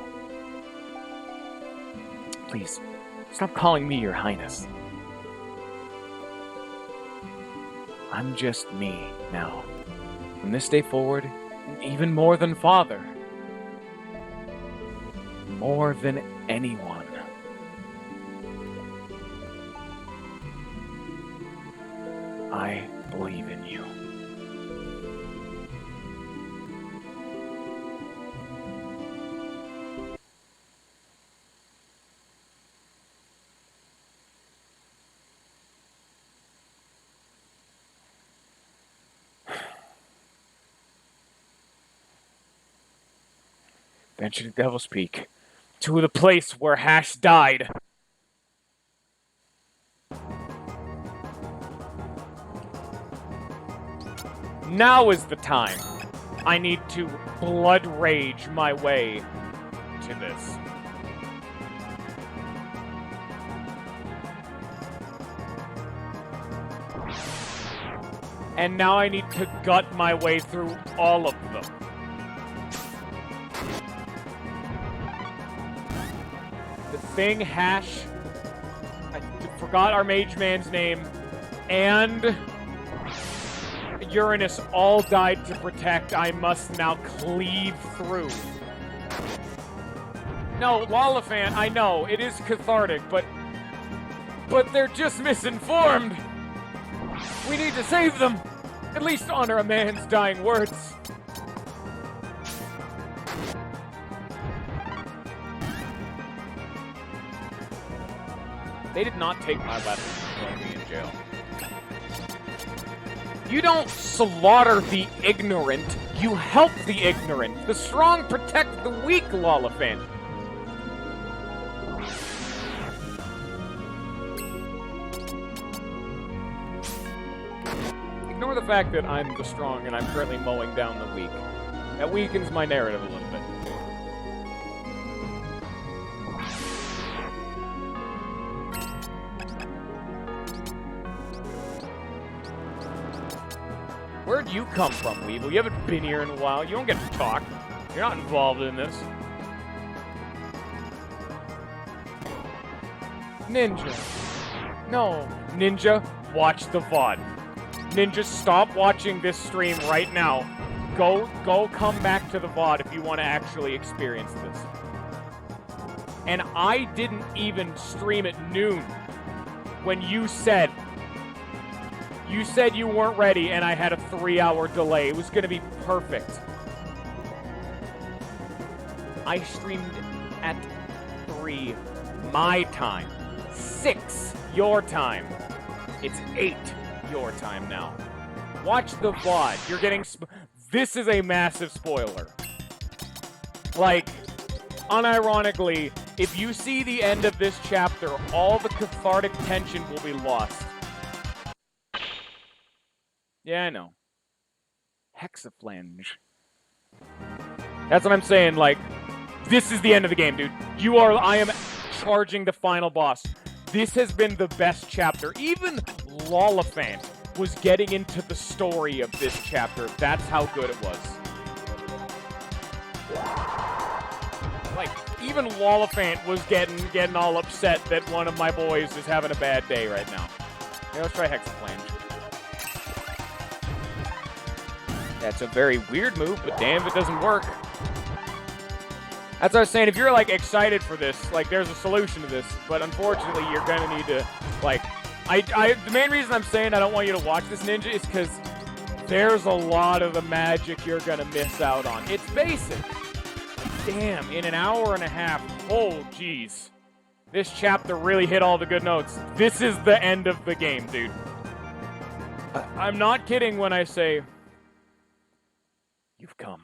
Please, stop calling me your highness. I'm just me now. From this day forward, even more than father. More than anyone. I believe in you. Venture to Devil's Peak. To the place where Hash died. Now is the time. I need to blood rage my way to this. And now I need to gut my way through all of them. The thing, Hash, I forgot our mage man's name, and Uranus all died to protect. I must now cleave through. No, Lollifant, I know, it is cathartic, but they're just misinformed. We need to save them. At least honor a man's dying words. They did not take my weapon and throw me in jail. You don't slaughter the ignorant, you help the ignorant. The strong protect the weak, Lollifant. Ignore the fact that I'm the strong and I'm currently mowing down the weak. That weakens my narrative a little bit. Where'd you come from, Weevil? You haven't been here in a while. You don't get to talk. You're not involved in this. Ninja. No. Ninja, watch the VOD. Ninja, stop watching this stream right now. Go come back to the VOD if you want to actually experience this. And I didn't even stream at noon when you said you weren't ready and I had a 3-hour delay. It was going to be perfect. I streamed at 3 my time. 6 your time. It's 8 your time now. Watch the VOD. You're getting... This is a massive spoiler. Like, unironically, if you see the end of this chapter, all the cathartic tension will be lost. Yeah, I know. Hexaflange. That's what I'm saying, like, this is the end of the game, dude. I am charging the final boss. This has been the best chapter. Even Lollifant was getting into the story of this chapter. That's how good it was. Like, even Lollifant was getting all upset that one of my boys is having a bad day right now. Yeah, let's try Hexaflange. That's a very weird move, but damn if it doesn't work. That's what I was saying. If you're, like, excited for this, like, there's a solution to this. But unfortunately, you're gonna need to, like... the main reason I'm saying I don't want you to watch this, Ninja, is because there's a lot of the magic you're gonna miss out on. It's basic. Damn, in an hour and a half. Oh, jeez. This chapter really hit all the good notes. This is the end of the game, dude. I'm not kidding when I say... You've come.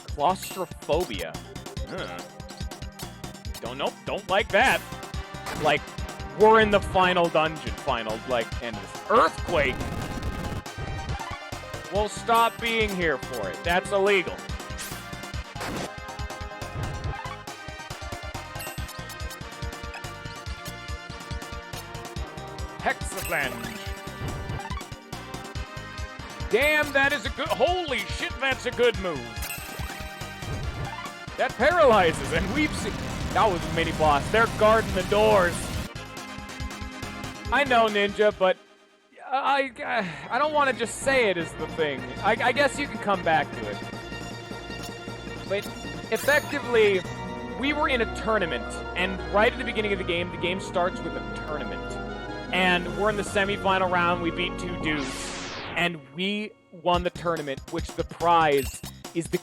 Claustrophobia. Don't like that. Like, we're in the final dungeon, end of this. Earthquake! We'll stop being here for it. That's illegal. Hexaflange. Damn, that is a good... Holy shit, that's a good move. That paralyzes, and we've seen... That was a mini-boss. They're guarding the doors. I know, Ninja, but... I don't want to just say it is the thing. I guess you can come back to it. But, effectively, we were in a tournament, and right at the beginning of the game starts with a tournament. And we're in the semi-final round, we beat 2 dudes. And we won the tournament, which the prize is the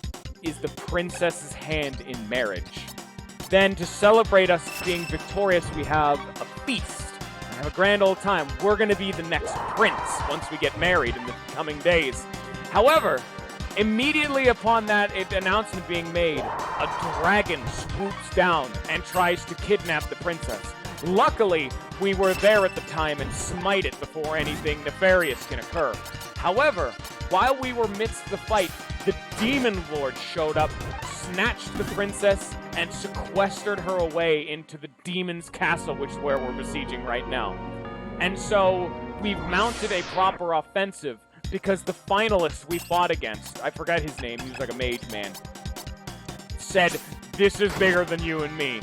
princess's hand in marriage. Then, to celebrate us being victorious, we have a feast. And have a grand old time. We're going to be the next prince once we get married in the coming days. However, immediately upon that announcement being made, a dragon swoops down and tries to kidnap the princess. Luckily, we were there at the time and smite it before anything nefarious can occur. However, while we were midst the fight, the Demon Lord showed up, snatched the princess, and sequestered her away into the demon's castle, which is where we're besieging right now. And so, we've mounted a proper offensive, because the finalist we fought against, I forgot his name, he was like a mage man, said, "This is bigger than you and me.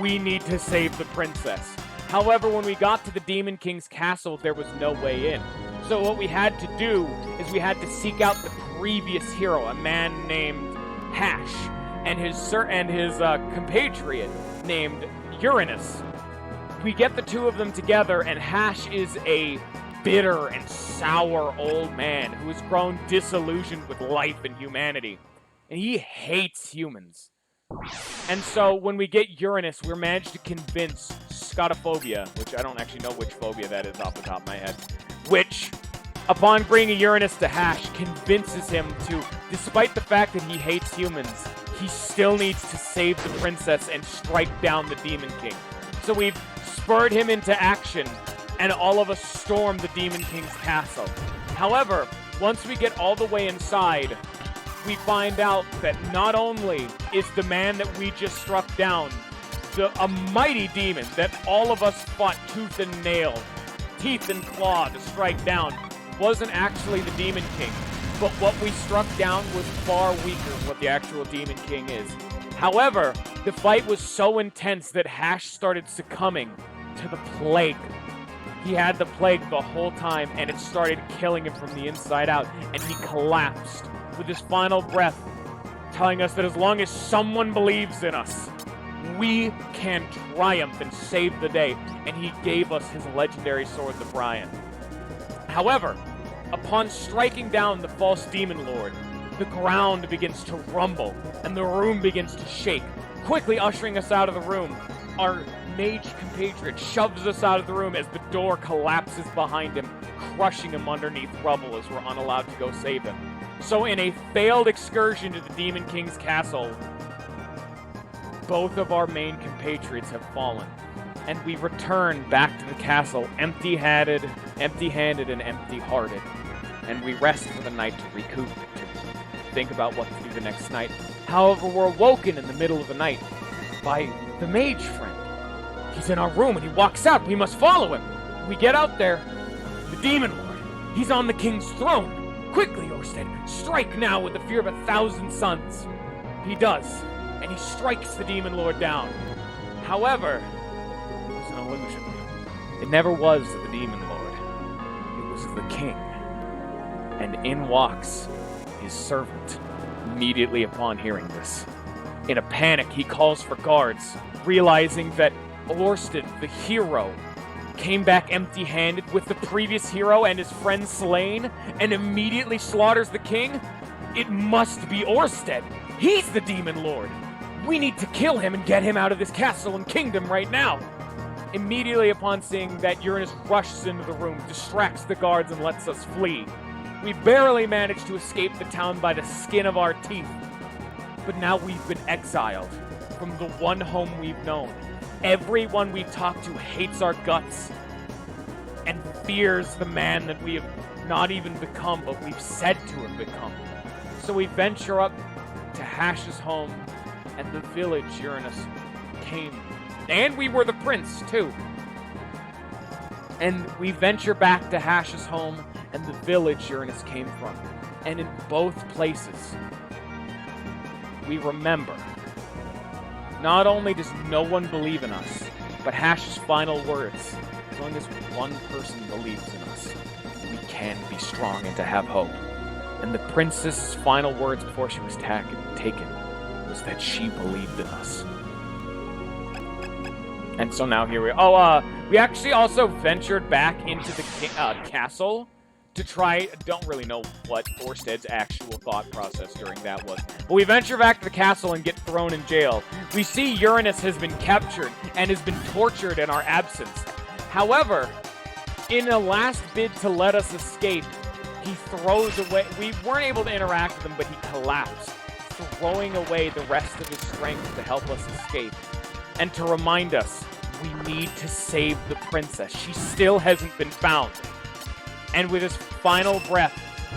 We need to save the princess." However, when we got to the Demon King's castle, there was no way in. So what we had to do is we had to seek out the previous hero, a man named Hash, and his compatriot named Uranus. We get the two of them together, and Hash is a bitter and sour old man who has grown disillusioned with life and humanity. And he hates humans. And so when we get Uranus, we're managed to convince Scotophobia, which I don't actually know which phobia that is off the top of my head, which, upon bringing Uranus to Hash, convinces him to, despite the fact that he hates humans, he still needs to save the princess and strike down the Demon King. So we've spurred him into action, and all of us storm the Demon King's castle. However, once we get all the way inside, we find out that not only is the man that we just struck down a mighty demon that all of us fought tooth and nail, teeth and claw to strike down, wasn't actually the Demon King, but what we struck down was far weaker than what the actual Demon King is. However, the fight was so intense that Hash started succumbing to the plague. He had the plague the whole time, and it started killing him from the inside out, and he collapsed with his final breath, telling us that as long as someone believes in us, we can triumph and save the day, and he gave us his legendary sword, the Brian. However, upon striking down the false Demon Lord, the ground begins to rumble, and the room begins to shake, quickly ushering us out of the room. Our mage compatriot shoves us out of the room as the door collapses behind him, crushing him underneath rubble as we're unallowed to go save him. So in a failed excursion to the Demon King's castle, both of our main compatriots have fallen, and we return back to the castle empty-handed and empty-hearted, and we rest for the night to recoup, to think about what to do the next night. However, we're awoken in the middle of the night by the mage friend. He's in our room and he walks out. We must follow him. We get out there. The Demon Lord. He's on the king's throne. Quickly, Oersted. Strike now with the fear of 1,000 suns. He does. And he strikes the Demon Lord down. However, it was an illusion. It never was the Demon Lord. It was the king. And in walks his servant immediately upon hearing this. In a panic, he calls for guards, realizing that Oersted, the hero, came back empty-handed with the previous hero and his friend slain, and immediately slaughters the king. It must be Oersted. He's the Demon Lord. We need to kill him and get him out of this castle and kingdom right now. Immediately upon seeing that, Uranus rushes into the room, distracts the guards, and lets us flee. We barely managed to escape the town by the skin of our teeth. But now we've been exiled from the one home we've known. Everyone we talk to hates our guts and fears the man that we have not even become, but we've said to have become. So we venture up to Hash's home and the village Uranus came. And we were the prince, too. And we venture back to Hash's home and the village Uranus came from. And in both places, we remember, not only does no one believe in us, but Hash's final words, as long as one person believes in us, we can be strong and to have hope. And the princess's final words before she was taken was that she believed in us. And so now here we are. We actually also ventured back into the castle to try, don't really know what Oersted's actual thought process during that was. But we venture back to the castle and get thrown in jail. We see Uranus has been captured and has been tortured in our absence. However, in a last bid to let us escape, he throws away, we weren't able to interact with him, but he collapsed, throwing away the rest of his strength to help us escape. And to remind us, We need to save the princess. She still hasn't been found. And with his final breath,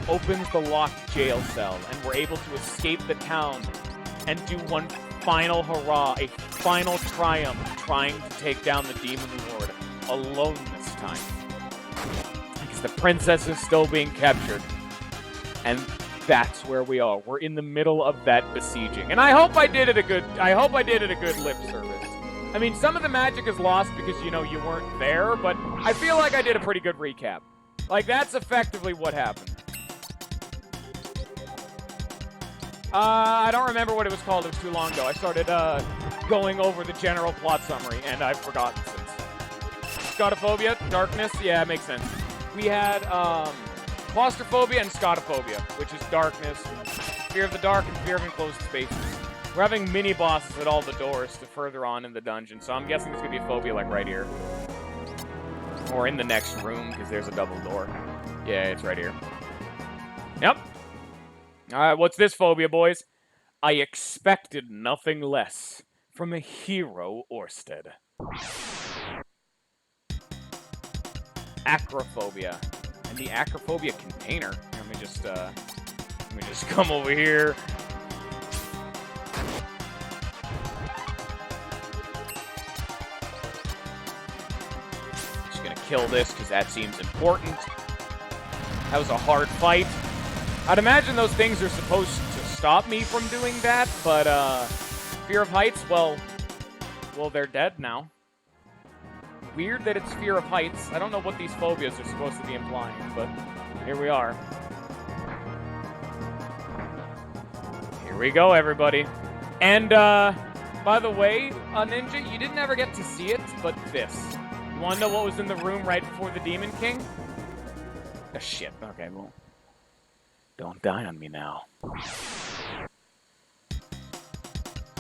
opens the locked jail cell, and we're able to escape the town and do one final hurrah, a final triumph, trying to take down the Demon Lord alone this time. Because the princess is still being captured. And that's where we are. We're in the middle of that besieging. And I hope I did it a good lip service. I mean, some of the magic is lost because, you know, you weren't there, but I feel like I did a pretty good recap. Like, that's effectively what happened. I don't remember what it was called. It was too long ago. I started going over the general plot summary, and I've forgotten since. Scotophobia, darkness, yeah, it makes sense. We had claustrophobia and scotophobia, which is darkness, fear of the dark, and fear of enclosed spaces. We're having mini-bosses at all the doors to further on in the dungeon, so I'm guessing there's going to be a phobia like right here. Or in the next room, because there's a double door. Yeah, it's right here. Yep. Alright, what's this phobia, boys? I expected nothing less from a hero Oersted. Acrophobia. And the acrophobia container. Let me just come over here. Just gonna kill this because that seems important. That was a hard fight. I'd imagine those things are supposed to stop me from doing that, but, fear of heights, well, they're dead now. Weird that it's fear of heights. I don't know what these phobias are supposed to be implying, but here we are. Here we go, everybody. And, by the way, Ninja, you didn't ever get to see it, but this. You wanna know what was in the room right before the Demon King? Oh, shit. Okay, well... Don't die on me now.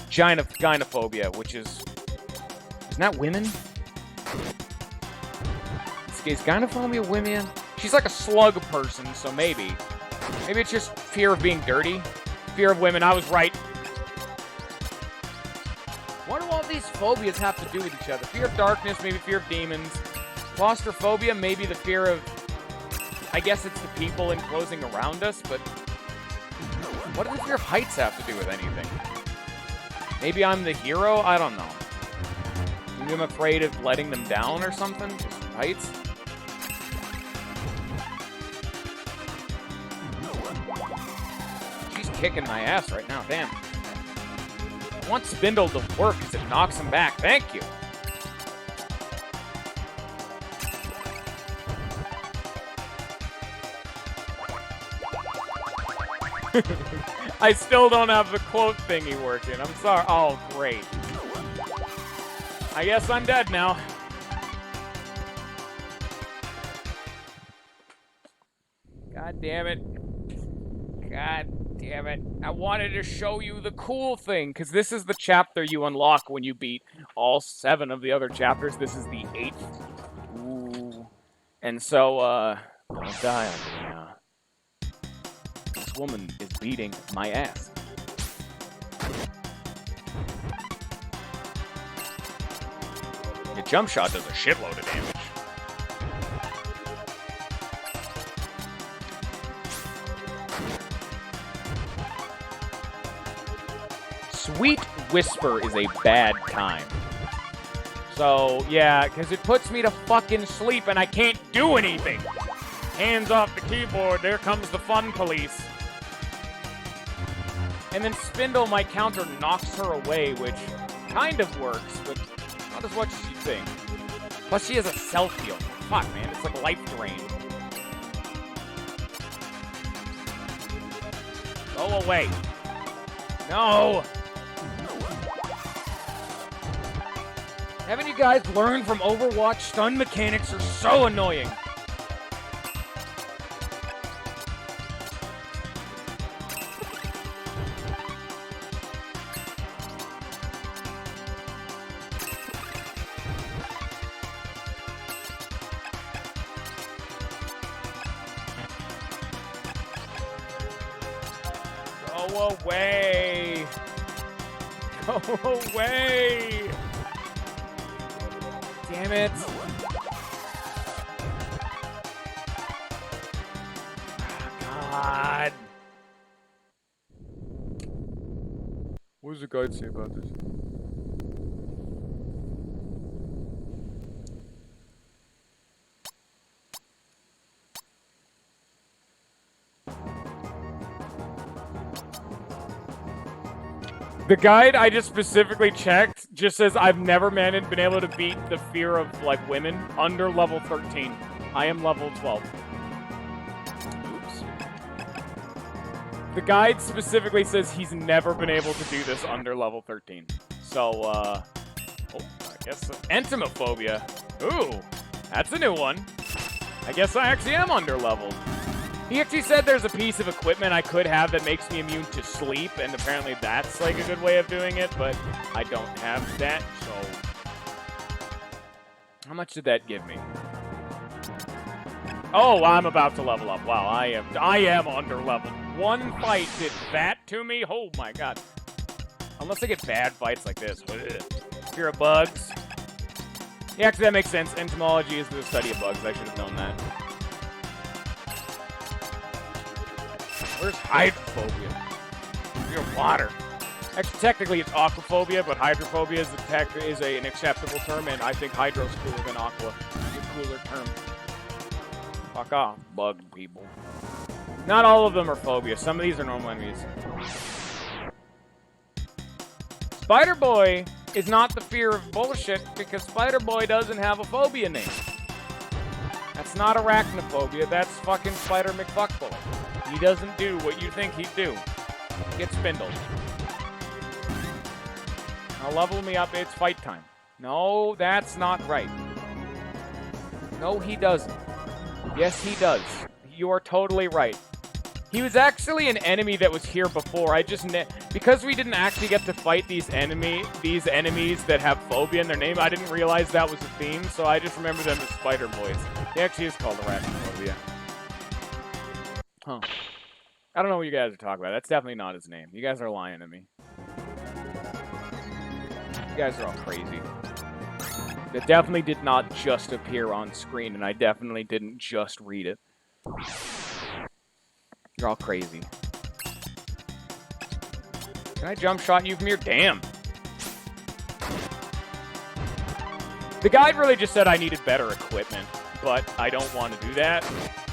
Gynophobia, which is... Isn't that women? Is gynophobia women? She's like a slug person, so maybe. Maybe it's just fear of being dirty. Fear of women, I was right. What do all these phobias have to do with each other? Fear of darkness, maybe fear of demons. Claustrophobia, maybe the fear of... I guess it's the people enclosing around us, but what does fear of heights have to do with anything? Maybe I'm the hero? I don't know. Maybe I'm afraid of letting them down or something? Just heights? She's kicking my ass right now, damn. I want Spindle to work because it knocks him back. Thank you. I still don't have the quote thingy working. I'm sorry. Oh, great. I guess I'm dead now. God damn it. God damn it. I wanted to show you the cool thing, because this is the chapter you unlock when you beat all 7 of the other chapters. This is the 8th. Ooh. And so, don't die on me now. This woman is beating my ass. Your jump shot does a shitload of damage. Sweet Whisper is a bad time. So, yeah, because it puts me to fucking sleep and I can't do anything. Hands off the keyboard, there comes the fun police. And then Spindle, my counter, knocks her away, which kind of works, but not as much as you'd think. Plus, she has a self-heal. Fuck, man, it's like life drain. Go away. No! Haven't you guys learned from Overwatch? Stun mechanics are so annoying. Go away! Go away! Damn it. God. What does the guide say about this? The guide I just specifically checked just says I've never been able to beat the fear of like women under level 13. I am level 12. Oops. The guide specifically says he's never been able to do this under level 13. So, oh, I guess entomophobia. Ooh, that's a new one. I guess I actually am under leveled. He actually said there's a piece of equipment I could have that makes me immune to sleep, and apparently that's like a good way of doing it, but I don't have that, so... How much did that give me? Oh, I'm about to level up. Wow, I am under leveled. One fight did that to me? Oh my god. Unless I get bad fights like this. Fear of bugs. Yeah, actually that makes sense. Entomology is the study of bugs. I should have known that. Where's hydrophobia? Fear of water. Actually, technically it's aquaphobia, but hydrophobia is an acceptable term, and I think hydro's cooler than aqua. It's a cooler term. Fuck off, bug people. Not all of them are phobias. Some of these are normal enemies. Spider Boy is not the fear of bullshit because Spider Boy doesn't have a phobia name. That's not arachnophobia. That's fucking Spider McFuckboy. He doesn't do what you think he'd do. Get spindled. Now level me up, it's fight time. No, that's not right. No, he doesn't. Yes, he does. You are totally right. He was actually an enemy that was here before. I just because we didn't actually get to fight these enemies that have phobia in their name, I didn't realize that was a theme, so I just remember them as Spider Boys. He actually is called arachnophobia. Huh. I don't know what you guys are talking about. That's definitely not his name. You guys are lying to me. You guys are all crazy. It definitely did not just appear on screen, and I definitely didn't just read it. You're all crazy. Can I jump shot you from here? Damn. The guide really just said I needed better equipment, but I don't want to do that.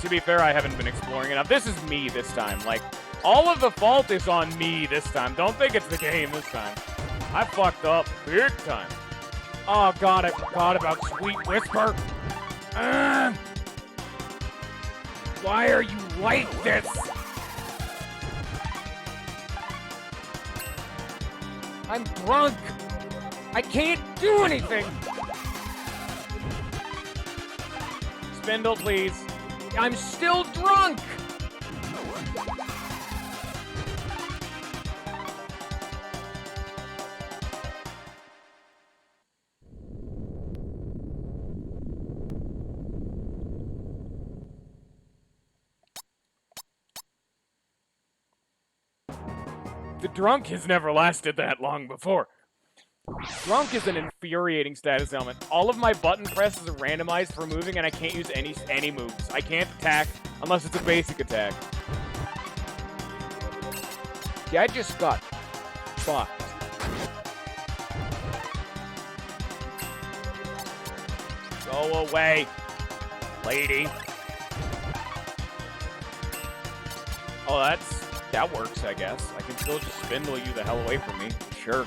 To be fair, I haven't been exploring enough. This is me this time. Like, all of the fault is on me this time. Don't think it's the game this time. I fucked up big time. Oh god, I forgot about Sweet Whisper. Why are you like this? I'm drunk. I can't do anything. Spindle, please. I'm still drunk. The drunk has never lasted that long before. Drunk is an infuriating status element. All of my button presses are randomized for moving, and I can't use any moves. I can't attack unless it's a basic attack. Yeah, I just got fucked. Go away, lady. Oh, that works, I guess. I can still just spindle you the hell away from me. Sure.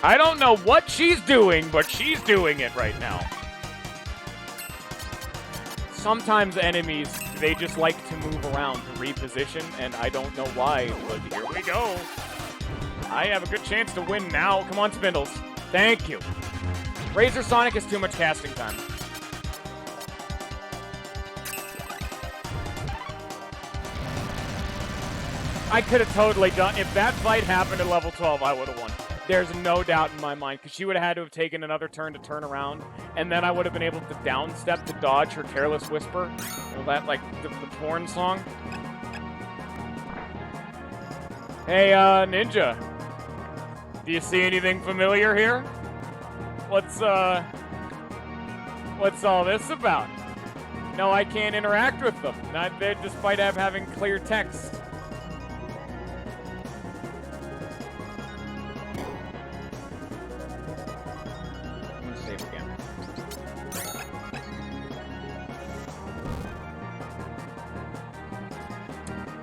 I don't know what she's doing, but she's doing it right now. Sometimes enemies, they just like to move around to reposition, and I don't know why, but here we go. I have a good chance to win now. Come on, Spindles. Thank you. Razor Sonic is too much casting time. I could have totally done... If that fight happened at level 12, I would have won. There's no doubt in my mind, because she would have had to have taken another turn to turn around, and then I would have been able to downstep to dodge her Careless Whisper. Well, that, like, the porn song. Hey, Ninja. Do you see anything familiar here? What's What's all this about? No, I can't interact with them, not there despite having clear text. I'm gonna save again.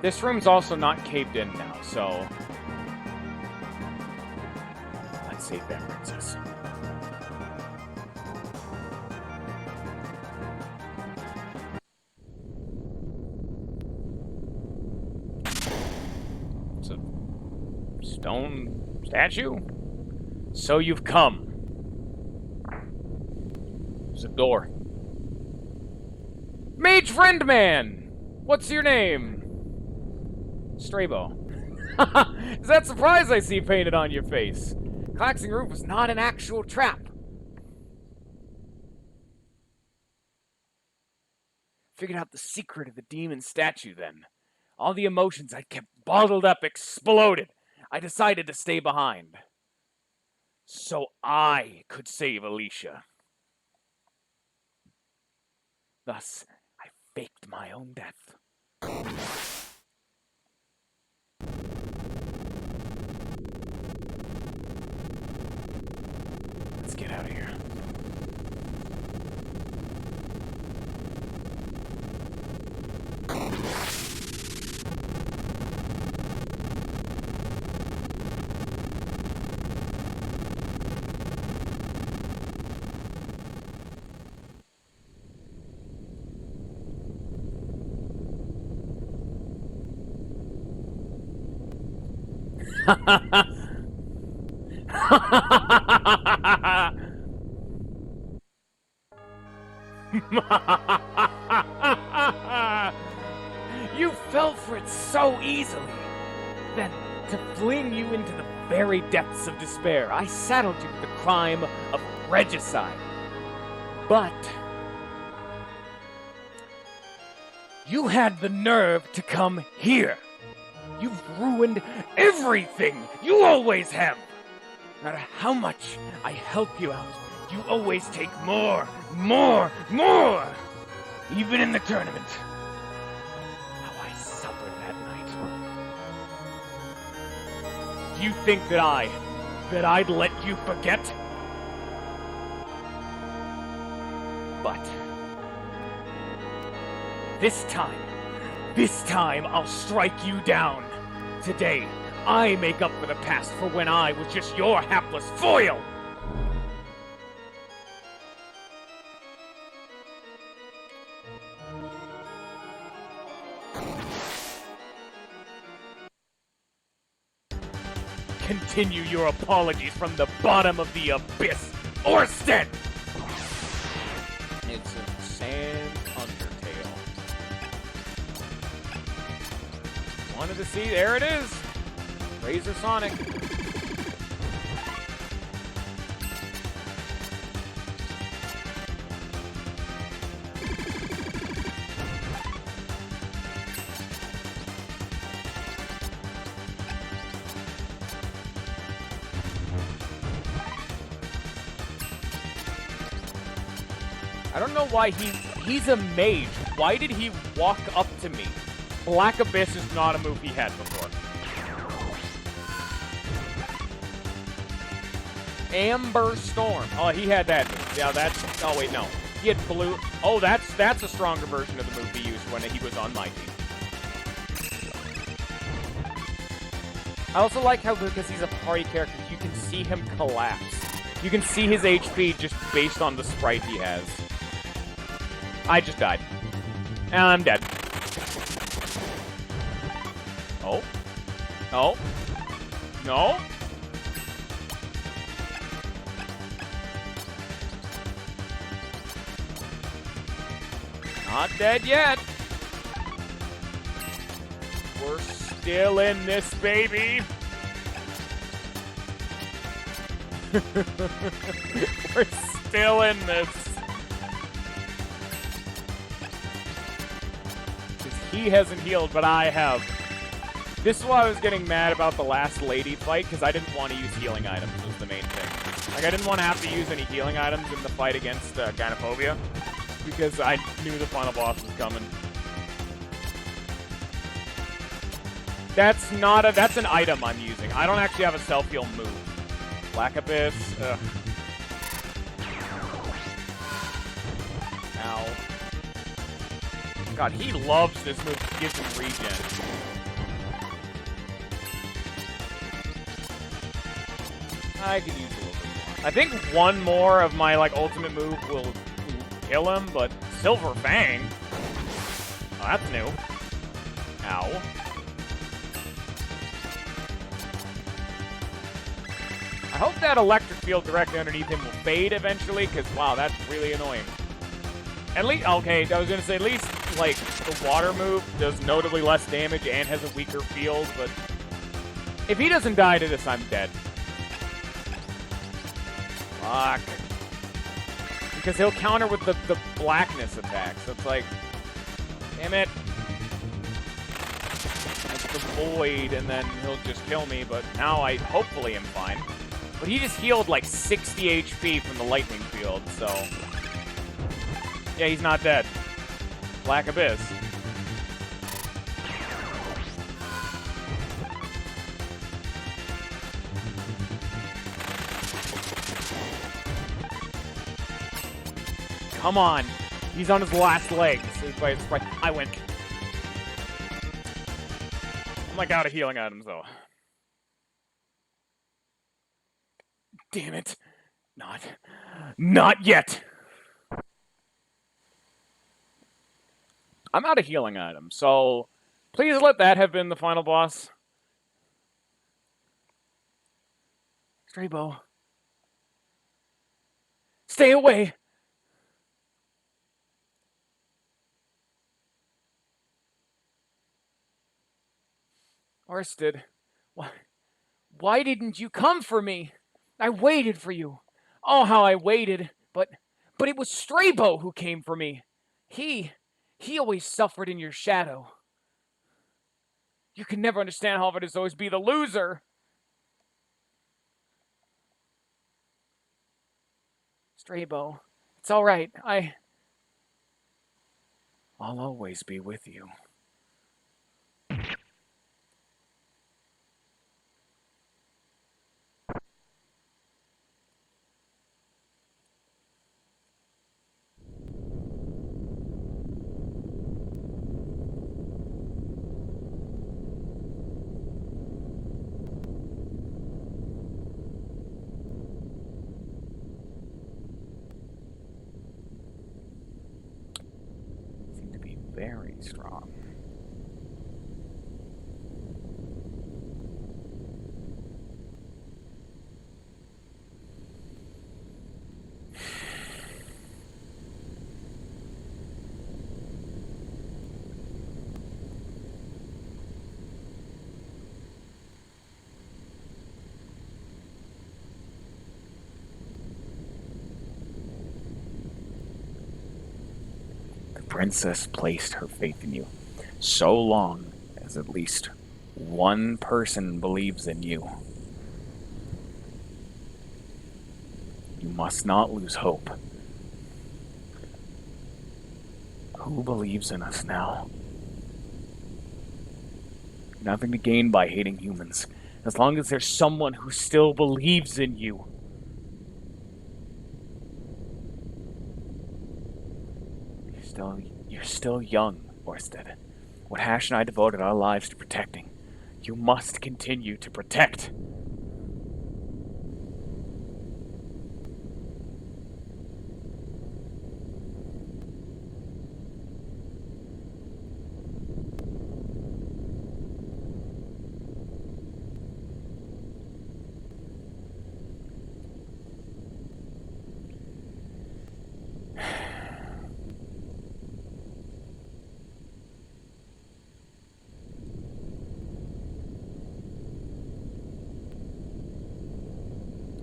This room's also not caved in now, so let's save that, princess. It's a stone statue? So you've come. There's a door. Mage Friend Man! What's your name? Strabo. Is that surprise I see painted on your face? Collapsing roof was not an actual trap. Figured out the secret of the demon statue then. All the emotions I kept bottled up exploded. I decided to stay behind. So I could save Alicia. Thus, I faked my own death. Let's get out of here. You fell for it so easily. Then, to fling you into the very depths of despair, I saddled you with the crime of regicide. But you had the nerve to come here. You've ruined everything. You always have. No matter how much I help you out, you always take more. Even in the tournament. How I suffered that night. Do you think that I'd let you forget? But this time I'll strike you down. Today, I make up for the past for when I was just your hapless foil. Continue your apologies from the bottom of the abyss, Oersted! It's a sand undertale. Wanted to see, there it is! Razor Sonic. I don't know why he's a mage. Why did he walk up to me? Black Abyss is not a move he had before. Amber Storm. Oh, he had that move. Yeah, that's... Oh, wait, no. He had blue... Oh, that's a stronger version of the move he used when he was on my team. I also like how, because he's a party character, you can see him collapse. You can see his HP just based on the sprite he has. I just died. And I'm dead. Oh. Oh. No. Not dead yet. We're still in this, baby. We're still in this. Because he hasn't healed, but I have. This is why I was getting mad about the last lady fight, because I didn't want to use healing items was the main thing. Like, I didn't want to have to use any healing items in the fight against Gynophobia, because I knew the final boss was coming. That's not a... That's an item I'm using. I don't actually have a self-heal move. Black Abyss, ugh. Ow. God, he loves this move. It gives him regen. I could use a little bit more. I think one more of my, like, ultimate move will kill him, but Silver Fang? Oh, that's new. Ow. I hope that electric field directly underneath him will fade eventually, because, wow, that's really annoying. At least, okay, I was going to say, at least, like, the water move does notably less damage and has a weaker field, but if he doesn't die to this, I'm dead. Fuck. Because he'll counter with the blackness attack, so it's like, damn it. It's the void, and then he'll just kill me, but now I hopefully am fine. But he just healed like 60 HP from the lightning field, so... Yeah, he's not dead. Black Abyss. Come on. He's on his last legs. I win. I'm like out of healing items, though. Damn it. Not yet. I'm out of healing items, so please let that have been the final boss. Straybo. Stay away. Oersted, why didn't you come for me? I waited for you. Oh, how I waited. But it was Straybo who came for me. He always suffered in your shadow. You can never understand how it is to always be the loser. Straybo, it's all right. I'll always be with you. Seem to be very strong. Princess placed her faith in you so long as at least one person believes in you. You must not lose hope. Who believes in us now? Nothing to gain by hating humans, as long as there's someone who still believes in you. You're still young, Oersted. What Hash and I devoted our lives to protecting, you must continue to protect.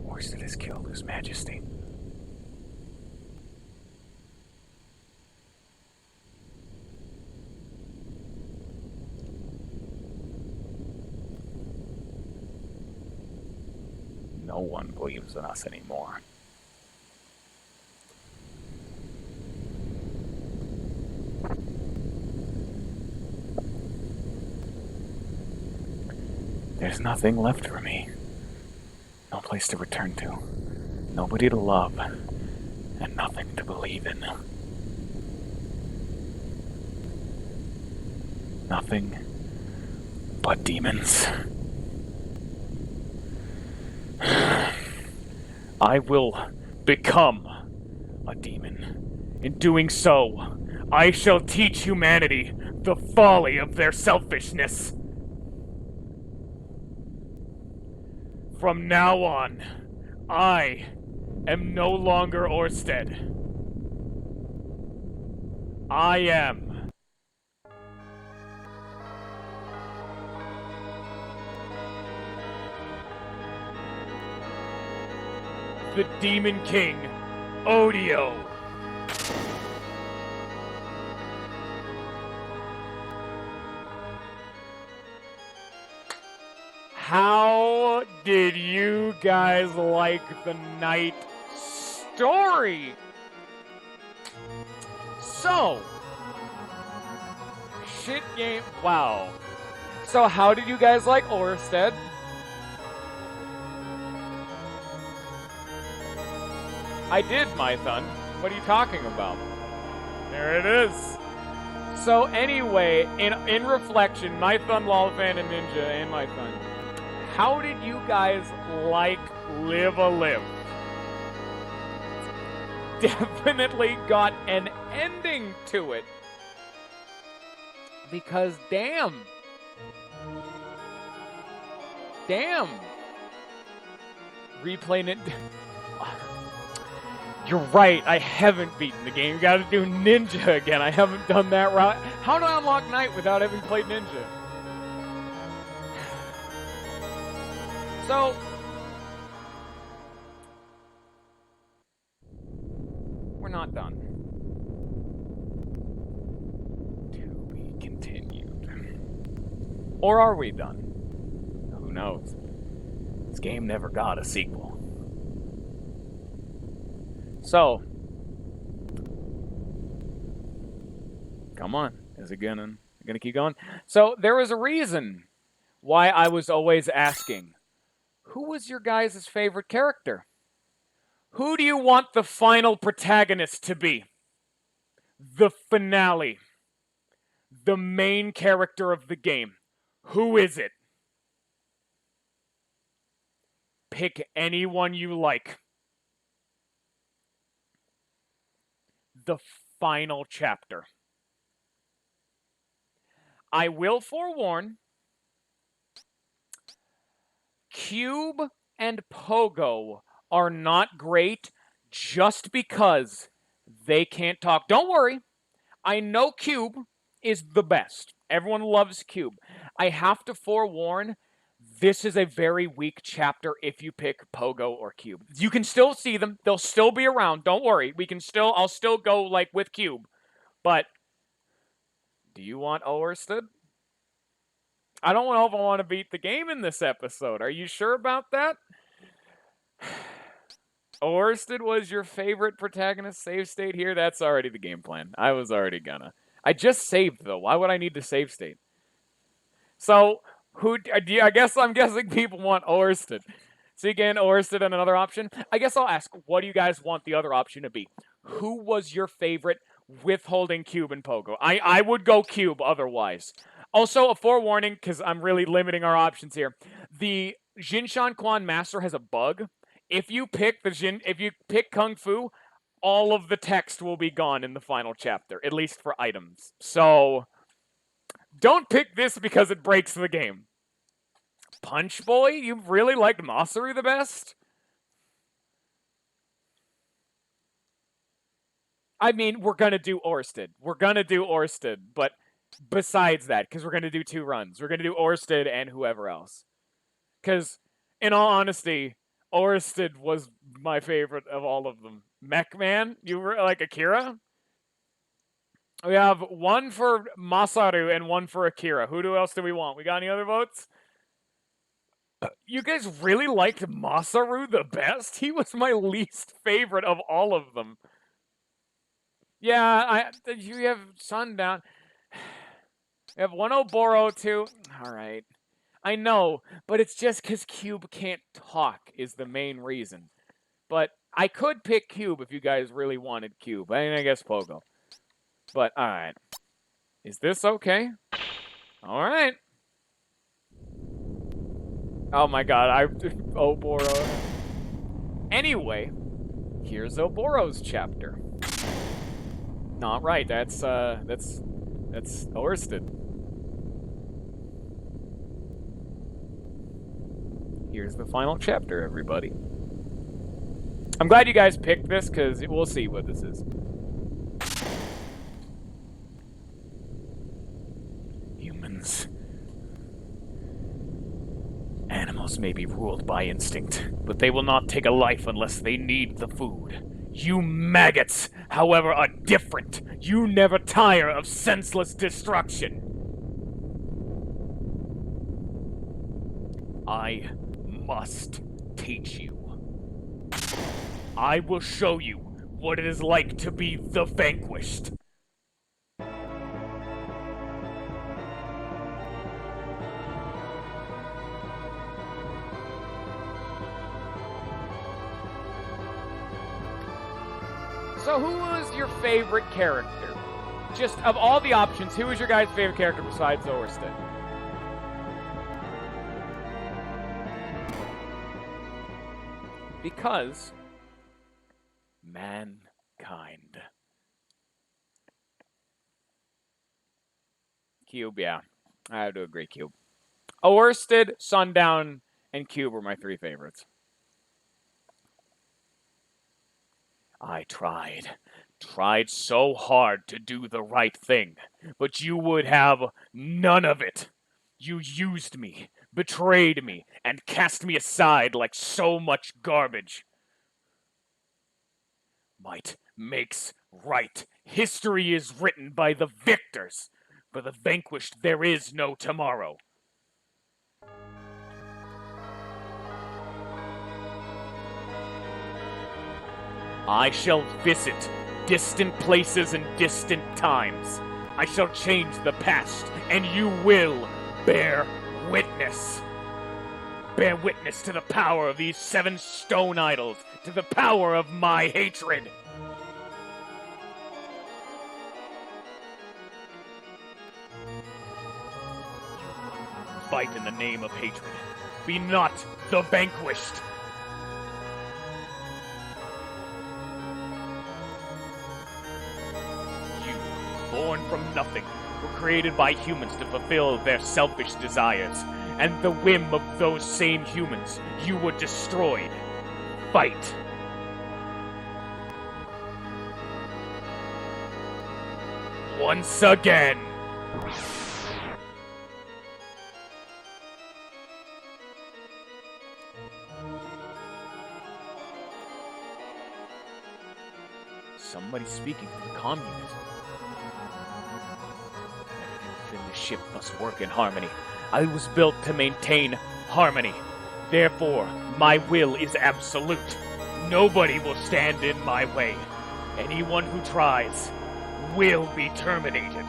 Oersted has killed His Majesty. No one believes in us anymore. There's nothing left for me. No place to return to. Nobody to love. And nothing to believe in. Nothing but demons. I will become a demon. In doing so, I shall teach humanity the folly of their selfishness. From now on, I am no longer Oersted. I am the Demon King, Odio. How did you guys like the night story? So, shit game. Wow. So, how did you guys like Oersted? I did, Mython. What are you talking about? There it is. So anyway, in reflection, Mython, Lolfan, and Ninja, and Mython, how did you guys like Live a Live? Definitely got an ending to it. Because damn. Replaying it. You're right, I haven't beaten the game. You gotta do Ninja again. I haven't done that route. How do I unlock Knight without having played Ninja? So, we're not done. To be continued. Or are we done? Who knows? This game never got a sequel. So, come on. Is it gonna keep going? So, there was a reason why I was always asking, who was your guys' favorite character? Who do you want the final protagonist to be? The finale. The main character of the game. Who is it? Pick anyone you like. The final chapter. I will forewarn, Cube and Pogo are not great just because they can't talk. Don't worry. I know Cube is the best. Everyone loves Cube. I have to forewarn, this is a very weak chapter if you pick Pogo or Cube. You can still see them. They'll still be around. Don't worry. I'll still go like with Cube. But do you want Oersted? I don't know if I want to beat the game in this episode. Are you sure about that? Oersted was your favorite protagonist save state here? That's already the game plan. I was already gonna. I just saved, though. Why would I need to save state? So, I guess I'm guessing people want Oersted. So again, Oersted and another option. I guess I'll ask, what do you guys want the other option to be? Who was your favorite withholding Cube and Pogo? I would go Cube otherwise. Also, a forewarning, because I'm really limiting our options here. The Jinshan Quan Master has a bug. If you pick Kung Fu, all of the text will be gone in the final chapter, at least for items. So, don't pick this because it breaks the game. Punch Boy? You really liked Masaru the best? I mean, we're gonna do Oersted. But besides that, because we're gonna do 2 runs. We're gonna do Oersted and whoever else. Because, in all honesty, Oersted was my favorite of all of them. Mech Man? You were like Akira? We have 1 for Masaru and 1 for Akira. Who else do we want? We got any other votes? You guys really liked Masaru the best? He was my least favorite of all of them. Yeah, you have Sundown. You have one Oboro too. All right. I know, but it's just because Cube can't talk is the main reason. But I could pick Cube if you guys really wanted Cube. I mean, I guess Pogo. But, alright. Is this okay? Alright. Oh my god, Oboro. Anyway, here's Oboro's chapter. Not right, that's Oersted. Here's the final chapter, everybody. I'm glad you guys picked this, because we'll see what this is. Humans. Animals may be ruled by instinct, but they will not take a life unless they need the food. You maggots, however, are different. You never tire of senseless destruction. I must teach you. I will show you what it is like to be the vanquished. So who was your favorite character? Just of all the options, who was your guys' favorite character besides Oersted? Because mankind. Cube, yeah. I have to agree, Cube. Oersted, Sundown, and Cube were my three favorites. I tried so hard to do the right thing, but you would have none of it. You used me, betrayed me, and cast me aside like so much garbage. Might makes right. History is written by the victors. For the vanquished, there is no tomorrow. I shall visit distant places and distant times. I shall change the past, and you will bear witness. Bear witness to the power of these 7 stone idols, to the power of my hatred. Fight in the name of hatred. Be not the vanquished. You, born from nothing, were created by humans to fulfill their selfish desires, and the whim of those same humans, you were destroyed. Fight. Once again. Somebody speaking for the communism. Everything within the ship must work in harmony. I was built to maintain harmony. Therefore, my will is absolute. Nobody will stand in my way. Anyone who tries will be terminated.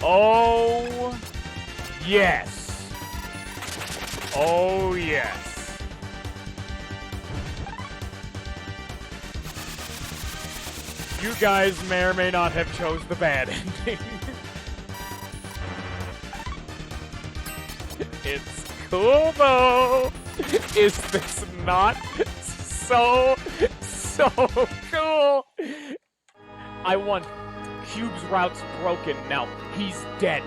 Oh, yes. Oh, yes. You guys may or may not have chose the bad ending. It's cool, though. Is this not so cool? I won. Cube's route's broken. Now, he's dead.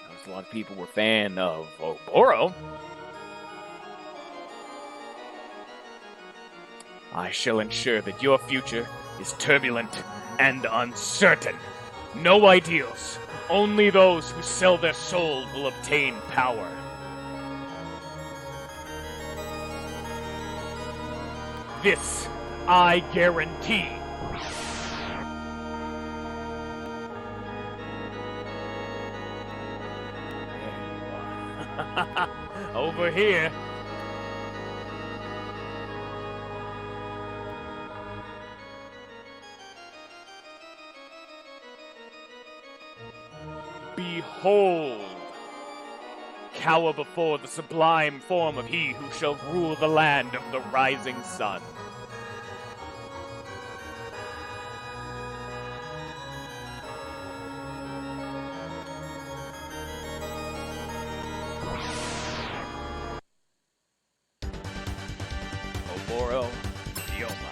Those a lot of people were a fan of Oboro. I shall ensure that your future is turbulent and uncertain. No ideals. Only those who sell their soul will obtain power. This I guarantee. There you are. Over here. Behold! Cower before the sublime form of he who shall rule the land of the rising sun. Oboro Dioma.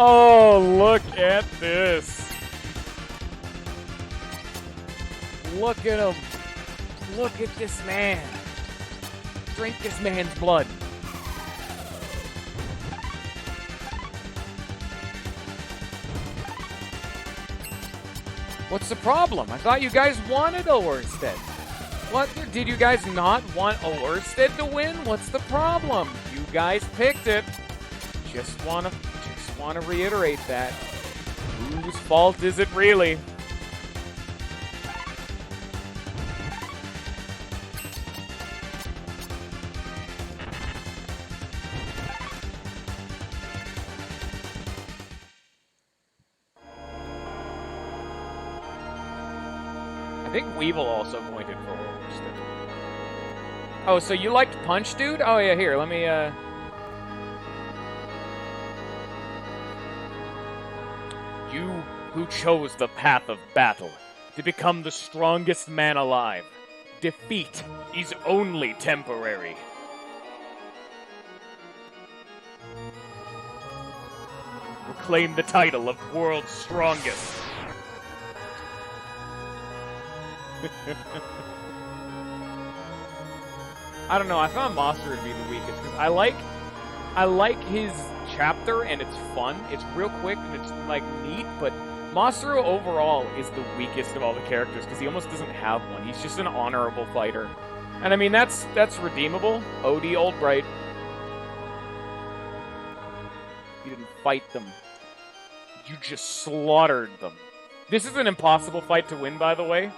Oh, look at this. Look at him. Look at this man. Drink this man's blood. What's the problem? I thought you guys wanted Oersted. What? Did you guys not want Oersted to win? What's the problem? You guys picked it. Just wanna reiterate that. Whose fault is it really? I think Weevil also pointed for Oersted. Oh, so you liked Punch, dude? Oh yeah, here, let me You who chose the path of battle to become the strongest man alive. Defeat is only temporary. Reclaim the title of world's strongest. I don't know, I found Monster would be the weakest, because I like his chapter, and it's fun. It's real quick, and it's, like, neat, but Masaru overall is the weakest of all the characters, because he almost doesn't have one. He's just an honorable fighter. And, I mean, that's redeemable. Odie Oldbright. You didn't fight them. You just slaughtered them. This is an impossible fight to win, by the way.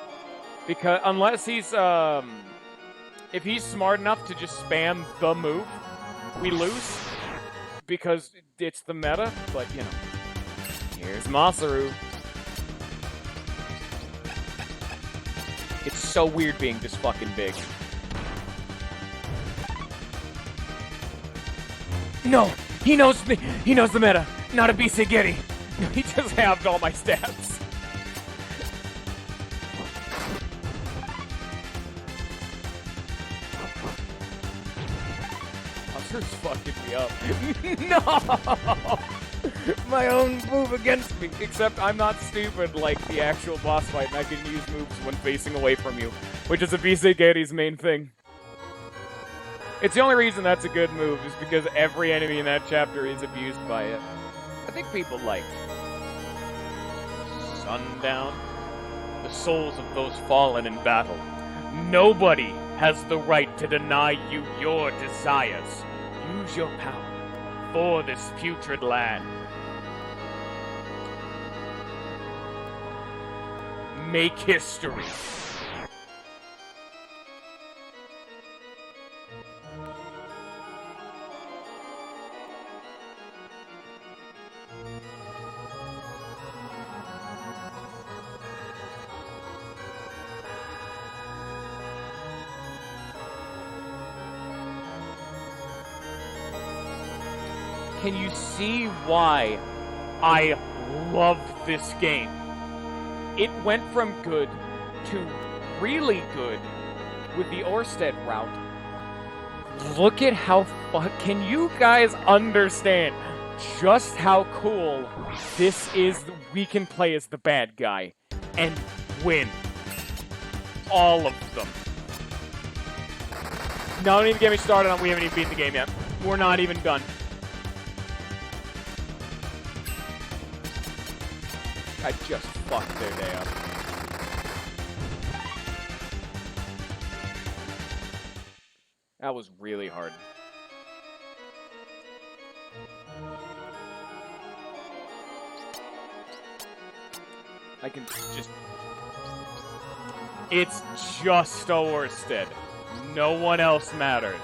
Because, unless he's, if he's smart enough to just spam the move, we lose. Because it's the meta, but, you know. Here's Masaru. It's so weird being this fucking big. No! He knows me! He knows the meta! Not a Bisegiri! He just halved all my stats. Masaru's fucking me up. No! My own move against me. Except I'm not stupid like the actual boss fight, and I can use moves when facing away from you, which is a Bisegiri's main thing. It's the only reason that's a good move, is because every enemy in that chapter is abused by it. I think people like Sundown, the souls of those fallen in battle. Nobody has the right to deny you your desires. Use your power for this putrid land. Make history. Can you see why I love this game? It went from good to really good with the Oersted route. Look at how can you guys understand just how cool this is. We can play as the bad guy and win all of them. No, don't even get me started on we haven't even beaten the game yet. We're not even done. I just fucked their day up. That was really hard. I can just... It's just Oersted. No one else matters.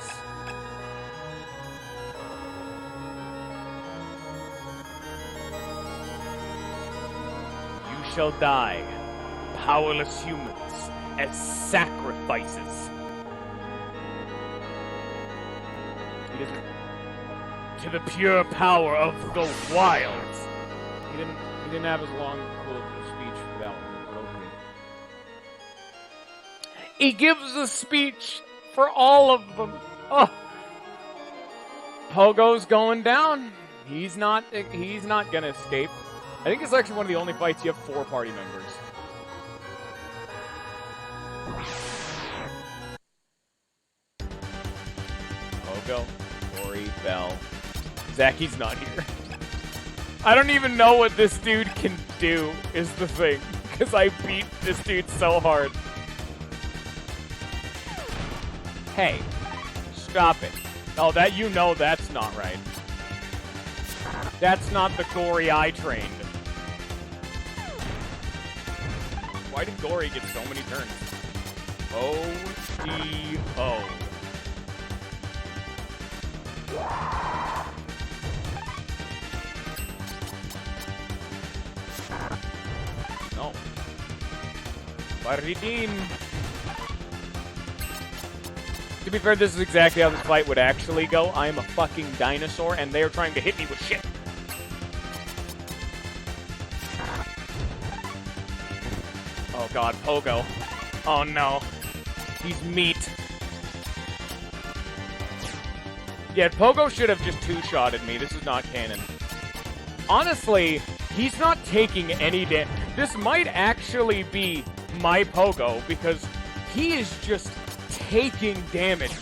You shall die, powerless humans, as sacrifices. To the pure power of the wilds. He didn't have as long cool speech for that one, but okay. He gives a speech for all of them. Oh. Pogo's going down. He's not gonna escape. I think it's actually one of the only fights you have 4 party members. Pogo, Corey, Bell. Zacky's not here. I don't even know what this dude can do, is the thing. Because I beat this dude so hard. Hey, stop it. Oh, that you know that's not right. That's not the Gory I trained. Why did Gory get so many turns? O-D-O. No. Baridim. To be fair, this is exactly how this fight would actually go. I am a fucking dinosaur, and they are trying to hit me with shit. Oh god, Pogo. Oh no. He's meat. Yeah, Pogo should have just two-shotted me. This is not canon. Honestly, he's not taking any damage. This might actually be my Pogo, because he is just taking damage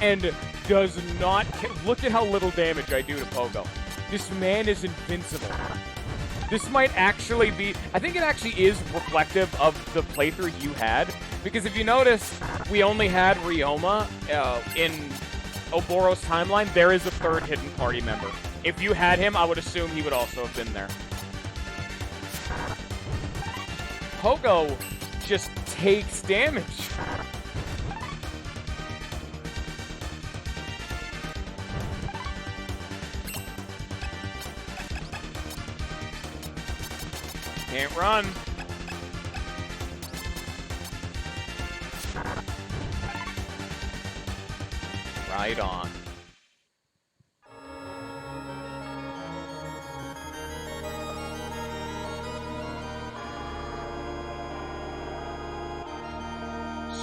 and does not... Look at how little damage I do to Pogo. This man is invincible. This might actually be... I think it actually is reflective of the playthrough you had, because if you notice, we only had Ryoma in Oboro's timeline. There is a third hidden party member. If you had him, I would assume he would also have been there. Pogo just takes damage. Can't run. Right on.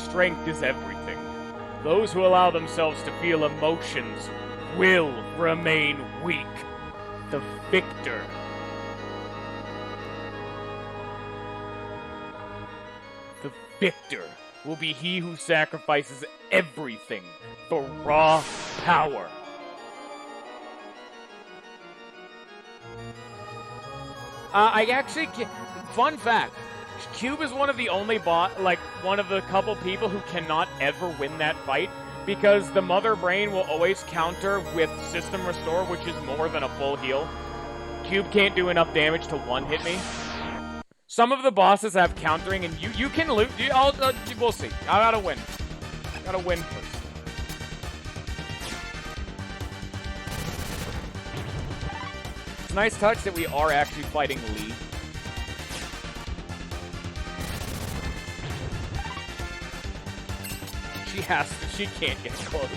Strength is everything. Those who allow themselves to feel emotions will remain weak. The victor. The victor will be he who sacrifices everything for raw power. I actually... Fun fact. Cube is one of the only one of the couple people who cannot ever win that fight, because the Mother Brain will always counter with System Restore, which is more than a full heal. Cube can't do enough damage to one-hit me. Some of the bosses have countering, and you can loot. We'll see. I gotta win. Gotta win first. It's a nice touch that we are actually fighting Lee. She has to. She can't get close.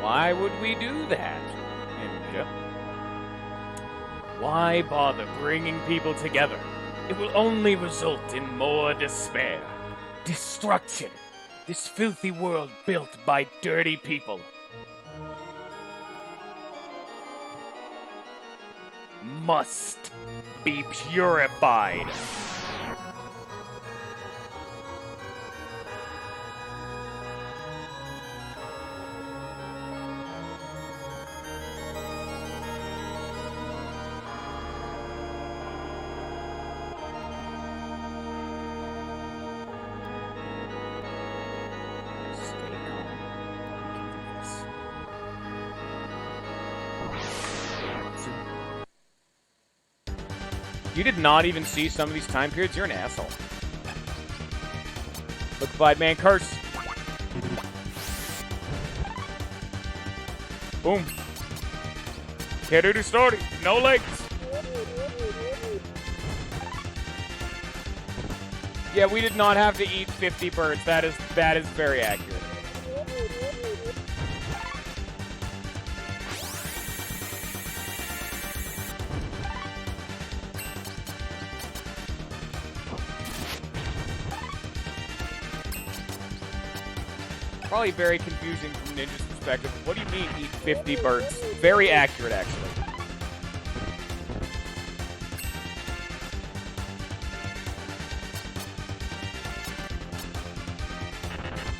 Why would we do that, Ninja? Why bother bringing people together It will only result in more despair. Destruction. This filthy world built by dirty people must be purified. You did not even see some of these time periods? You're an asshole. Liquefied man curse. Boom. Kerudu story. No legs. Yeah, we did not have to eat 50 birds. That is very accurate. Probably very confusing from Ninja's perspective. What do you mean eat 50 birds? Very accurate, actually.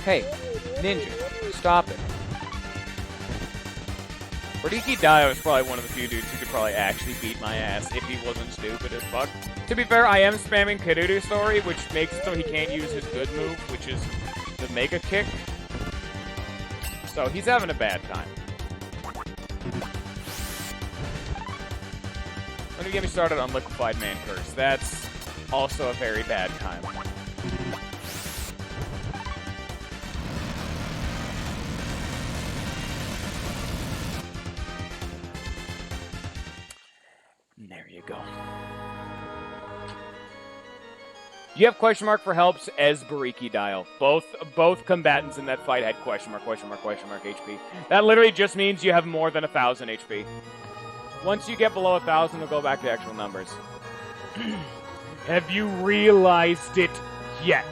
Hey, Ninja, stop it. Riki Dio is probably one of the few dudes who could probably actually beat my ass if he wasn't stupid as fuck. To be fair, I am spamming Kerudu story, which makes it so he can't use his good move, which is the Mega Kick. So he's having a bad time. Let me get me started on Liquefied Man Curse. That's also a very bad time. There you go. You have question mark for helps as Bariki Dial. Both combatants in that fight had question mark HP. That literally just means you have more than 1,000 HP. Once you get below 1,000, we'll go back to actual numbers. Have you realized it yet?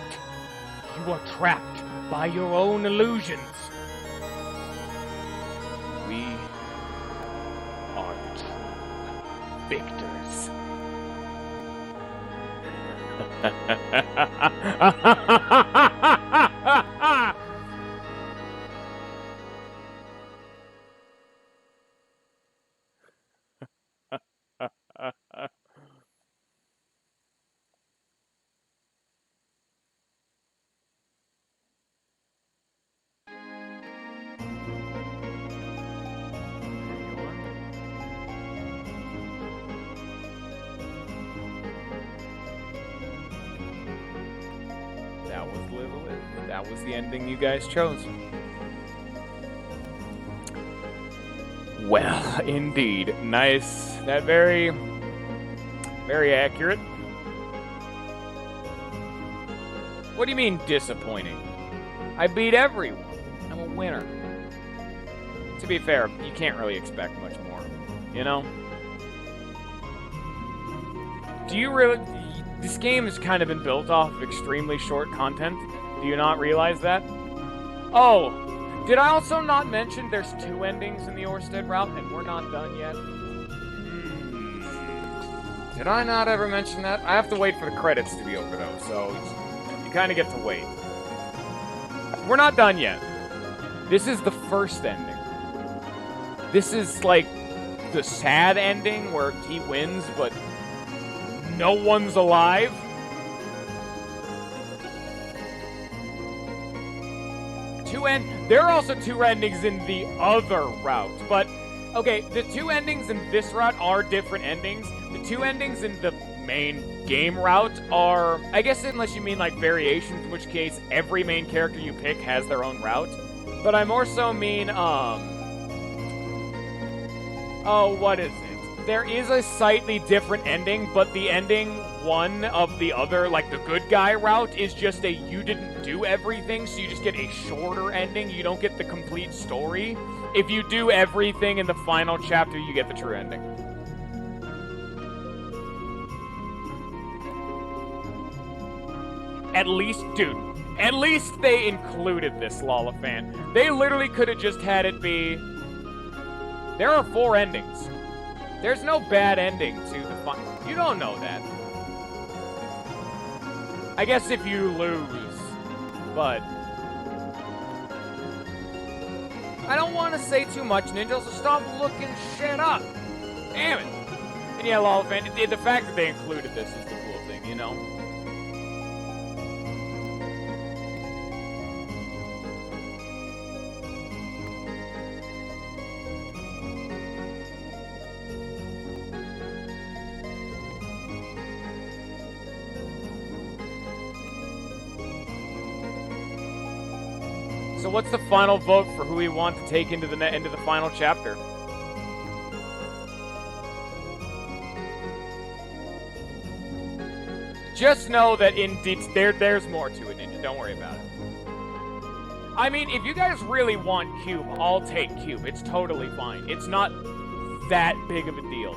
You are trapped by your own illusions. We are the true victors. That was the ending you guys chose. Well, indeed. Nice. That very accurate. What do you mean disappointing? I beat everyone. I'm a winner. To be fair, you can't really expect much more, you know? Do you really... This game has kind of been built off of extremely short content. Do you not realize that? Oh, did I also not mention there's 2 endings in the Oersted route and we're not done yet? Did I not ever mention that? I have to wait for the credits to be over though, so you kind of get to wait. We're not done yet. This is the first ending. This is like the sad ending where he wins, but no one's alive. There are also 2 endings in the other route, but okay, the 2 endings in this route are different endings. The 2 endings in the main game route are, I guess unless you mean like variations, in which case every main character you pick has their own route. But I more so mean, oh, what is it? There is a slightly different ending, but the ending one of the other, like the good guy route, is just a you didn't do everything, so you just get a shorter ending. You don't get the complete story. If you do everything in the final chapter, you get the true ending. At least, dude, at least they included this, Lollifan. They literally could have just had it be... There are 4 endings. There's no bad ending to the fun. You don't know that. I guess if you lose, but... I don't want to say too much, Ninja, so stop looking shit up. Damn it. And yeah, Lollifan, the fact that they included this is the cool thing, you know? So what's the final vote for who we want to take into the final chapter? Just know that there's more to it, Ninja. Don't worry about it. I mean, if you guys really want Cube, I'll take Cube. It's totally fine. It's not that big of a deal.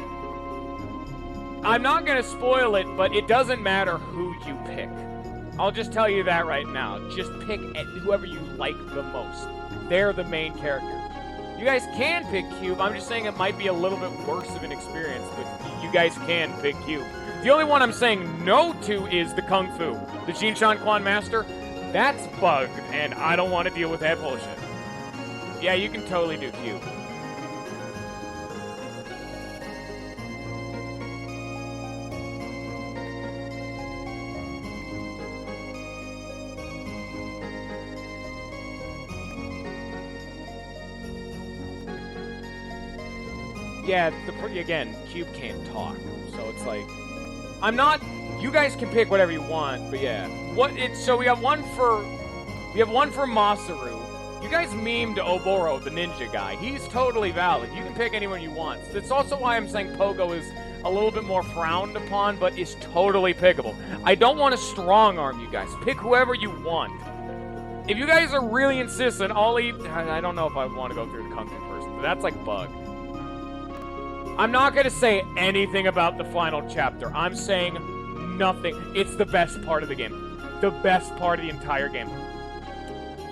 I'm not gonna spoil it, but it doesn't matter who you pick. I'll just tell you that right now. Just pick whoever you like the most. They're the main characters. You guys can pick Cube. I'm just saying it might be a little bit worse of an experience, but you guys can pick Cube. The only one I'm saying no to is the Kung Fu. The Jin Shan Quan Master, that's bugged, and I don't want to deal with that bullshit. Yeah, you can totally do Cube. Yeah, again, Cube can't talk, so it's like, I'm not. You guys can pick whatever you want, but yeah. So we have one for Masaru. You guys memed Oboro, the ninja guy. He's totally valid. You can pick anyone you want. That's also why I'm saying Pogo is a little bit more frowned upon, but is totally pickable. I don't want to strong arm you guys. Pick whoever you want. If you guys are really insistent, I'll eat. I don't know if I want to go through the Kung Fu person, but that's like bug. I'm not going to say anything about the final chapter. I'm saying nothing. It's the best part of the game. The best part of the entire game.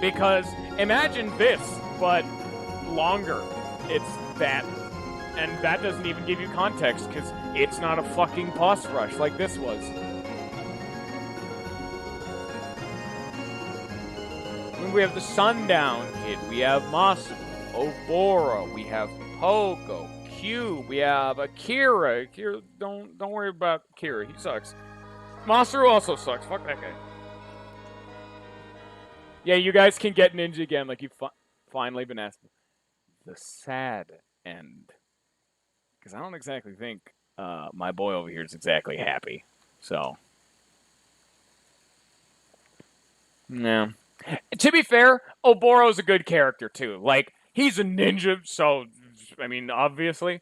Because imagine this, but longer. It's that. And that doesn't even give you context, because it's not a fucking boss rush like this was. When we have the Sundown Kid, we have Masaru, Oboro, we have Pogo, Cube, we have Akira. Akira, don't worry about Akira. He sucks. Masaru also sucks. Fuck that guy. Yeah, you guys can get Ninja again, like you've finally been asked. The sad end. Because I don't exactly think my boy over here is exactly happy. So. No. To be fair, Oboro's a good character, too. Like, he's a ninja, so... I mean, obviously.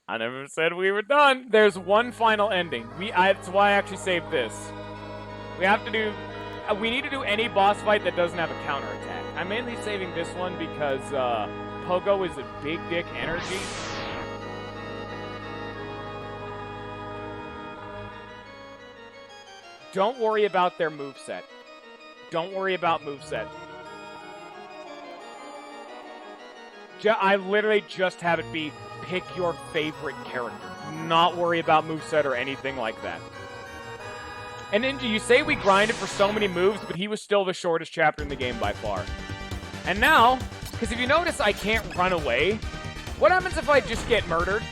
I never said we were done. There's one final ending. That's why I actually saved this. We have to do... we need to do any boss fight that doesn't have a counterattack. I'm mainly saving this one because Pogo is a big dick energy. Don't worry about their moveset. Don't worry about moveset. I literally just have it be pick your favorite character. Not worry about moveset or anything like that. And Ninja, you say we grinded for so many moves, but he was still the shortest chapter in the game by far. And now, because if you notice I can't run away, what happens if I just get murdered?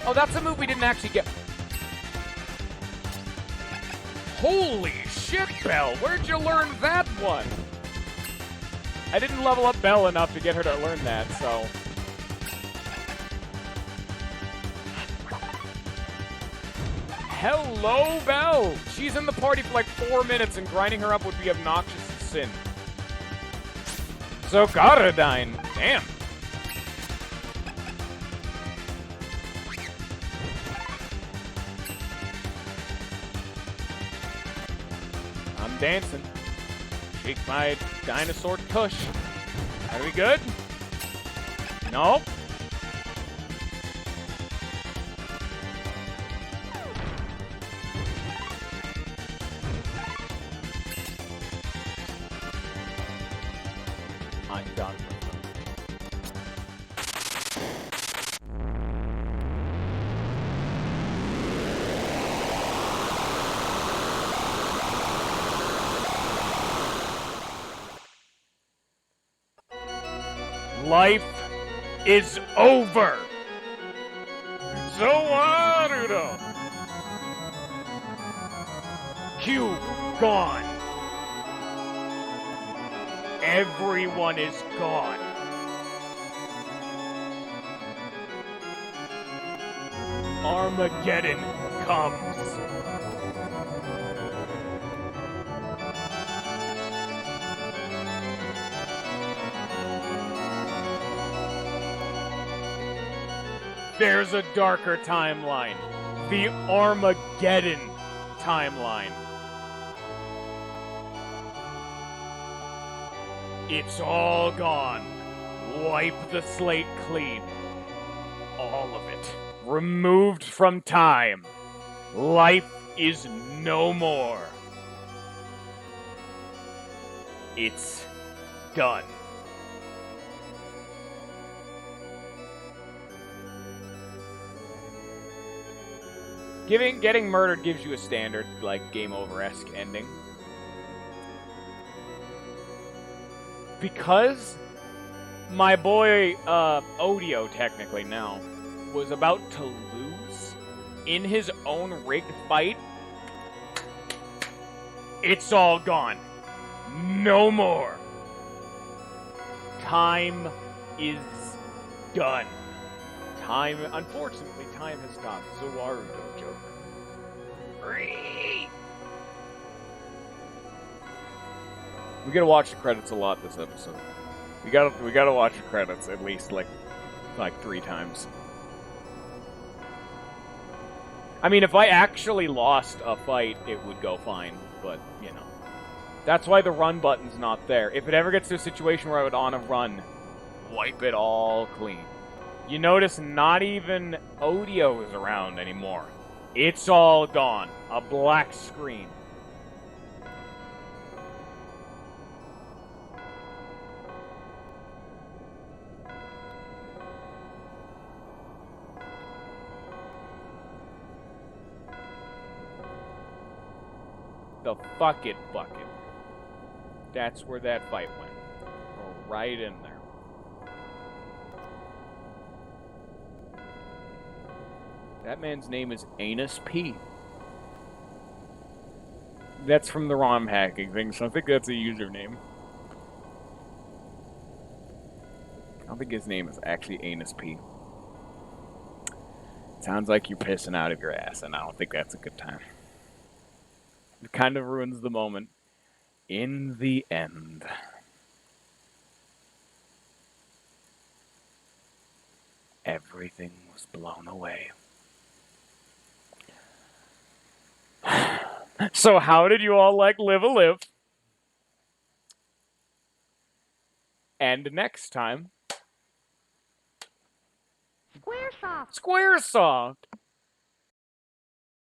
Oh, that's a move we didn't actually get. Holy shit, Belle! Where'd you learn that one? I didn't level up Belle enough to get her to learn that, so... Hello, Belle! She's in the party for like 4 minutes, and grinding her up would be obnoxious as sin. So, Garadine. Damn. I'm dancing. Take my dinosaur tush. Are we good? Nope. I'm done. Life is over. So Naruto. Q gone. Everyone is gone. Armageddon comes. There's a darker timeline. The Armageddon timeline. It's all gone. Wipe the slate clean. All of it. Removed from time. Life is no more. It's done. Getting murdered gives you a standard, like, game over-esque ending. Because my boy, Odio, technically now, was about to lose in his own rigged fight, it's all gone. No more. Time is done. Unfortunately, time has stopped. Zawaru Dojo. We gotta watch the credits a lot this episode. We gotta watch the credits at least like 3 times. I mean, if I actually lost a fight, it would go fine, but you know. That's why the run button's not there. If it ever gets to a situation where I would on a run, wipe it all clean. You notice not even Odio is around anymore. It's all gone. A black screen. The fuck it bucket. That's where that fight went. Right in there. That man's name is Anus P. That's from the ROM hacking thing, so I think that's a username. I don't think his name is actually Anus P. Sounds like you're pissing out of your ass, and I don't think that's a good time. It kind of ruins the moment. In the end. Everything was blown away. So how did you all like Live a Live? And next time... Squaresoft. Squaresoft!